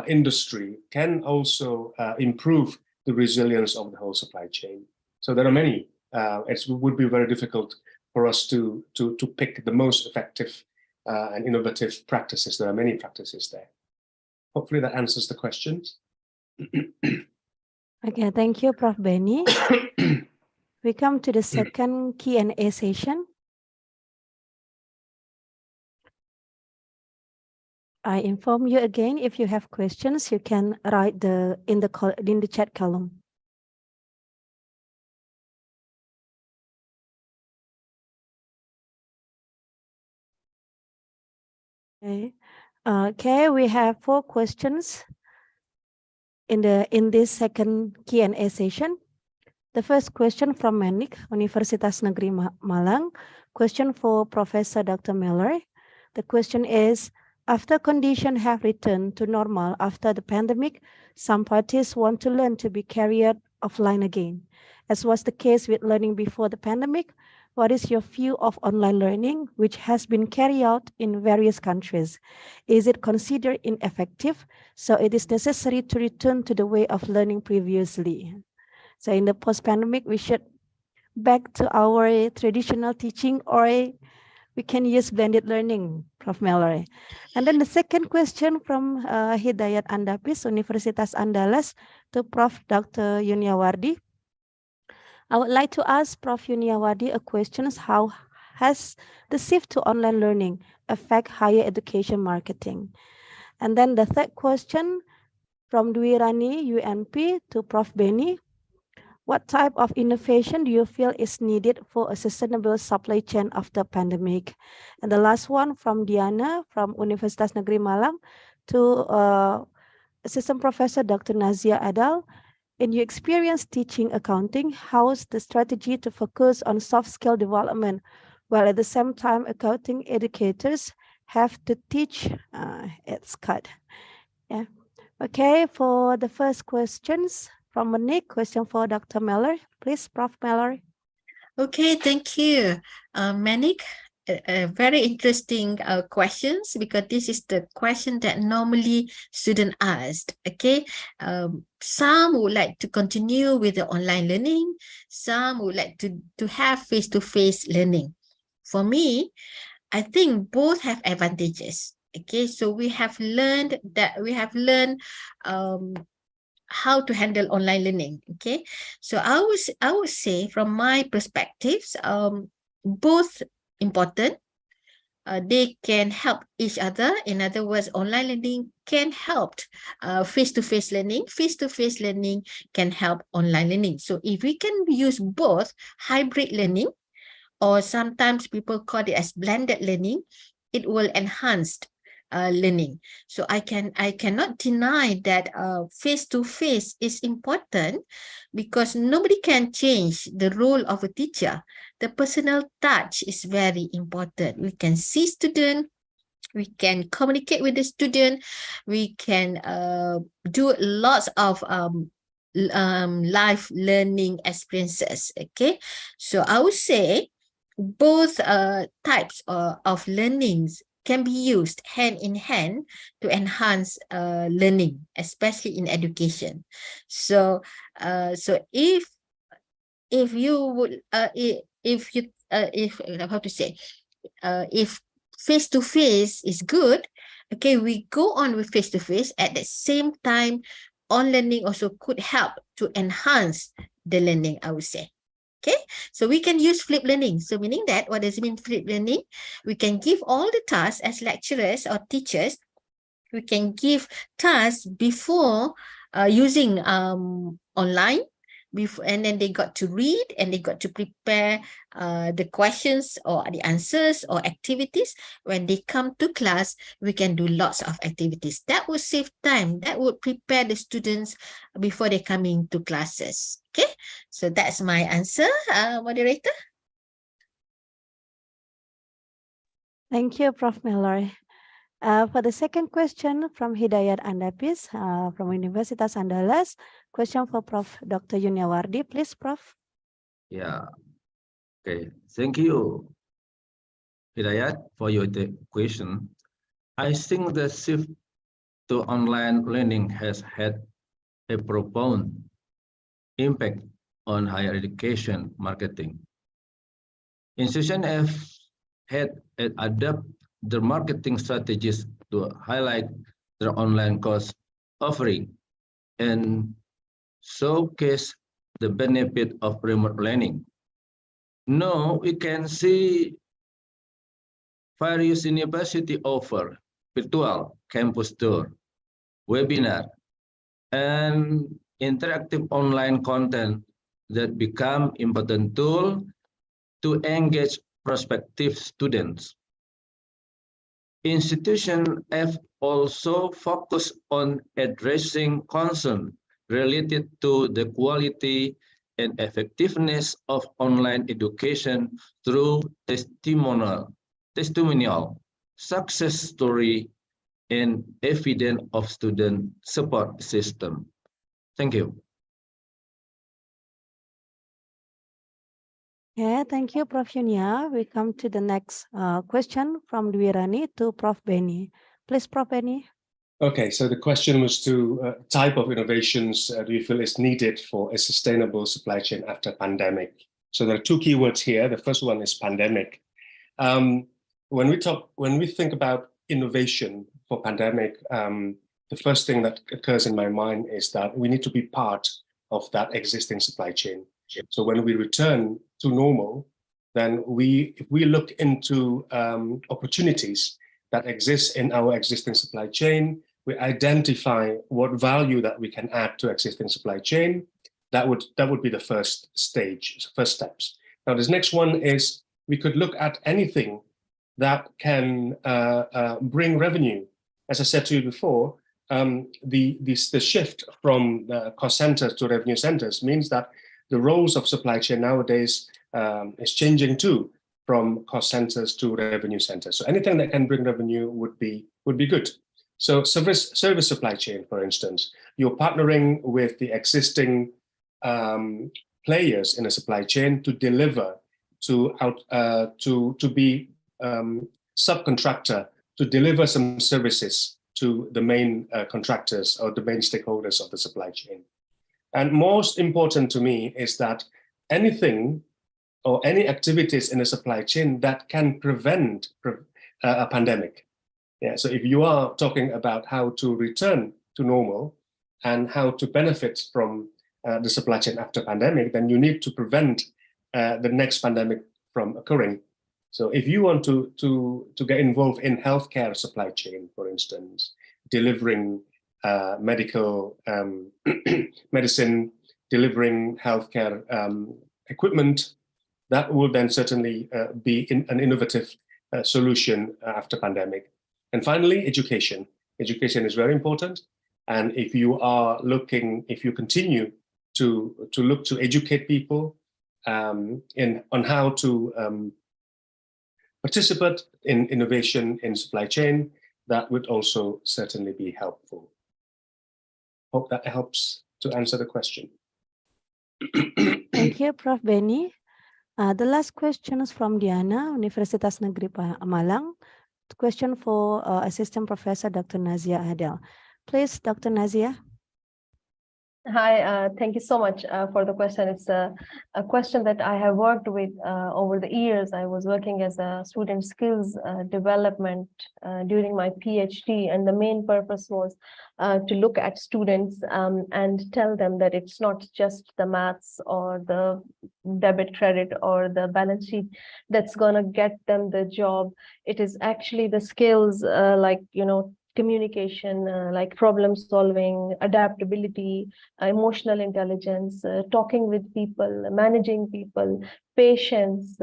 industry can also improve the resilience of the whole supply chain. So there are many. It would be very difficult for us to pick the most effective and innovative practices. There are many practices there. Hopefully that answers the questions. Okay, thank you, Prof. Benny. We come to the second Q&A session. I inform you again, if you have questions, you can write in the chat column. Okay, we have 4 questions in this second Q&A session. The first question from Manik, Universitas Negeri Malang. Question for Professor Dr. Miller. The question is, after conditions have returned to normal after the pandemic, some parties want to learn to be carried offline again. As was the case with learning before the pandemic, what is your view of online learning, which has been carried out in various countries? Is it considered ineffective, so it is necessary to return to the way of learning previously? So in the post-pandemic, we should back to our traditional teaching, or we can use blended learning, Prof. Mallory. And then the second question from Hidayat Andapis, Universitas Andalas, to Prof. Dr. Yuniawardi. I would like to ask Prof. Yuniawardi a question: how has the shift to online learning affect higher education marketing? And then the third question from Dwi Rani, UNP, to Prof. Benny. What type of innovation do you feel is needed for a sustainable supply chain after pandemic? And the last one from Diana from Universitas Negeri Malang to Assistant Professor Dr. Nazia Adal. In your experience teaching accounting, how is the strategy to focus on soft skill development, while at the same time accounting educators have to teach? It's cut. Yeah. Okay, for the first questions from Monique, question for Dr. Meller. Please, Prof. Meller. Okay, thank you, Manik. Very interesting questions, because this is the question that normally students asked. Okay, some would like to continue with the online learning. Some would like to have face-to-face learning. For me, I think both have advantages. Okay, so we have learned how to handle online learning. Okay, so I would say from my perspectives, both important. They can help each other. In other words, online learning can help face-to-face learning. Face-to-face learning can help online learning. So if we can use both hybrid learning, or sometimes people call it as blended learning, it will enhance learning. So I cannot deny that face-to-face is important, because nobody can change the role of a teacher. The personal touch is very important. We can see student, we can communicate with the student, we can do lots of live learning experiences. Okay, so I would say both types of learnings can be used hand in hand to enhance learning, especially in education. So, if you would, how to say, if face-to-face is good, okay, we go on with face-to-face. At the same time, on learning also could help to enhance the learning, I would say. Okay, so we can use flipped learning. So meaning that, what does it mean flipped learning? We can give all the tasks as lecturers or teachers we can give tasks before using online. Before, and then they got to read and they got to prepare the questions or the answers or activities. When they come to class, we can do lots of activities. That would save time. That would prepare the students before they come into classes. Okay, so that's my answer, moderator. Thank you, Prof. Mallory. For the second question from Hidayat Andapis from Universitas Andalas, question for Prof. Dr. Yuniawardi, please, Prof. Yeah. Okay. Thank you, Hidayat, for your question. I think the shift to online learning has had a profound impact on higher education marketing. Institutions have had to adapt their marketing strategies to highlight their online course offering and showcase the benefit of remote learning. Now we can see various universities offer virtual campus tour, webinar, and interactive online content that become important tool to engage prospective students. Institutions have also focused on addressing concerns related to the quality and effectiveness of online education through testimonial, success story, and evidence of student support system. Thank you. Yeah, thank you, Prof. Yunia. We come to the next question from Dwirani to Prof. Benny. Please, Prof. Benny. Okay, so the question was to type of innovations do you feel is needed for a sustainable supply chain after pandemic? So there are two keywords here. The first one is pandemic. When we think about innovation for pandemic, the first thing that occurs in my mind is that we need to be part of that existing supply chain. So when we return to normal, then if we look into opportunities that exist in our existing supply chain, we identify what value that we can add to existing supply chain. That would be the first stage, first steps. Now, this next one is we could look at anything that can bring revenue. As I said to you before, the shift from the cost centers to revenue centers means that the roles of supply chain nowadays is changing too, from cost centers to revenue centers. So anything that can bring revenue would be good. So service supply chain, for instance, you're partnering with the existing players in a supply chain to deliver, to be subcontractor, to deliver some services to the main contractors or the main stakeholders of the supply chain. And most important to me is that anything or any activities in the supply chain that can prevent a pandemic. Yeah, so if you are talking about how to return to normal and how to benefit from the supply chain after pandemic, then you need to prevent the next pandemic from occurring. So if you want to get involved in healthcare supply chain, for instance, delivering medical medicine, delivering healthcare equipment, that will then certainly be an innovative solution after pandemic. And finally, education. Education is very important. And if you continue to look to educate people on how to participate in innovation in supply chain, that would also certainly be helpful. Hope that helps to answer the question. Thank you, Prof. Benny. The last question is from Diana, Universitas Negeri Malang. The question for Assistant Professor Dr. Nazia Adel. Please, Dr. Nazia. Hi, thank you so much for the question. It's a question that I have worked with over the years. I was working as a student skills development during my PhD, and the main purpose was to look at students and tell them that it's not just the maths or the debit credit or the balance sheet that's gonna get them the job. It is actually the skills like, communication, like problem solving, adaptability, emotional intelligence, talking with people, managing people, patience,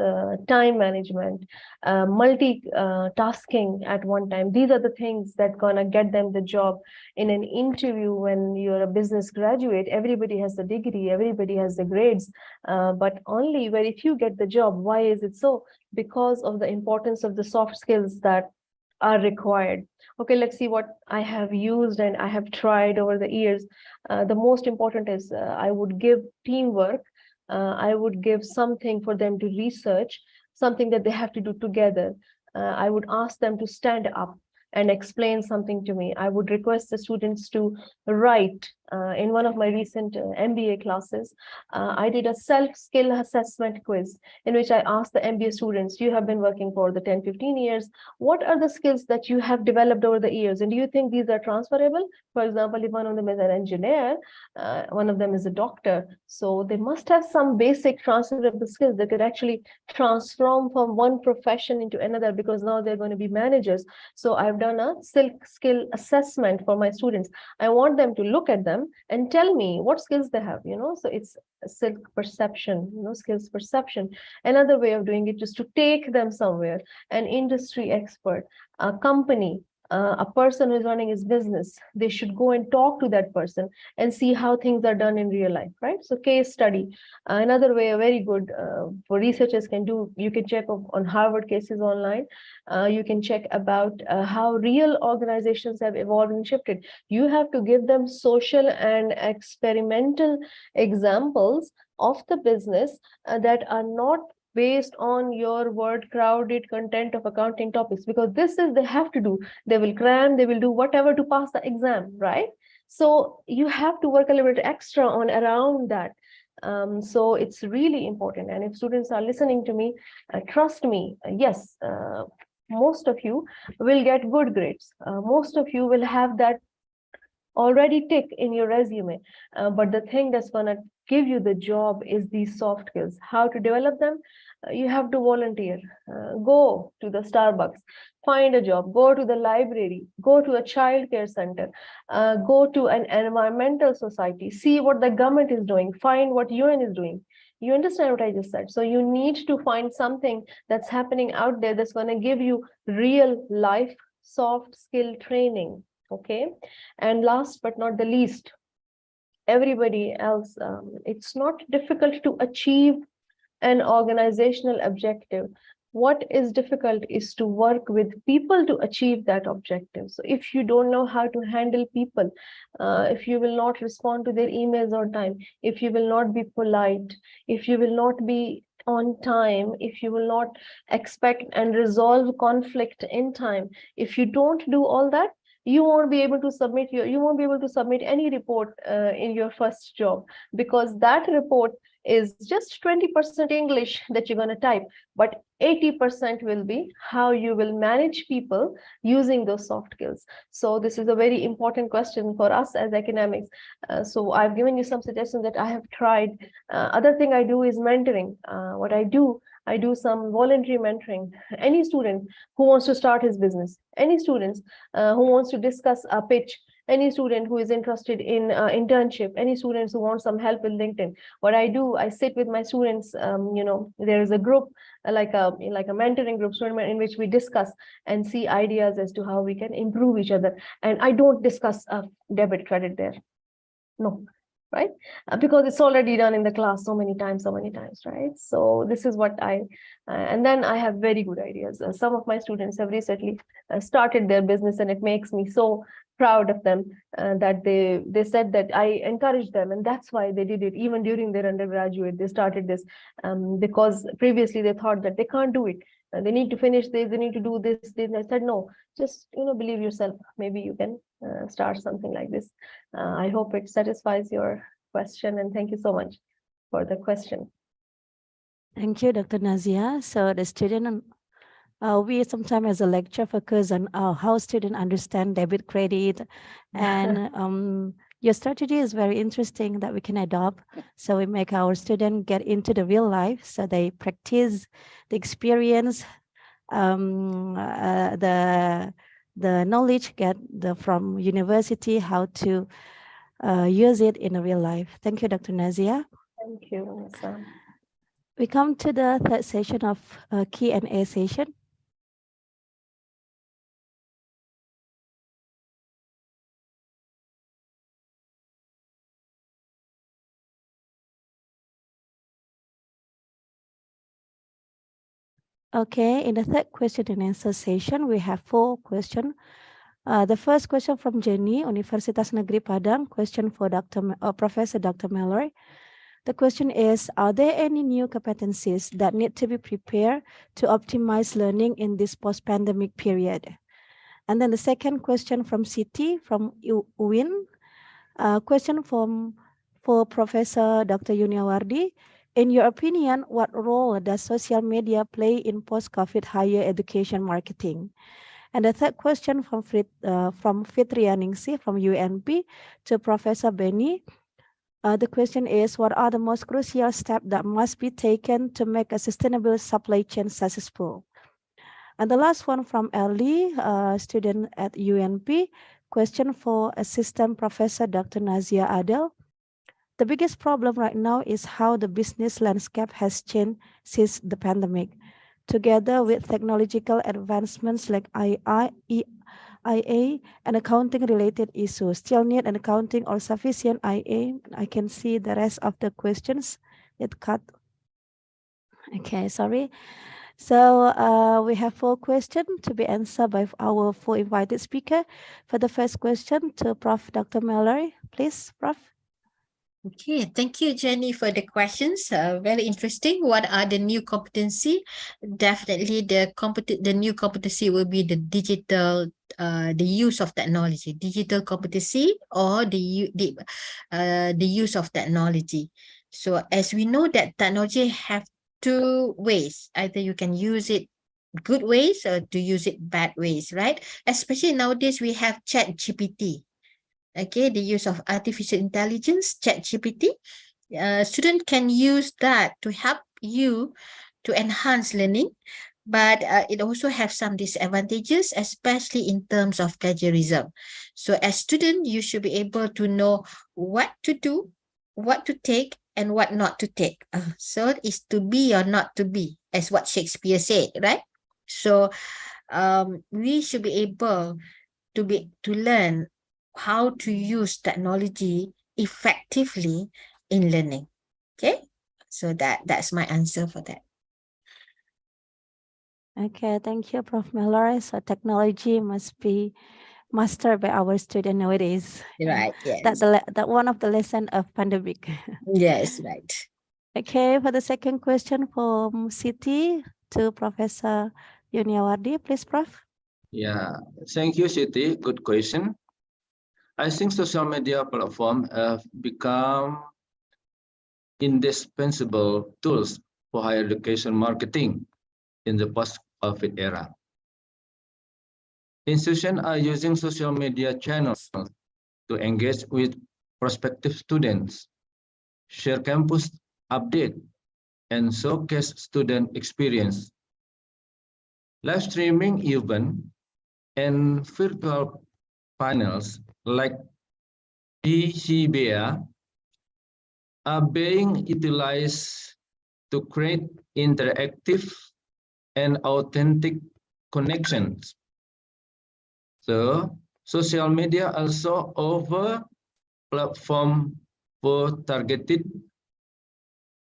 time management, multi-tasking at one time. These are the things that gonna get them the job in an interview. When you're a business graduate, everybody has the degree, everybody has the grades, but only very few get the job. Why is it so? Because of the importance of the soft skills that are required. Okay, let's see what I have used and I have tried over the years. The most important is I would give teamwork. I would give something for them to research, something that they have to do together. I would ask them to stand up and explain something to me. I would request the students to write. In one of my recent MBA classes, I did a self-skill assessment quiz in which I asked the MBA students, you have been working for the 10-15 years, what are the skills that you have developed over the years, and do you think these are transferable? For example, if one of them is an engineer, one of them is a doctor, so they must have some basic transferable skills that could actually transform from one profession into another, because now they're going to be managers. So I've done a skill assessment for my students. I want them to look at them and tell me what skills they have, so it's silk perception, skills perception. Another way of doing it is to take them somewhere, an industry expert, a company, a person who is running his business. They should go and talk to that person and see how things are done in real life, right? So case study. Another way, very good for researchers can do, you can check on Harvard cases online. You can check about how real organizations have evolved and shifted. You have to give them social and experimental examples of the business that are not based on your word crowded content of accounting topics, because this is they have to do. They will cram, they will do whatever to pass the exam, right? So you have to work a little bit extra on around that. So it's really important. And if students are listening to me, trust me, yes, most of you will get good grades. Most of you will have that already tick in your resume. But the thing that's gonna give you the job is these soft skills. How to develop them? You have to volunteer. Go to the Starbucks, find a job, go to the library, go to a child care center, go to an environmental society, see what the government is doing, find what UN is doing. You understand what I just said? So you need to find something that's happening out there that's going to give you real life soft skill training. Okay. And last but not the least, everybody else, it's not difficult to achieve an organizational objective. What is difficult is to work with people to achieve that objective. So if you don't know how to handle people, if you will not respond to their emails on time, if you will not be polite, if you will not be on time, if you will not expect and resolve conflict in time, if you don't do all that, you won't be able to submit any report in your first job, because that report is just 20% English that you're going to type, but 80% will be how you will manage people using those soft skills. So this is a very important question for us as academics. So I've given you some suggestions that I have tried. Other thing I do is mentoring. What I do some voluntary mentoring. Any student who wants to start his business, any students who wants to discuss a pitch, any student who is interested in internship, any students who want some help with LinkedIn. What I do, I sit with my students, there is a group, like a mentoring group in which we discuss and see ideas as to how we can improve each other. And I don't discuss debit credit there. No. Right? Because it's already done in the class so many times, right? So this is what and then I have very good ideas. Some of my students have recently started their business, and it makes me so proud of them that they said that I encouraged them, and that's why they did it. Even during their undergraduate, they started this because previously they thought that they can't do it. They need to finish this, they need to do this. I said, no, just, believe yourself. Maybe you can start something like this. I hope it satisfies your question, and thank you so much for the question. Thank you, Dr. Nazia. So the student, we sometimes as a lecture focus on how students understand debit credit, and your strategy is very interesting that we can adopt. So we make our students get into the real life, so they practice the experience, the the knowledge from university, how to use it in a real life. Thank you, Dr. Nazia. Thank you, Vanessa. We come to the third session of Q&A session. Okay, in the third question and answer session, we have 4 questions. The first question from Jenny, Universitas Negeri Padang, question for Professor Dr. Mallory. The question is, are there any new competencies that need to be prepared to optimize learning in this post-pandemic period? And then the second question from Siti, from UIN, question for Professor Dr. Yuniawardi. In your opinion, what role does social media play in post-COVID higher education marketing? And the third question from Fitria Ningsih from UNP to Professor Benny. The question is, what are the most crucial steps that must be taken to make a sustainable supply chain successful? And the last one from Ellie, student at UNP, question for Assistant Professor Dr. Nazia Adel. The biggest problem right now is how the business landscape has changed since the pandemic. Together with technological advancements like IA and accounting related issues, still need an accounting or sufficient IA. I can see the rest of the questions. It cut. Okay, sorry. So we have 4 questions to be answered by our 4 invited speakers. For the first question to Prof. Dr. Mallory, please, Prof. Okay, thank you, Jenny, for the questions. Very interesting. What are the new competency? Definitely, the new competency will be the digital, the use of technology, digital competency, or the use of technology. So, as we know that technology have 2 ways. Either you can use it good ways or to use it bad ways, right? Especially nowadays, we have ChatGPT. Okay, the use of artificial intelligence, ChatGPT. Student can use that to help you to enhance learning, but it also has some disadvantages, especially in terms of plagiarism. So as student, you should be able to know what to do, what to take, and what not to take. So it's to be or not to be, as what Shakespeare said, right? So we should be able to learn how to use technology effectively in learning. Okay, so that's my answer for that. Okay, thank you, Prof. Mallory. So technology must be mastered by our students nowadays. Right, yes. That one of the lesson of pandemic. Yes, right. Okay, for the second question from Siti to Professor Yuniawardi, please, Prof. Yeah, thank you, Siti. Good question. I think social media platforms have become indispensable tools for higher education marketing in the post-COVID era. Institutions are using social media channels to engage with prospective students, share campus updates, and showcase student experience. Live streaming events and virtual panels like PICEEBA are being utilized to create interactive and authentic connections. So, social media also offer platform for targeted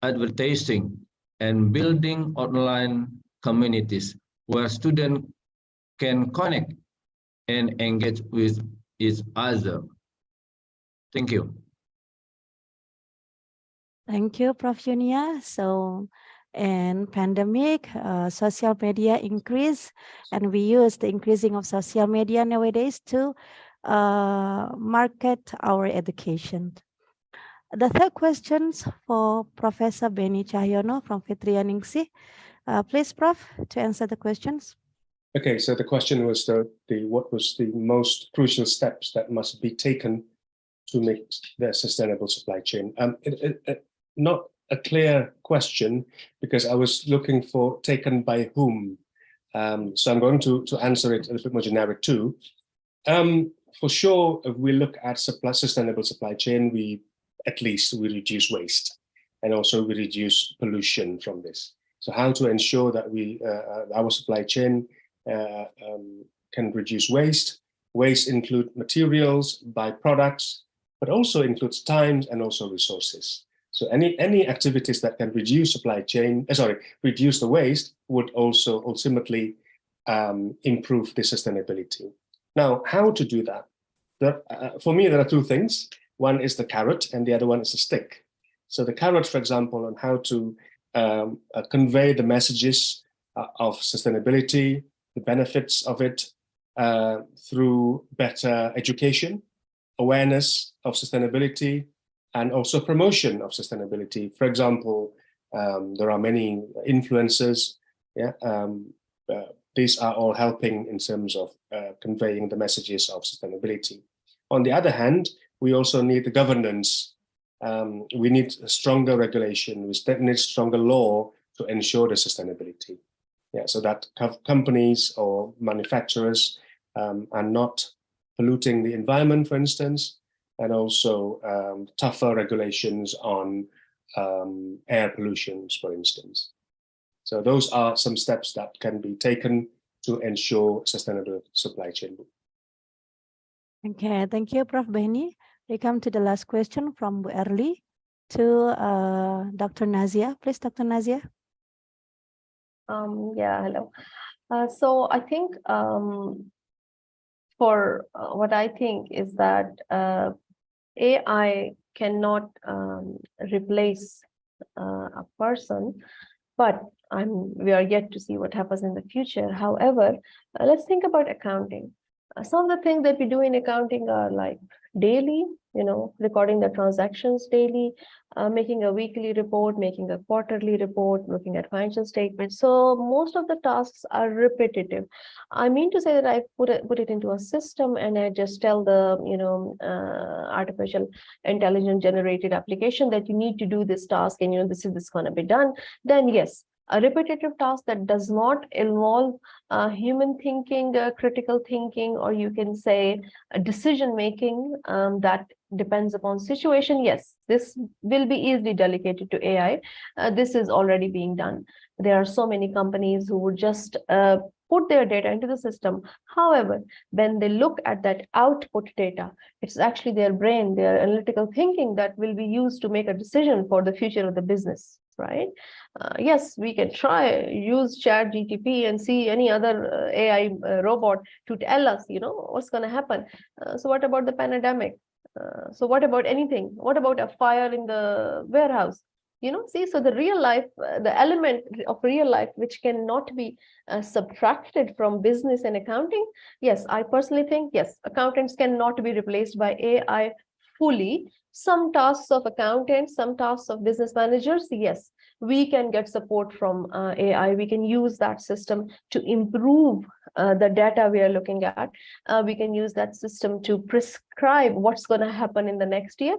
advertising and building online communities where students can connect and engage with each other. Thank you. Thank you, Prof. Yunia. So, in pandemic, social media increase, and we use the increasing of social media nowadays to market our education. The third questions for Professor Benny Cahyono from Fitria Ningsih. Please, Prof, to answer the questions. Okay, so the question was what was the most crucial steps that must be taken to make the sustainable supply chain? Not a clear question, because I was looking for taken by whom. So I'm going to answer it a little bit more generic too. For sure, if we look at sustainable supply chain, we reduce waste, and also we reduce pollution from this. So how to ensure that our supply chain can reduce waste? Waste include materials, byproducts, but also includes time and also resources. So any activities that can reduce reduce the waste would also ultimately improve the sustainability. Now, how to do that? For me, there are two things. One is the carrot and the other one is the stick. So the carrot, for example, on how to convey the messages of sustainability, the benefits of it through better education, awareness of sustainability, and also promotion of sustainability. For example, there are many influencers. These are all helping in terms of conveying the messages of sustainability. On the other hand, we also need the governance. We need a stronger regulation. We need stronger law to ensure the sustainability. So that companies or manufacturers are not polluting the environment, for instance, and also tougher regulations on air pollution, for instance. So those are some steps that can be taken to ensure sustainable supply chain. Okay, thank you, Prof. Beni. We come to the last question from Bu Erli to Dr. Nazia. Please, Dr. Nazia. Hello. So I think what I think is that AI cannot replace a person, but we are yet to see what happens in the future. However, let's think about accounting. Some of the things that we do in accounting are like daily, recording the transactions daily, making a weekly report, making a quarterly report, looking at financial statements. So most of the tasks are repetitive. I mean to say that I put it into a system and I just tell the artificial intelligence generated application that you need to do this task and this is going to be done. Then yes, a repetitive task that does not involve human thinking, critical thinking, or you can say decision making that depends upon situation. Yes, this will be easily delegated to AI. This is already being done. There are so many companies who would just put their data into the system. However, when they look at that output data, it's actually their brain, their analytical thinking that will be used to make a decision for the future of the business, right? Yes, we can use ChatGPT and see any other AI robot to tell us, what's going to happen. So what about the pandemic? So what about anything? What about a fire in the warehouse? So the real life, the element of real life, which cannot be subtracted from business and accounting. Yes, I personally think, yes, accountants cannot be replaced by AI fully. Some tasks of accountants, some tasks of business managers, yes, we can get support from AI. We can use that system to improve the data we are looking at. We can use that system to prescribe what's going to happen in the next year.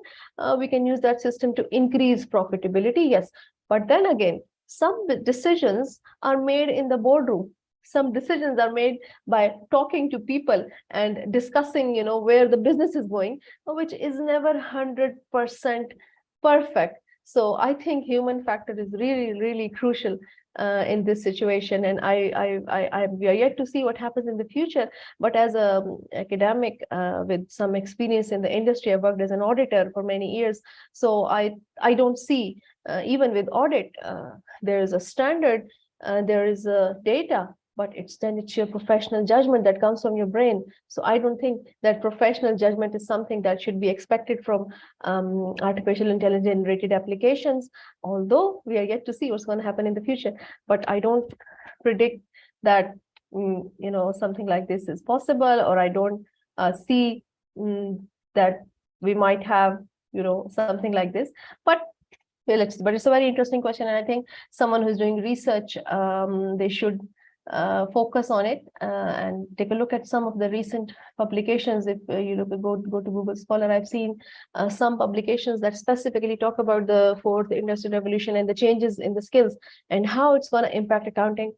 We can use that system to increase profitability, yes. But then again, some decisions are made in the boardroom. Some decisions are made by talking to people and discussing, where the business is going, which is never 100% perfect. So I think human factor is really, really crucial in this situation. And we are yet to see what happens in the future. But as an academic with some experience in the industry, I worked as an auditor for many years. So I don't see, even with audit, there is a standard, there is a data, but it's your professional judgment that comes from your brain. So I don't think that professional judgment is something that should be expected from artificial intelligence generated applications, although we are yet to see what's going to happen in the future. But I don't predict that, something like this is possible, or I don't see that we might have, something like this. But it's a very interesting question. And I think someone who's doing research, they should focus on it and take a look at some of the recent publications. If you go to Google Scholar, I've seen some publications that specifically talk about the fourth industrial revolution and the changes in the skills and how it's going to impact accounting.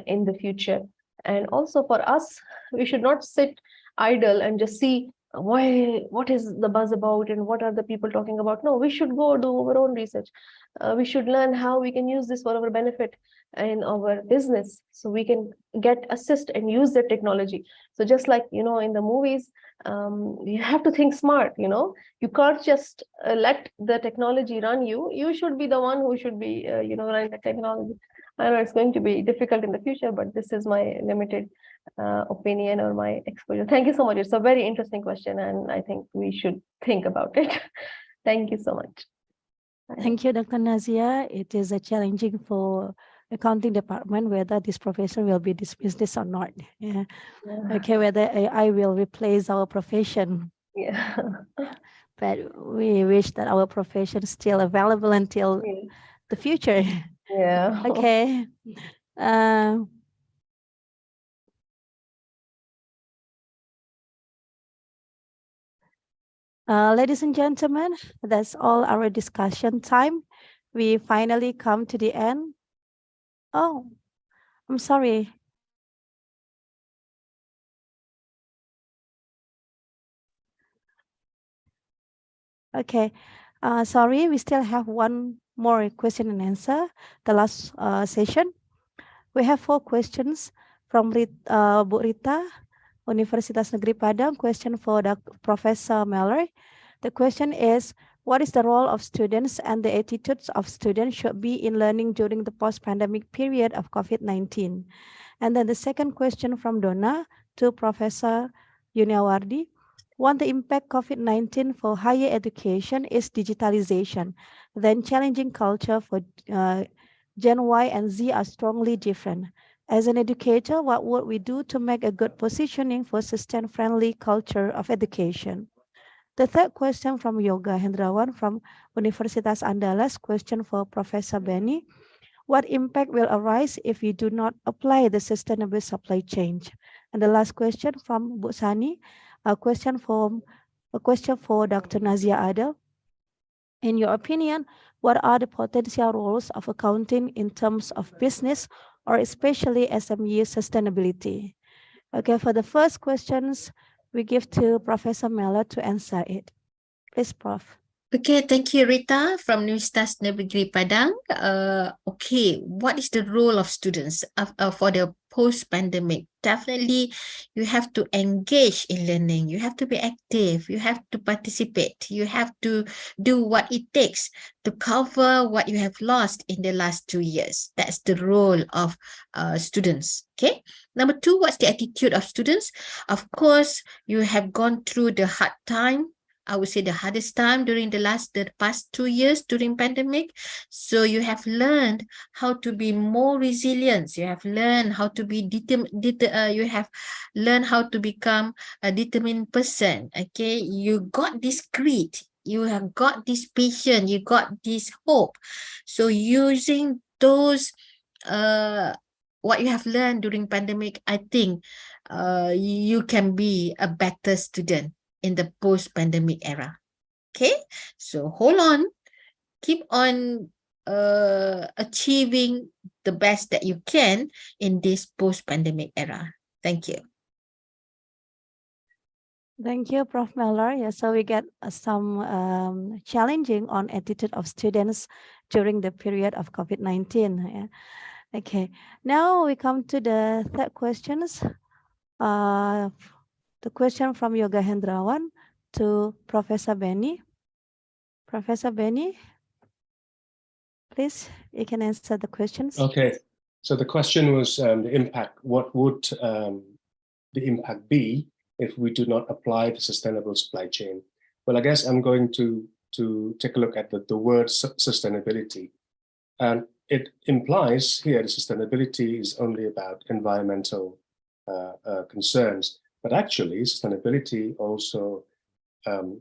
in the future. And also for us, we should not sit idle and just see what is the buzz about and what are the people talking about. No, we should go do our own research. We should learn how we can use this for our benefit in our business, so we can assist and use the technology. So just like, you know, in the movies, you have to think smart, you know. You can't just let the technology run you. You should be the one who should be, you know, running the technology. I know it's going to be difficult in the future, but this is my limited opinion or my exposure. Thank you so much. It's a very interesting question, and I think we should think about it. Thank you so much. Thank you, Dr. Nazia. It is a challenging for accounting department whether this profession will be dismissed or not. Yeah. Okay, whether AI will replace our profession. Yeah. But we wish that our profession is still available until the future. Yeah. Okay. Ladies and gentlemen, that's all our discussion time. We finally come to the end. Oh, I'm sorry. Okay, sorry, we still have one more question and answer, the last session. We have 4 questions from Bu Rita, Universitas Negeri Padang. Question for Professor Mallory. The question is, what is the role of students and the attitudes of students should be in learning during the post-pandemic period of COVID-19? And then the second question from Donna to Professor Yuniawardi. One, the impact COVID-19 for higher education is digitalization. Then challenging culture for Gen Y and Z are strongly different. As an educator, what would we do to make a good positioning for sustained-friendly culture of education? The third question from Yoga Hendrawan from Universitas Andalas, question for Professor Benny. What impact will arise if we do not apply the sustainable supply chain? And the last question from Bu Sani, a question for Dr. Nazia Adel. In your opinion, what are the potential roles of accounting in terms of business or especially SME sustainability? Okay, for the first questions, we give to Professor Mella to answer it. Please, Prof. Okay, thank you, Rita from Universitas Negeri Padang. Okay, what is the role of students for the post-pandemic? Definitely, you have to engage in learning. You have to be active. You have to participate. You have to do what it takes to cover what you have lost in the last 2 years. That's the role of students. Okay. Number 2, what's the attitude of students? Of course, you have gone through the hard time. I would say the hardest time during the past 2 years during pandemic. So you have learned how to be more resilient. You have learned how to be you have learned how to become a determined person. Okay, you got this grit. You have got this patience. You got this hope. So using those what you have learned during pandemic, I think you can be a better student in the post-pandemic era. Okay, so hold on, keep on achieving the best that you can in this post-pandemic era. Thank you. Thank you, Prof. Meller. Yeah, so we get some challenging on attitude of students during the period of COVID-19. Yeah. Okay, now we come to the third questions. The question from Yoga Hendrawan to Professor Benny. Professor Benny, please, you can answer the questions. Okay, so the question was the impact. What would the impact be if we do not apply the sustainable supply chain? Well, I guess I'm going to take a look at the word sustainability. And it implies here the sustainability is only about environmental concerns, but actually sustainability also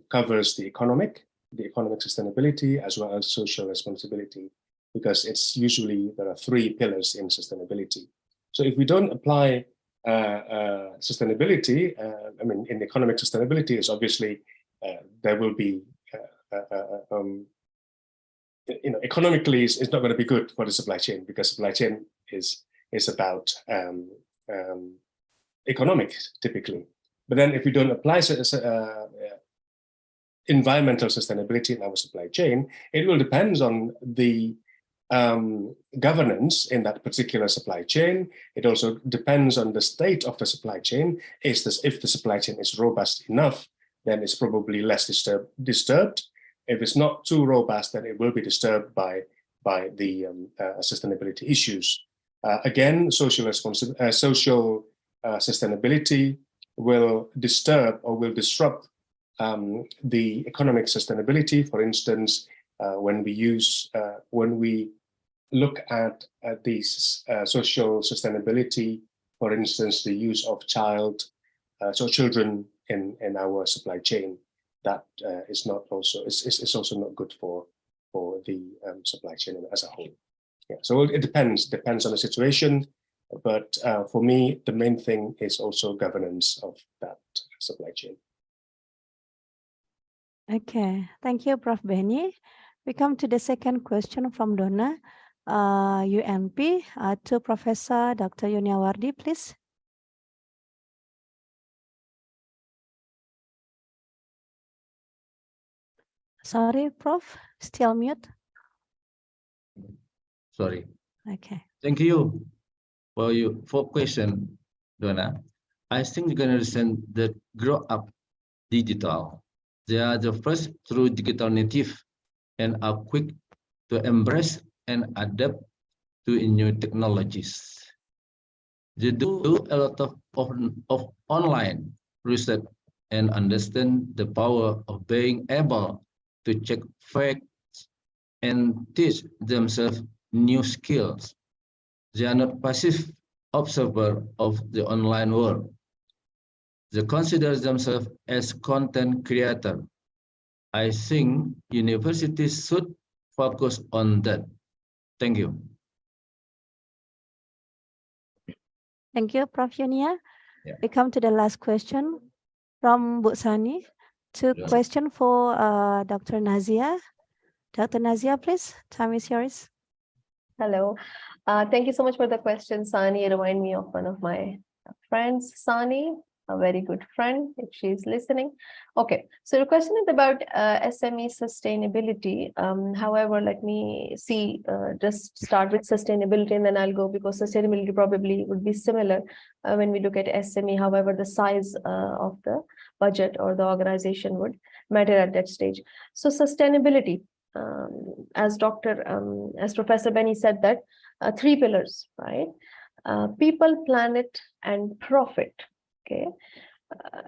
covers the economic sustainability as well as social responsibility, because it's usually there are 3 pillars in sustainability. So if we don't apply sustainability, I mean, in economic sustainability is obviously there will be, economically it's not going to be good for the supply chain, because supply chain is is about economics typically. But then if we don't apply environmental sustainability in our supply chain, it will depend on the governance in that particular supply chain. It also depends on the state of the supply chain. If the supply chain is robust enough, then it's probably less disturbed. If it's not too robust, then it will be disturbed by the sustainability issues. Again, social sustainability will disturb or will disrupt the economic sustainability. For instance, when we look at these social sustainability, for instance, the use of children in our supply chain, that is also not good for the supply chain as a whole. Yeah, so it depends on the situation, but for me, the main thing is also governance of that supply chain. Okay, thank you, Prof. Benny. We come to the second question from Donna, UNP, to Professor Dr. Yuniawardi, please. Sorry, Prof, still mute. Sorry. Okay. Thank you for question, Donna. I think the generation that grow up digital, they are the first true digital native and are quick to embrace and adapt to new technologies. They do a lot of online research and understand the power of being able to check facts and teach themselves new skills. They are not passive observers of the online world. They consider themselves as content creators. I think universities should focus on that. Thank you. Thank you, Prof. Yunia. Yeah. We come to the last question from Bu Sani. Question for Dr. Nazia. Dr. Nazia, please, time is yours. Hello. Thank you so much for the question, Sani. You remind me of one of my friends, Sani, a very good friend, if she's listening. Okay, so the question is about SME sustainability. However, let me just start with sustainability and then I'll go, because sustainability probably would be similar when we look at SME. However, the size of the budget or the organization would matter at that stage. So sustainability, as Professor Benny said, that 3 pillars, right? People, planet, and profit. Okay,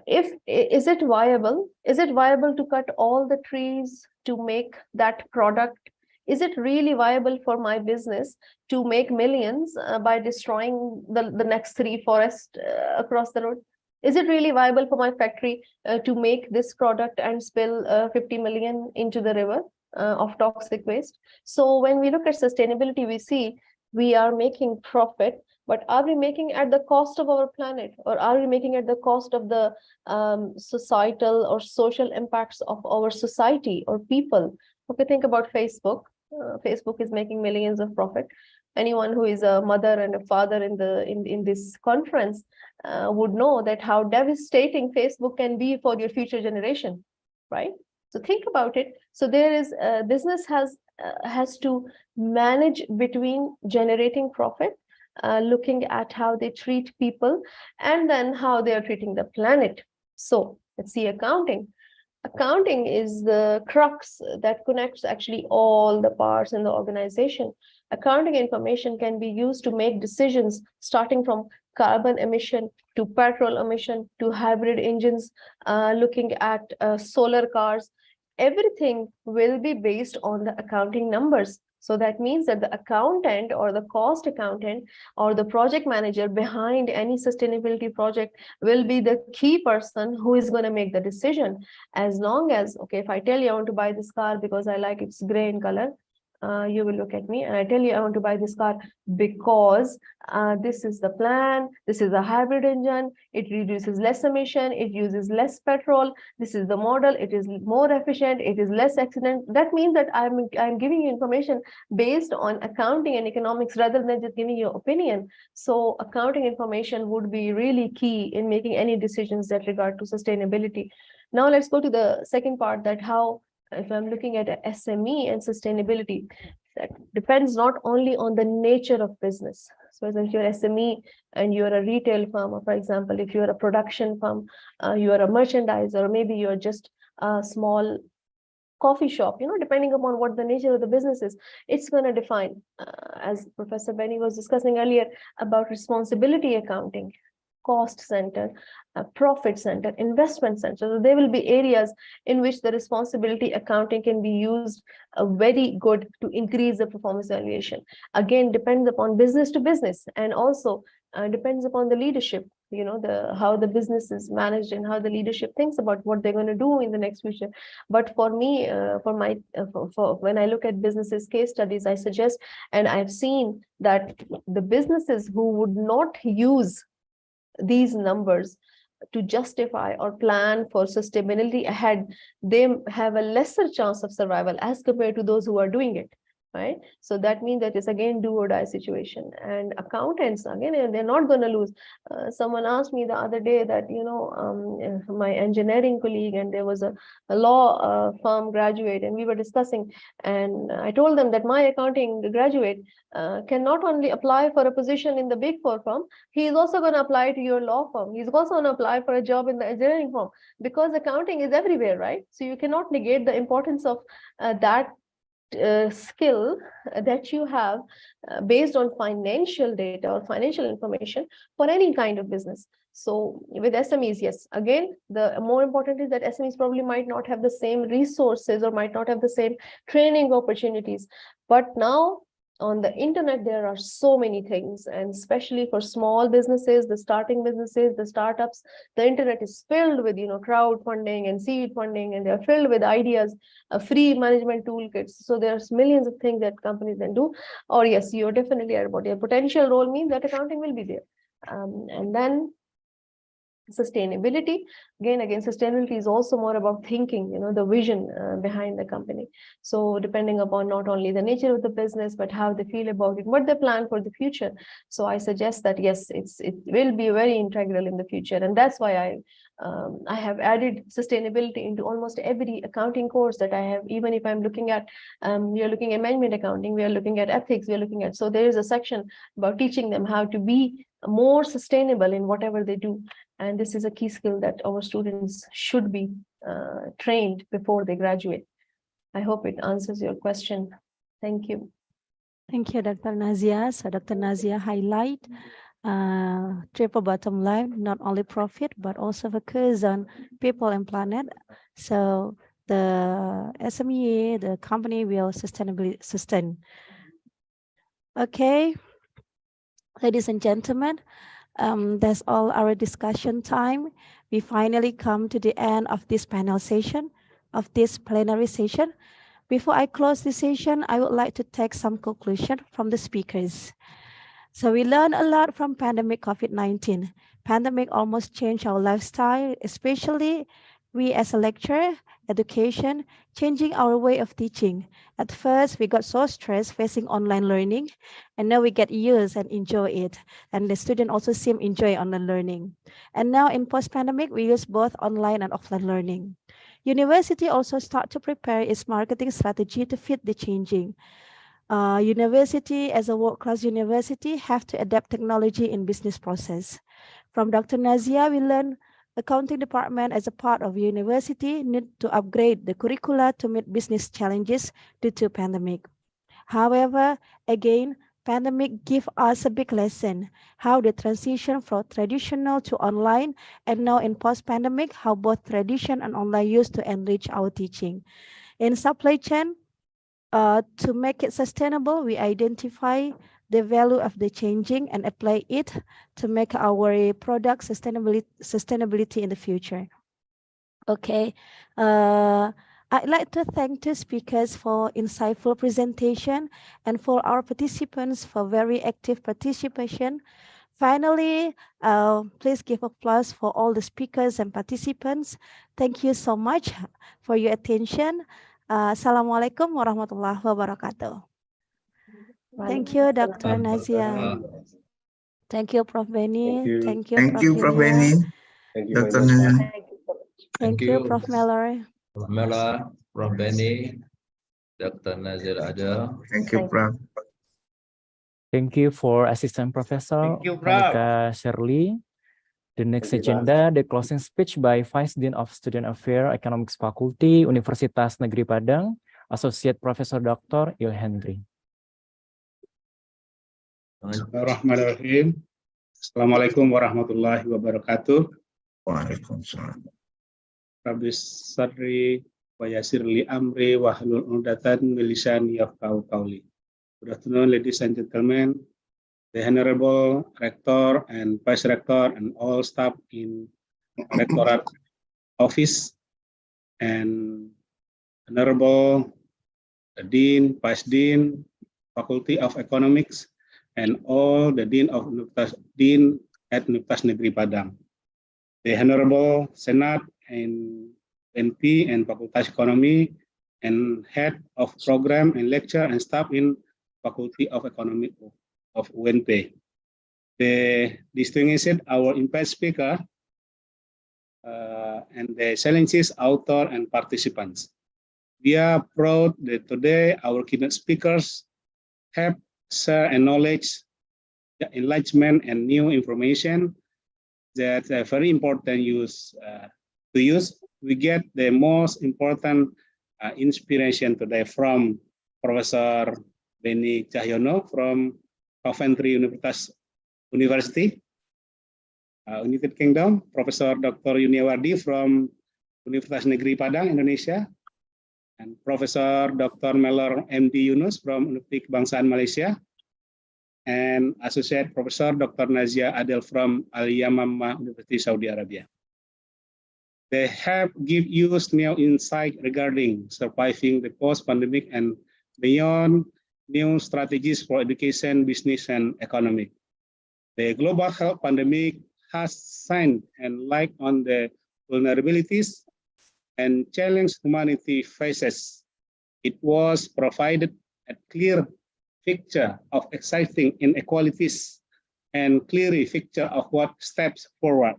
is it viable? Is it viable to cut all the trees to make that product? Is it really viable for my business to make millions by destroying the next 3 forests across the road? Is it really viable for my factory to make this product and spill 50 million into the river of toxic waste? So when we look at sustainability, we see we are making profit, but are we making at the cost of our planet, or are we making at the cost of the societal or social impacts of our society or people? Okay, think about Facebook. Facebook is making millions of profit. Anyone who is a mother and a father in this conference would know that how devastating Facebook can be for your future generation, right? So think about it. So there is business has to manage between generating profit, looking at how they treat people, and then how they are treating the planet. So let's see accounting. Accounting is the crux that connects actually all the parts in the organization. Accounting information can be used to make decisions starting from carbon emission to petrol emission to hybrid engines, looking at solar cars. Everything will be based on the accounting numbers. So that means that the accountant or the cost accountant or the project manager behind any sustainability project will be the key person who is going to make the decision. As long as, okay, if I tell you I want to buy this car because I like it's gray in color, you will look at me and I tell you I want to buy this car because this is the plan, this is a hybrid engine, it reduces less emission, it uses less petrol, this is the model, it is more efficient, it is less accident. That means that I'm giving you information based on accounting and economics rather than just giving you opinion. So accounting information would be really key in making any decisions that regard to sustainability. Now let's go to the second part, that how, if I'm looking at a SME and sustainability, that depends not only on the nature of business. So if you're SME and you're a retail firm, or for example, if you're a production firm, you are a merchandiser, or maybe you're just a small coffee shop, depending upon what the nature of the business is, it's going to define, as Professor Benny was discussing earlier about responsibility accounting, cost center, profit center, investment center. So there will be areas in which the responsibility accounting can be used very good to increase the performance evaluation. Again, depends upon business to business, and also depends upon the leadership, how the business is managed and how the leadership thinks about what they're going to do in the next future. But for me, for when I look at businesses case studies, I suggest, and I've seen that the businesses who would not use these numbers to justify or plan for sustainability ahead, they have a lesser chance of survival as compared to those who are doing it, right? So that means that it's again do or die situation. And accountants, again, they're not going to lose. Someone asked me the other day that, my engineering colleague, and there was a law firm graduate, and we were discussing, and I told them that my accounting graduate can not only apply for a position in the Big Four firm, he is also going to apply to your law firm. He's also going to apply for a job in the engineering firm, because accounting is everywhere, right? So you cannot negate the importance of that skill that you have based on financial data or financial information for any kind of business. So with SMEs, yes, again, the more important is that SMEs probably might not have the same resources or might not have the same training opportunities. But now on the internet, there are so many things, and especially for small businesses, the starting businesses, the startups, the internet is filled with, crowdfunding and seed funding, and they're filled with ideas, free management toolkits. So there's millions of things that companies can do. Or yes, you're definitely right about your potential role means that accounting will be there. And then sustainability, again, sustainability is also more about thinking, the vision behind the company. So depending upon not only the nature of the business, but how they feel about it, what they plan for the future. So I suggest that yes, it will be very integral in the future, and that's why I have added sustainability into almost every accounting course that I have. Even if I'm looking at, we are looking at management accounting, we are looking at ethics, we are looking at, so there is a section about teaching them how to be more sustainable in whatever they do. And this is a key skill that our students should be trained before they graduate. I hope it answers your question. Thank you. Thank you, Dr. Nazia. So Dr. Nazia highlight triple bottom line, not only profit, but also focus on people and planet. So the SME, the company will sustainably sustain. Okay, ladies and gentlemen, that's all our discussion time. We finally come to the end of this panel session, of this plenary session. Before I close this session, I would like to take some conclusion from the speakers. So we learned a lot from pandemic COVID-19. Pandemic almost changed our lifestyle, especially we as a lecturer, education, changing our way of teaching. At first, we got so stressed facing online learning, and now we get used and enjoy it. And the student also seem enjoy online learning. And now in post-pandemic, we use both online and offline learning. University also start to prepare its marketing strategy to fit the changing. University as a world-class university have to adapt technology in business process. From Dr. Nazia, we learned accounting department as a part of university need to upgrade the curricula to meet business challenges due to pandemic. However, again, pandemic give us a big lesson, how the transition from traditional to online, and now in post-pandemic, how both tradition and online used to enrich our teaching. In supply chain, to make it sustainable, we identify the value of the changing and apply it to make our product sustainability in the future. Okay, I'd like to thank the speakers for insightful presentation and for our participants for very active participation. Finally, please give applause for all the speakers and participants. Thank you so much for your attention. Assalamualaikum warahmatullahi wabarakatuh. Thank you, Dr. Nazia. Thank you, Prof. Benny. Thank you, Prof. Prof. Julia. Benny. Thank you Dr. very much. Nazia. Thank you, Prof. Miller. Prof. Mela, Prof. Benny, Dr. Nazir Adel. Thank you, Prof. Thank you for Assistant Professor Thank you, Prof. Monica Shirley. The next Thank you, Prof. agenda, the closing speech by Vice Dean of Student Affairs Economics Faculty, Universitas Negeri Padang, Associate Professor Dr. Ilhendri. Bismillahirrahmanirrahim. Assalamualaikum warahmatullahi wabarakatuh. Waalaikumsalam. Rabbi sadri wa yasir li amri wa hlul 'uqdatam min lisani yafqahu qawli. Good afternoon, ladies and gentlemen, the Honorable Rector and Vice Rector and all staff in Rectorate Office, and Honorable Dean, Vice Dean, Faculty of Economics, and all the Dean at Universitas Negeri Padang, the Honorable Senate and NP and Fakultas Ekonomi, and Head of Program and Lecture and staff in Faculty of Economics of UNP. The distinguished our impact speaker and the challenges author and participants. We are proud that today our keynote speakers have share and knowledge, the enlightenment and new information that are very important to use. We get the most important inspiration today from Professor Benny Cahyono from Coventry University, United Kingdom, Professor Dr. Yuniawardi from Universitas Negeri Padang, Indonesia, and Professor Dr. Melor MD Yunus from Universitas Kebangsaan Malaysia, and Associate Professor Dr. Nazia Adel from Al-Yamamah University, Saudi Arabia. They have give you new insight regarding surviving the post-pandemic and beyond, new strategies for education, business, and economy. The global health pandemic has shined and light on the vulnerabilities and challenge humanity faces. It was provided a clear picture of exciting inequalities and clear picture of what steps forward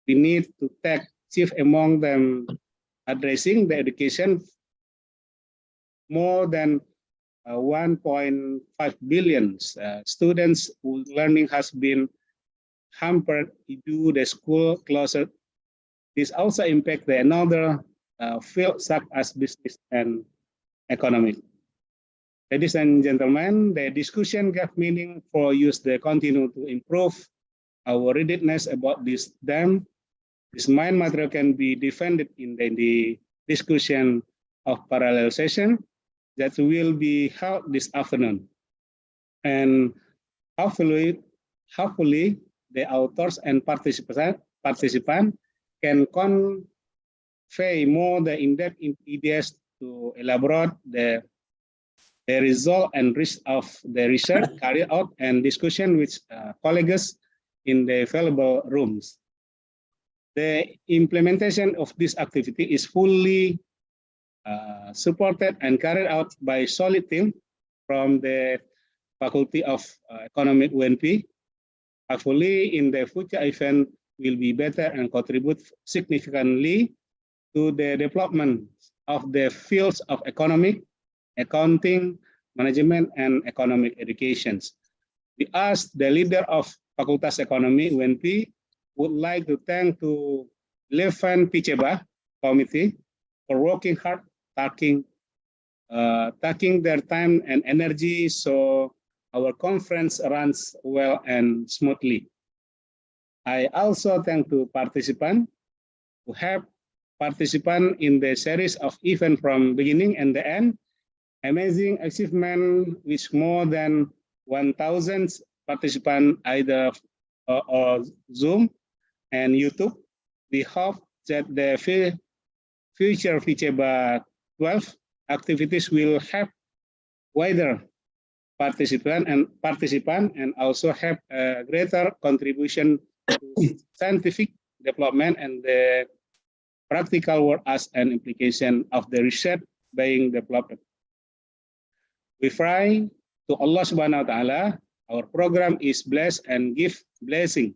we need to take, chief among them addressing the education. More than 1.5 billion students whose learning has been hampered due to the school closure. This also impacts the another field such as business and economic. Ladies and gentlemen, the discussion gave meaning for use to continue to improve our readiness about this dam. This main material can be defended in the discussion of parallel session that will be held this afternoon. And hopefully the authors and participants can convey more the in-depth ideas to elaborate the result and risk of the research carried out and discussion with colleagues in the available rooms. The implementation of this activity is fully supported and carried out by a solid team from the Faculty of Economic UNP. Hopefully, in the future event will be better and contribute significantly to the development of the fields of economic, accounting, management, and economic educations. We ask the leader of Fakultas Ekonomi UNP would like to thank to 11th PICEEBA committee for working hard, taking their time and energy so our conference runs well and smoothly. I also thank to participants who have participated in the series of events from beginning and the end. Amazing achievement with more than 1,000 participants either or Zoom and YouTube. We hope that the future PICEEBA 12 activities will have wider participant and also have a greater contribution to scientific development and the practical work as an implication of the research being developed. We pray to Allah Subhanahu wa Ta'ala, our program is blessed and give blessing,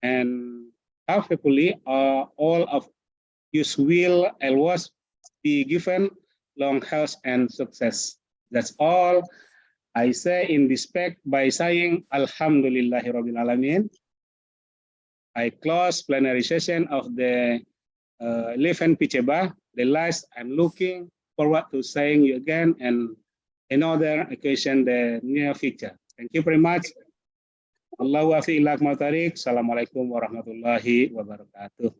and hopefully all of you will always be given long health and success. That's all I say in respect by saying Alhamdulillahirabbil alamin. I close plenary session of the 11th PICEEBA. The last, I'm looking forward to seeing you again and another occasion the near future. Thank you very much. Allahu afi ilak matarik. Assalamualaikum warahmatullahi wabarakatuh.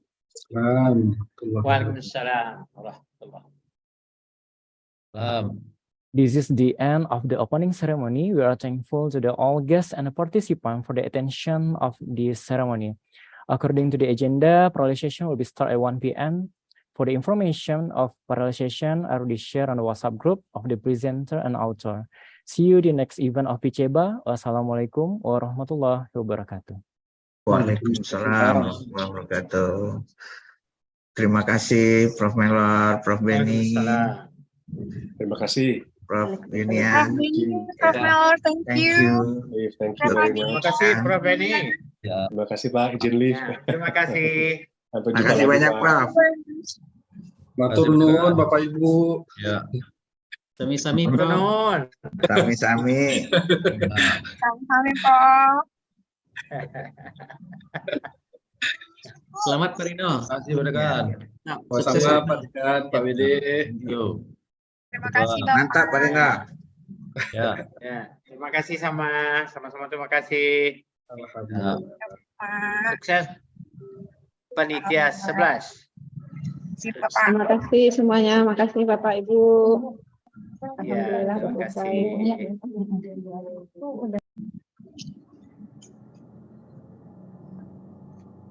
Waalaikumsalam warahmatullahi wabarakatuh. This is the end of the opening ceremony. We are thankful to all guests and participants for the attention of this ceremony. According to the agenda, parallel session will be start at 1 p.m. For the information of parallel session, I already share on the WhatsApp group of the presenter and author. See you the next event of PICEEBA. Wassalamualaikum warahmatullahi wabarakatuh. Waalaikumsalam warahmatullahi wabarakatuh. Terima kasih Prof. Melor, Prof. Benny, Terima kasih. Prof. Yunian. Prof. Melor, thank you. Thank you very Terima much. kasih Prof. Benny. Terima kasih Pak, izin live. Terima kasih. Sampai Terima jumpa kasih lagi, banyak, Pak. Prof. Matur nuwun Bapak Ibu. Ya. Sami-sami, Matur Prof. nuwun. Sami-sami. Sami-sami, Prof. Selamat Pak Rino. Terima kasih Pak Dekan. Sukses. Sama-sama Pak Dekan, Pak Widi. Yo. Terima kasih, Bapak. Mantap, Pak Rina. Ya. Ya, terima kasih sama-sama terima kasih. Ya. Sukses panitia 11. Terima kasih semuanya. Makasih Bapak Ibu. Ya, terima kasih. Udah